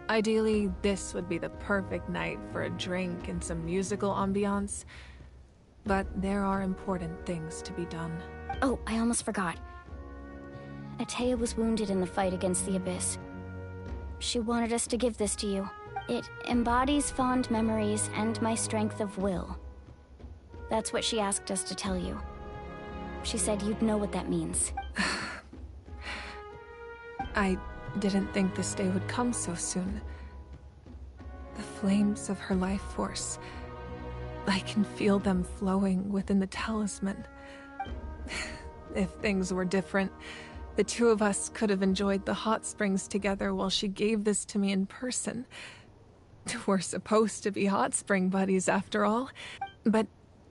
Ideally, this would be the perfect night for a drink and some musical ambiance. But there are important things to be done. Oh, I almost forgot. A.K.A was wounded in the fight against the Abyss. She wanted us to give this to you. It embodies fond memories and my strength of will. That's what she asked us to tell you. She said you'd know what that means. I didn't think this day would come so soon. The flames of her life force. I can feel them flowing within the talisman. If things were different, the two of us could have enjoyed the hot springs together while she gave this to me in person. We're supposed to be hot spring buddies after all. But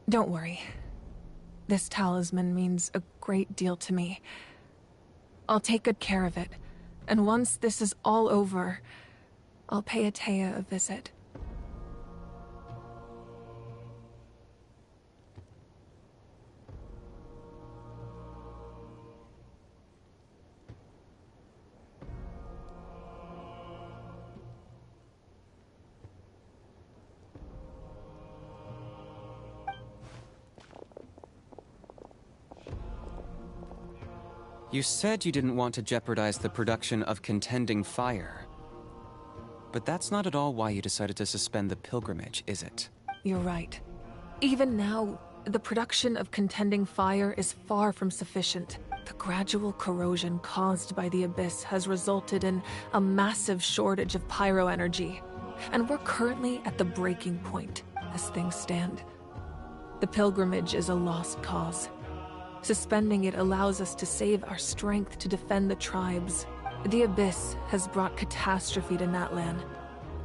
don't worry. This talisman means a great deal to me. I'll take good care of it. And once this is all over, I'll pay A.K.A a visit. You said you didn't want to jeopardize the production of Contending Fire. But that's not at all why you decided to suspend the pilgrimage, is it? You're right. Even now, the production of Contending Fire is far from sufficient. The gradual corrosion caused by the Abyss has resulted in a massive shortage of pyro energy. And we're currently at the breaking point, as things stand. The pilgrimage is a lost cause. Suspending it allows us to save our strength to defend the tribes. The Abyss has brought catastrophe to Natlan,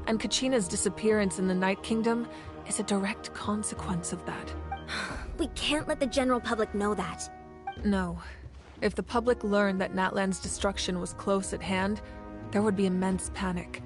and Kachina's disappearance in the Night Kingdom is a direct consequence of that. We can't let the general public know that. No. If the public learned that Natlan's destruction was close at hand, there would be immense panic.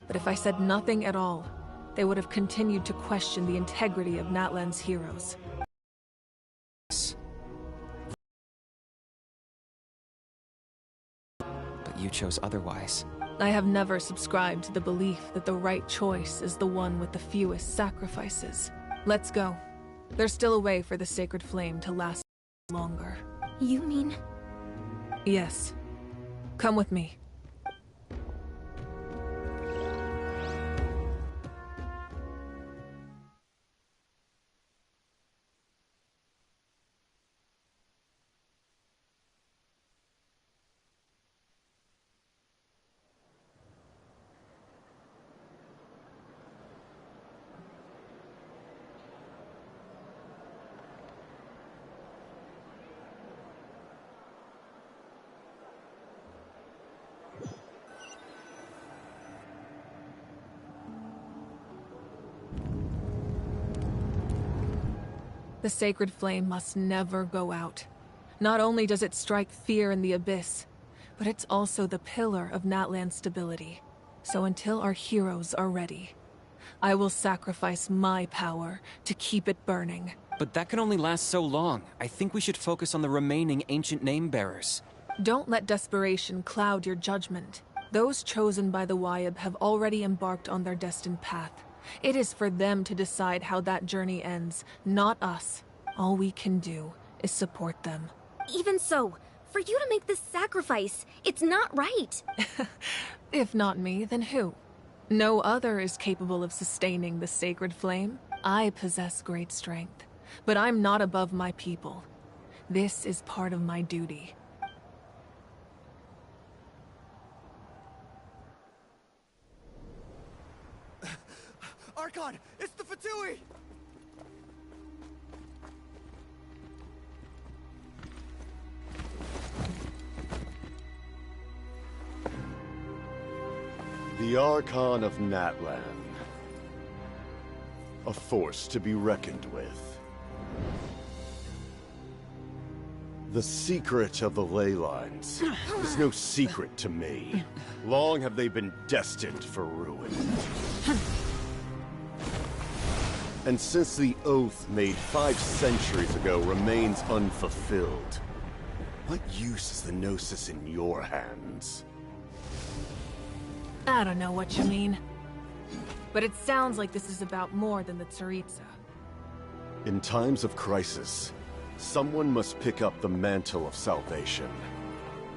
But if I said nothing at all, they would have continued to question the integrity of Natlan's heroes. But you chose otherwise. I have never subscribed to the belief that the right choice is the one with the fewest sacrifices. Let's go. There's still a way for the sacred flame to last longer. You mean? Yes. Come with me. The sacred flame must never go out. Not only does it strike fear in the abyss, but it's also the pillar of Natlan's stability. So until our heroes are ready, I will sacrifice my power to keep it burning. But that can only last so long. I think we should focus on the remaining ancient name-bearers. Don't let desperation cloud your judgment. Those chosen by the Wayab have already embarked on their destined path. It is for them to decide how that journey ends, not us. All we can do is support them. Even so, for you to make this sacrifice, it's not right. If not me, then who? No other is capable of sustaining the sacred flame. I possess great strength, but I'm not above my people. This is part of my duty. Archon, it's the Fatui! The Archon of Natlan. A force to be reckoned with. The secret of the ley lines is no secret to me. Long have they been destined for ruin. And since the oath made 5 centuries ago remains unfulfilled, what use is the Gnosis in your hands? I don't know what you mean. But it sounds like this is about more than the Tsaritsa. In times of crisis, someone must pick up the mantle of salvation.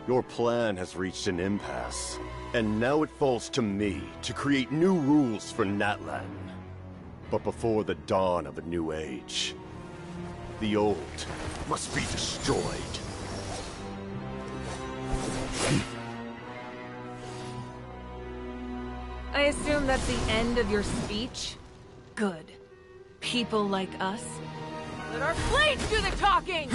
Your plan has reached an impasse, and now it falls to me to create new rules for Natlan. But before the dawn of a new age, the old must be destroyed. I assume that's the end of your speech? Good. People like us. Let our blades do the talking!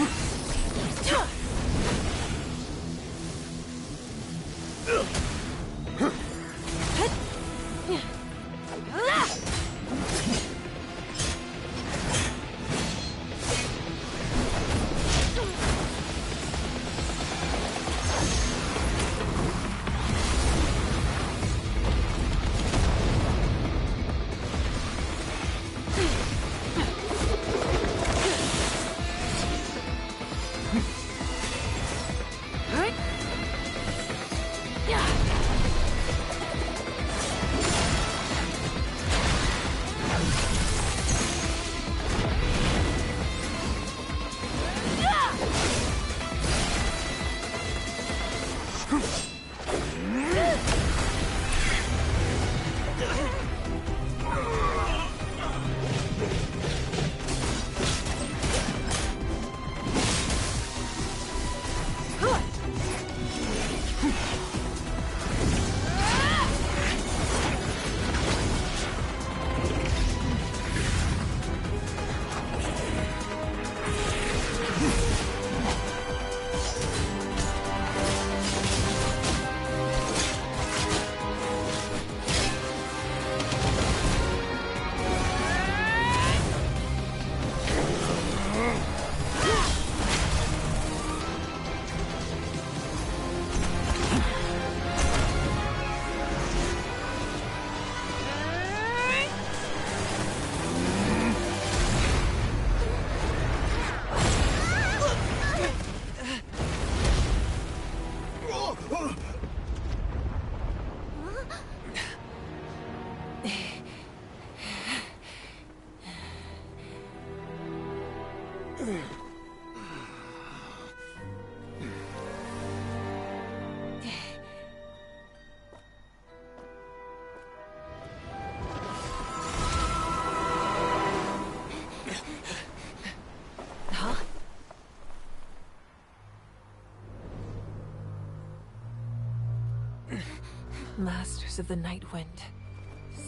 Masters of the Night Wind.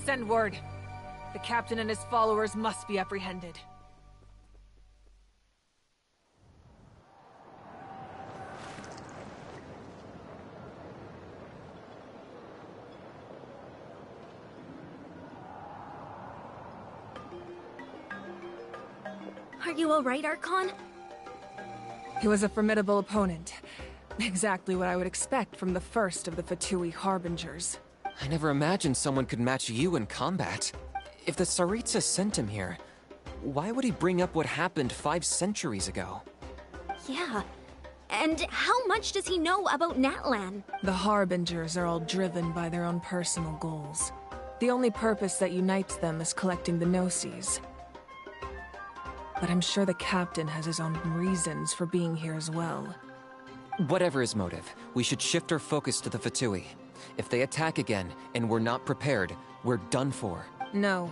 Send word. The captain and his followers must be apprehended. Are you alright, Archon? He was a formidable opponent. Exactly what I would expect from the first of the Fatui Harbingers. I never imagined someone could match you in combat. If the Tsaritsa sent him here, why would he bring up what happened 5 centuries ago? Yeah. And how much does he know about Natlan? The Harbingers are all driven by their own personal goals. The only purpose that unites them is collecting the Gnosis. But I'm sure the captain has his own reasons for being here as well. Whatever his motive, we should shift our focus to the Fatui. If they attack again, and we're not prepared, we're done for. No.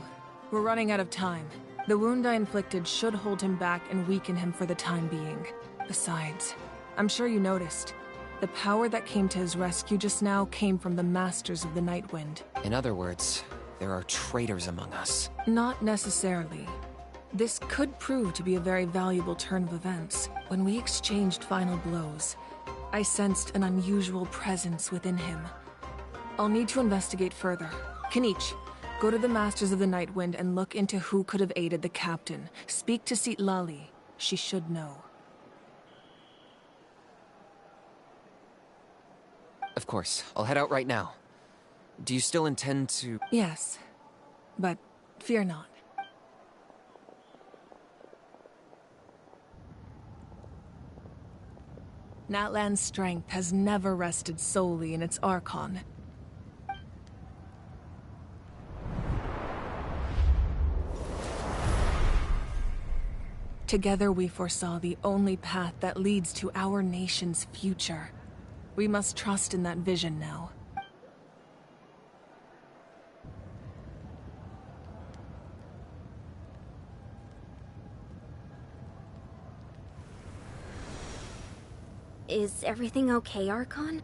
We're running out of time. The wound I inflicted should hold him back and weaken him for the time being. Besides, I'm sure you noticed. The power that came to his rescue just now came from the Masters of the Night Wind. In other words, there are traitors among us. Not necessarily. This could prove to be a very valuable turn of events. When we exchanged final blows, I sensed an unusual presence within him. I'll need to investigate further. Kenichi, go to the Masters of the Night Wind and look into who could have aided the captain. Speak to Citlali. She should know. Of course, I'll head out right now. Do you still intend to... Yes, but fear not. Natlan's strength has never rested solely in its Archon. Together we foresaw the only path that leads to our nation's future. We must trust in that vision now. Is everything okay, Archon?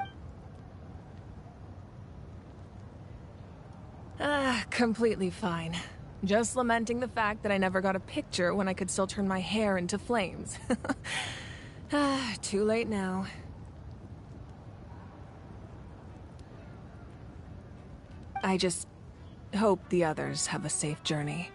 Completely fine. Just lamenting the fact that I never got a picture when I could still turn my hair into flames. Too late now. I just hope the others have a safe journey.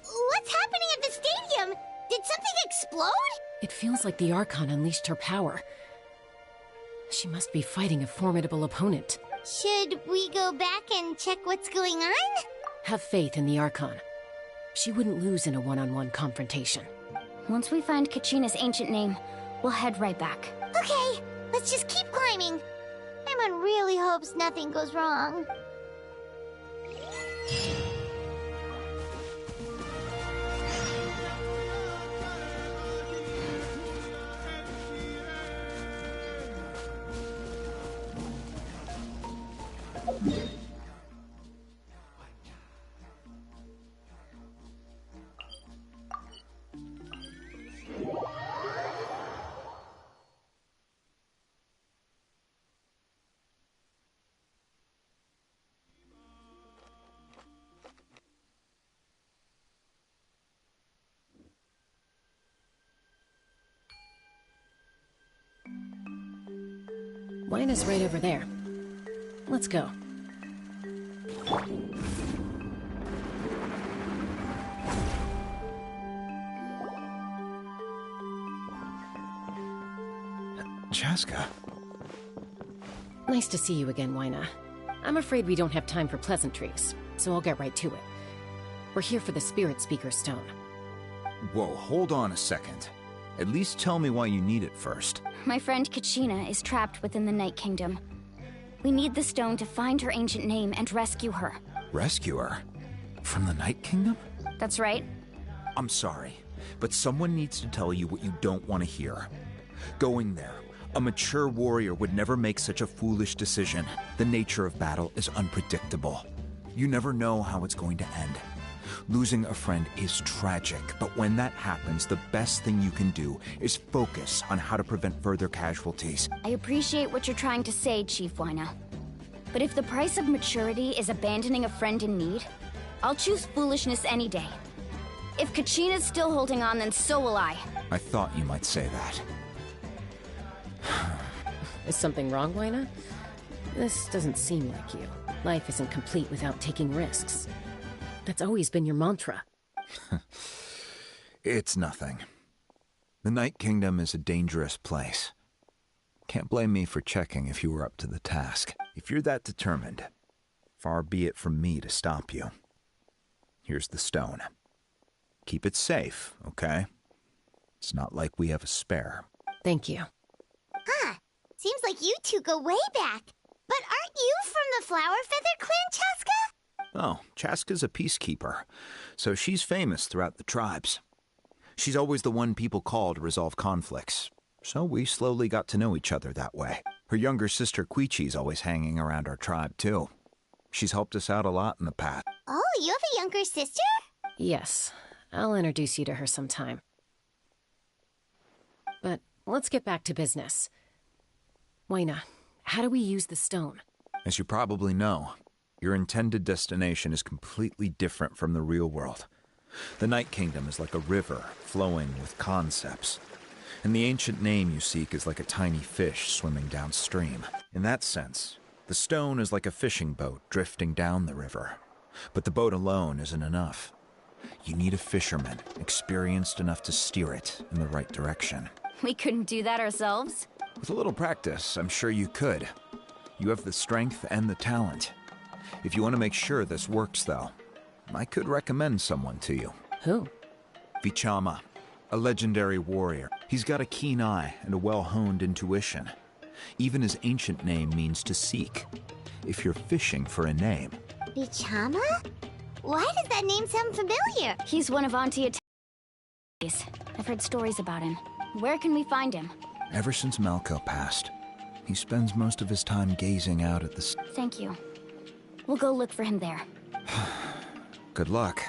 What's happening at the stadium? Did something explode? It feels like the Archon unleashed her power. She must be fighting a formidable opponent. Should we go back and check what's going on? Have faith in the Archon. She wouldn't lose in a one-on-one confrontation. Once we find Kachina's ancient name, we'll head right back. Okay, let's just keep climbing. Paimon really hopes nothing goes wrong. Mine is right over there. Let's go. Chaska. Nice to see you again, Wyna. I'm afraid we don't have time for pleasantries, so I'll get right to it. We're here for the Spirit Speaker Stone. Whoa, hold on a second. At least tell me why you need it first. My friend Kachina is trapped within the Night Kingdom. We need the stone to find her ancient name and rescue her. Rescue her? From the Night Kingdom? That's right. I'm sorry, but someone needs to tell you what you don't want to hear. Going there, a mature warrior would never make such a foolish decision. The nature of battle is unpredictable. You never know how it's going to end. Losing a friend is tragic, but when that happens, the best thing you can do is focus on how to prevent further casualties. I appreciate what you're trying to say, Chief Wyna. But if the price of maturity is abandoning a friend in need, I'll choose foolishness any day. If Kachina's still holding on, then so will I. I thought you might say that. Is something wrong, Wyna? This doesn't seem like you. Life isn't complete without taking risks. That's always been your mantra. It's nothing. The Night Kingdom is a dangerous place. Can't blame me for checking if you were up to the task. If you're that determined, far be it from me to stop you. Here's the stone. Keep it safe, okay? It's not like we have a spare. Thank you. Huh. Seems like you two go way back. But aren't you from the Flower Feather Clan, Chaska? Oh, Chaska's a peacekeeper, so she's famous throughout the tribes. She's always the one people call to resolve conflicts, so we slowly got to know each other that way. Her younger sister Quichi's always hanging around our tribe, too. She's helped us out a lot in the past. Oh, you have a younger sister? Yes, I'll introduce you to her sometime. But let's get back to business. Wyna, how do we use the stone? As you probably know, your intended destination is completely different from the real world. The Night Kingdom is like a river flowing with concepts, and the ancient name you seek is like a tiny fish swimming downstream. In that sense, the stone is like a fishing boat drifting down the river. But the boat alone isn't enough. You need a fisherman experienced enough to steer it in the right direction. We couldn't do that ourselves? With a little practice, I'm sure you could. You have the strength and the talent. If you want to make sure this works, though, I could recommend someone to you. Who? Vichama, a legendary warrior. He's got a keen eye and a well-honed intuition. Even his ancient name means to seek. If you're fishing for a name. Vichama? Why does that name sound familiar? He's one of Auntie Atai's. I've heard stories about him. Where can we find him? Ever since Malco passed, he spends most of his time gazing out at the... Thank you. We'll go look for him there. Good luck.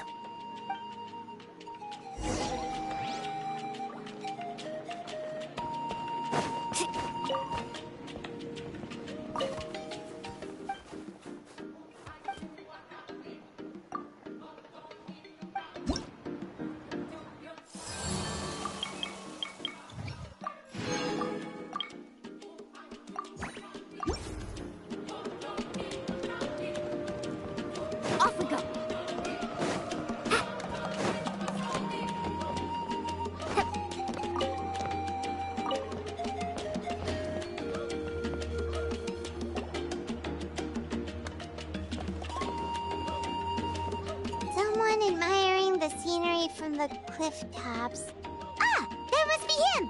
Off we go. Someone admiring the scenery from the cliff tops. Ah! That must be him!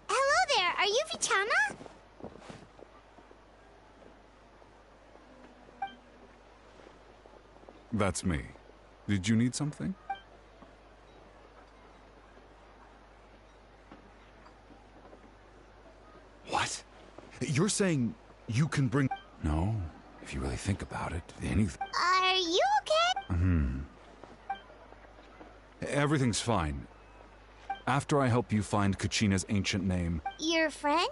Hello there! Are you Vichama? That's me. Did you need something? What? You're saying you can bring... No, if you really think about it, anything... Are you okay? Everything's fine. After I help you find Kachina's ancient name... Your friend?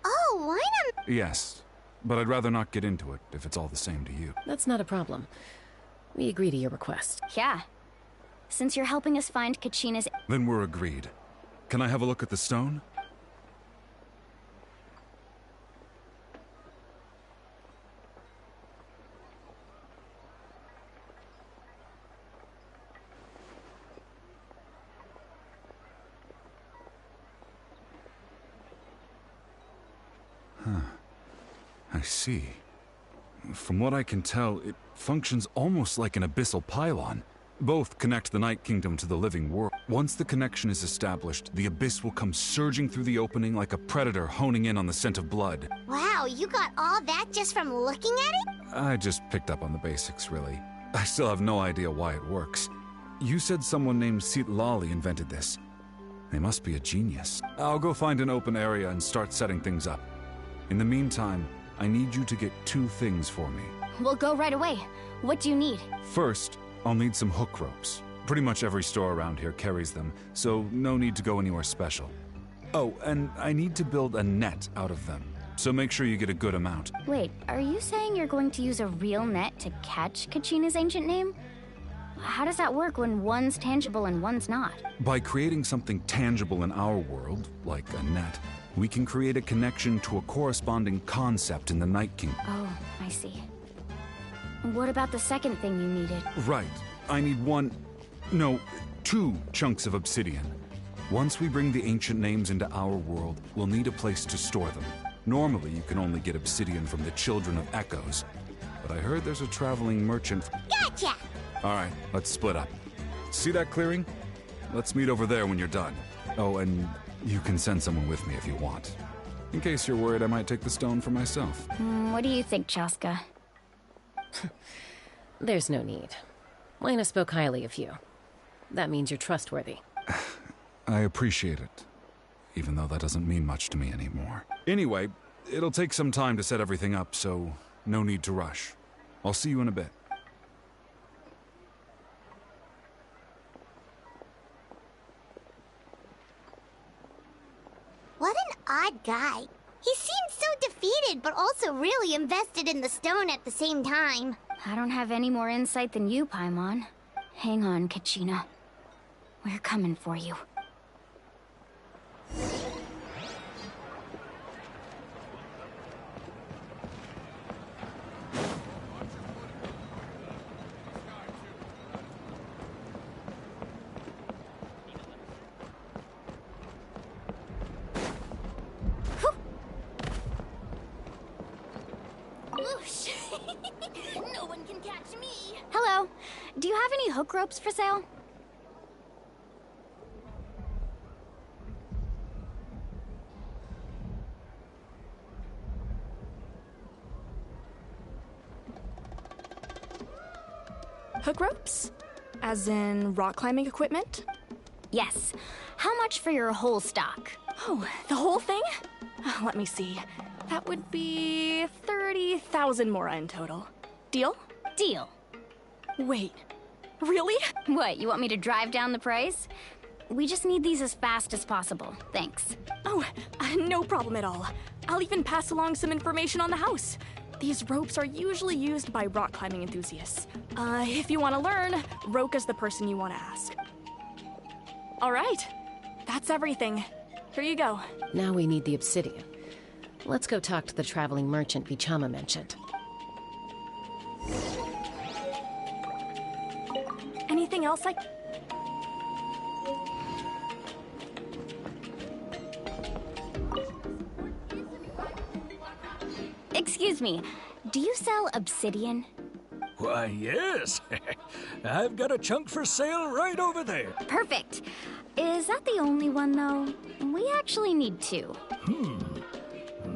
Oh, why not? Yes, but I'd rather not get into it if it's all the same to you. That's not a problem. We agree to your request. Yeah. since you're helping us find Kachina's... Then we're agreed. Can I have a look at the stone? I see. From what I can tell, it functions almost like an abyssal pylon. Both connect the Night Kingdom to the living world. Once the connection is established, the abyss will come surging through the opening like a predator honing in on the scent of blood. Wow, you got all that just from looking at it? I just picked up on the basics, really. I still have no idea why it works. You said someone named Lali invented this. They must be a genius. I'll go find an open area and start setting things up. In the meantime, I need you to get 2 things for me. We'll go right away. What do you need? First, I'll need some hook ropes. Pretty much every store around here carries them, so no need to go anywhere special. Oh, and I need to build a net out of them, so make sure you get a good amount. Wait, are you saying you're going to use a real net to catch Kachina's ancient name? How does that work when one's tangible and one's not? By creating something tangible in our world, like a net, we can create a connection to a corresponding concept in the Night Kingdom. Oh, I see. What about the second thing you needed? Right. I need 2 chunks of obsidian. Once we bring the ancient names into our world, we'll need a place to store them. Normally, you can only get obsidian from the Children of Echoes, but I heard there's a traveling merchant... Gotcha! Alright, let's split up. See that clearing? Let's meet over there when you're done. Oh, and you can send someone with me if you want. In case you're worried I might take the stone for myself. What do you think, Chaska? There's no need. Lena spoke highly of you. That means you're trustworthy. I appreciate it, even though that doesn't mean much to me anymore. Anyway, it'll take some time to set everything up, so no need to rush. I'll see you in a bit. What an odd guy. He seemed so defeated, but also really invested in the stone at the same time. I don't have any more insight than you, Paimon. Hang on, Kachina. We're coming for you. No one can catch me. Hello. Do you have any hook ropes for sale? Hook ropes? As in rock climbing equipment? Yes. How much for your whole stock? Oh, the whole thing? Let me see. That would be 30,000 mora in total. Deal? Deal. Wait, really? What, you want me to drive down the price? We just need these as fast as possible. Thanks. Oh, no problem at all. I'll even pass along some information on the house. These ropes are usually used by rock climbing enthusiasts. If you want to learn, Roka's the person you want to ask. All right, that's everything. Here you go. Now we need the obsidian. Let's go talk to the traveling merchant Vichama mentioned. Anything else Excuse me, do you sell obsidian? Why, yes. I've got a chunk for sale right over there. Perfect. Is that the only one, though? We actually need 2.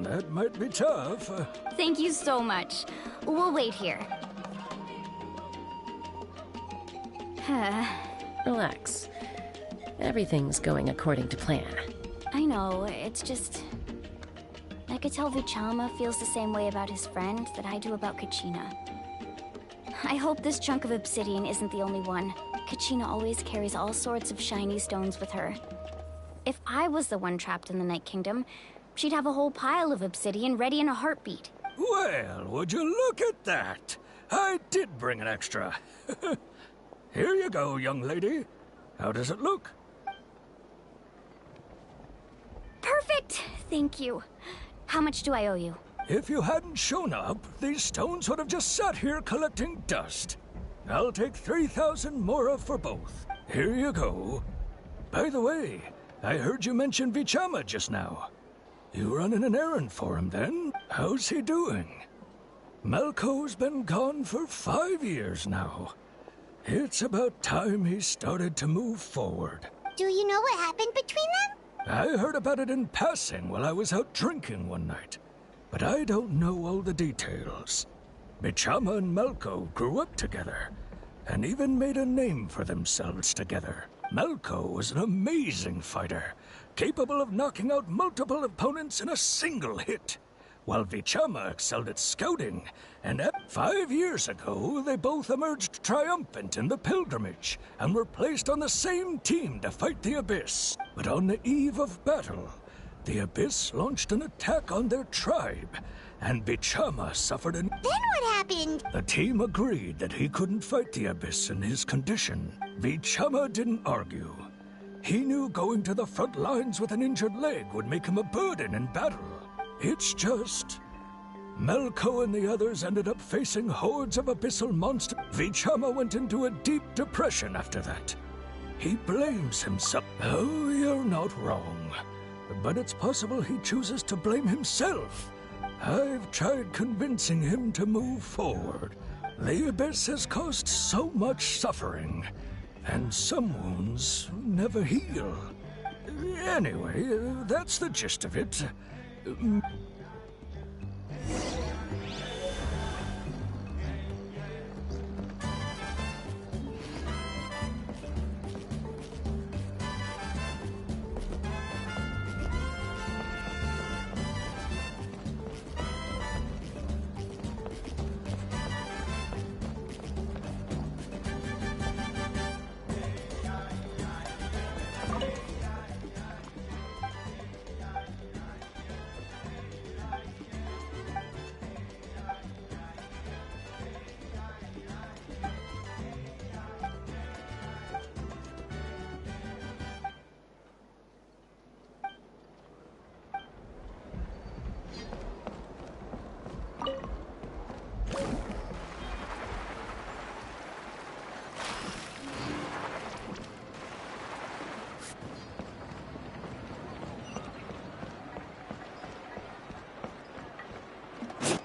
That might be tough. Thank you so much. We'll wait here. Relax. Everything's going according to plan. I know, it's just... I could tell Vichama feels the same way about his friend that I do about Kachina. I hope this chunk of obsidian isn't the only one. Kachina always carries all sorts of shiny stones with her. If I was the one trapped in the Night Kingdom, she'd have a whole pile of obsidian ready in a heartbeat. Well, would you look at that? I did bring an extra. Here you go, young lady. How does it look? Perfect! Thank you. How much do I owe you? If you hadn't shown up, these stones would have just sat here collecting dust. I'll take 3,000 mora for both. Here you go. By the way, I heard you mention Vichama just now. You running an errand for him then? How's he doing? Malco's been gone for 5 years now. It's about time he started to move forward. Do you know what happened between them? I heard about it in passing while I was out drinking one night, but I don't know all the details. Vichama and Malco grew up together, and even made a name for themselves together. Malco was an amazing fighter, capable of knocking out multiple opponents in a single hit, while Vichama excelled at scouting, and 5 years ago they both emerged triumphant in the pilgrimage and were placed on the same team to fight the Abyss. But on the eve of battle, the Abyss launched an attack on their tribe, and Vichama suffered an... Then what happened? The team agreed that he couldn't fight the Abyss in his condition. Vichama didn't argue. He knew going to the front lines with an injured leg would make him a burden in battle. It's just... Malco and the others ended up facing hordes of abyssal monsters. Vichama went into a deep depression after that. He blames himself. Oh, you're not wrong. But it's possible he chooses to blame himself. I've tried convincing him to move forward. The Abyss has caused so much suffering, and some wounds never heal. Anyway, that's the gist of it.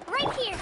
Right here!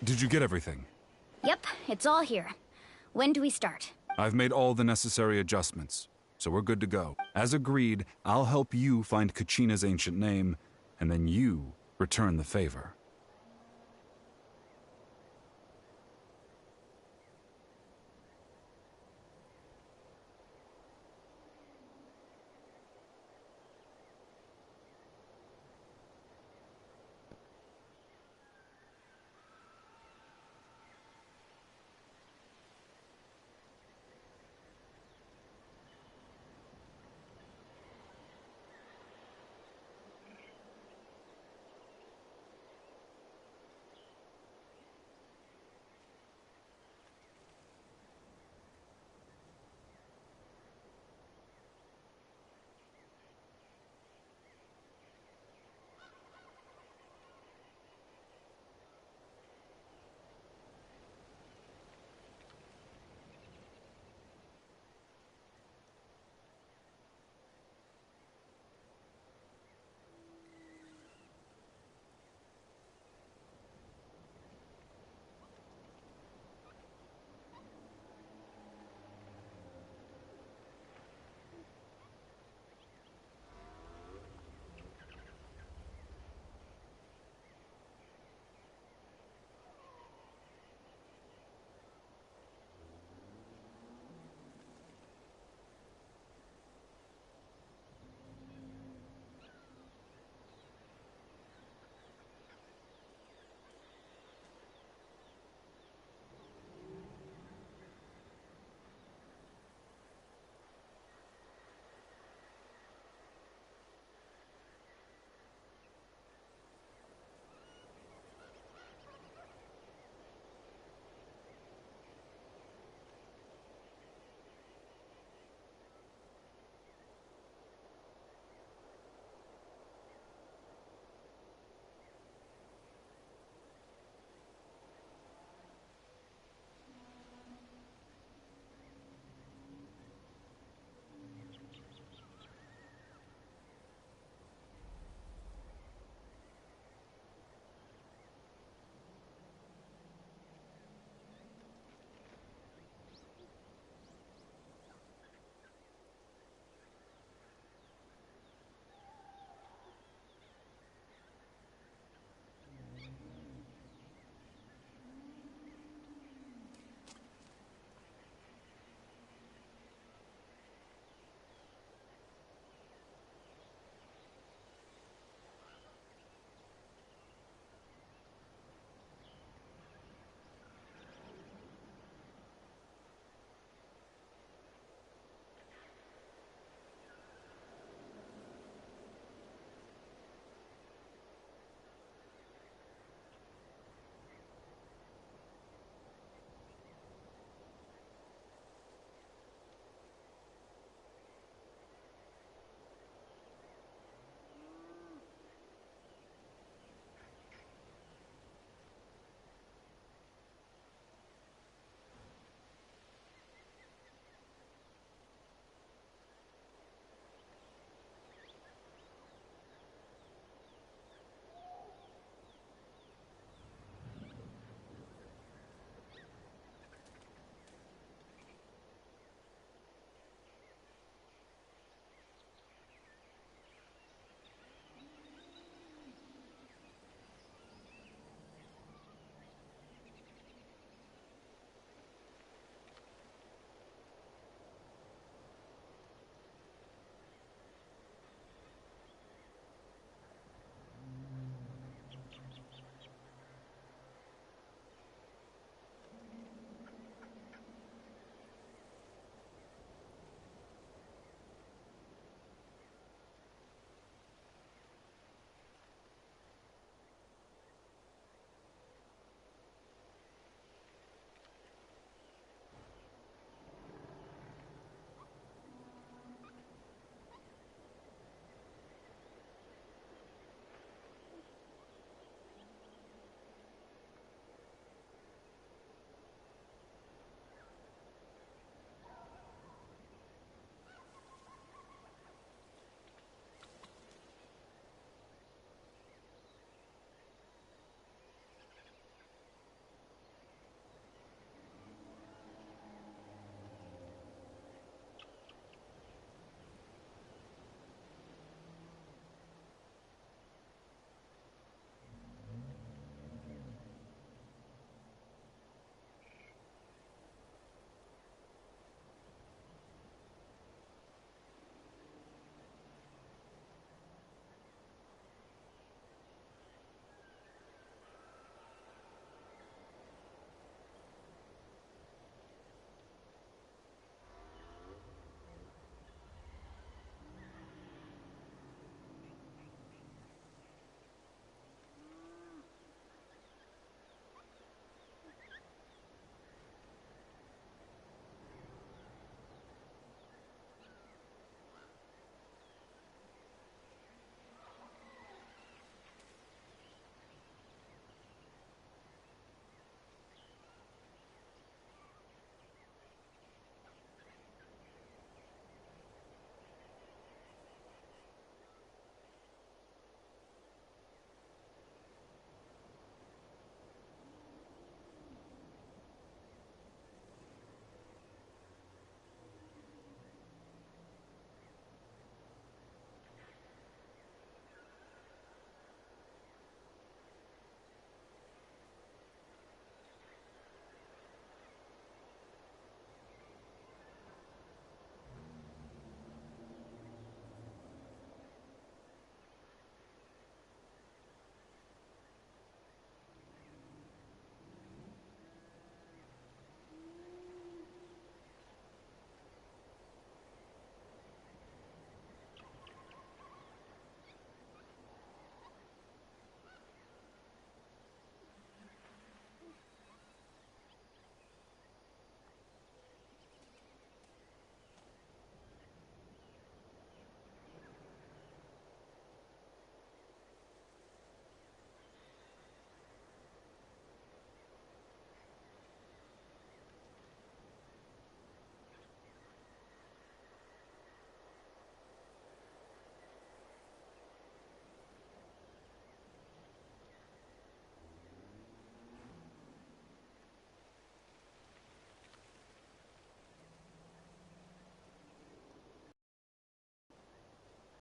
Did you get everything? Yep, it's all here. When do we start? I've made all the necessary adjustments, so we're good to go. As agreed, I'll help you find Kachina's ancient name, and then you return the favor.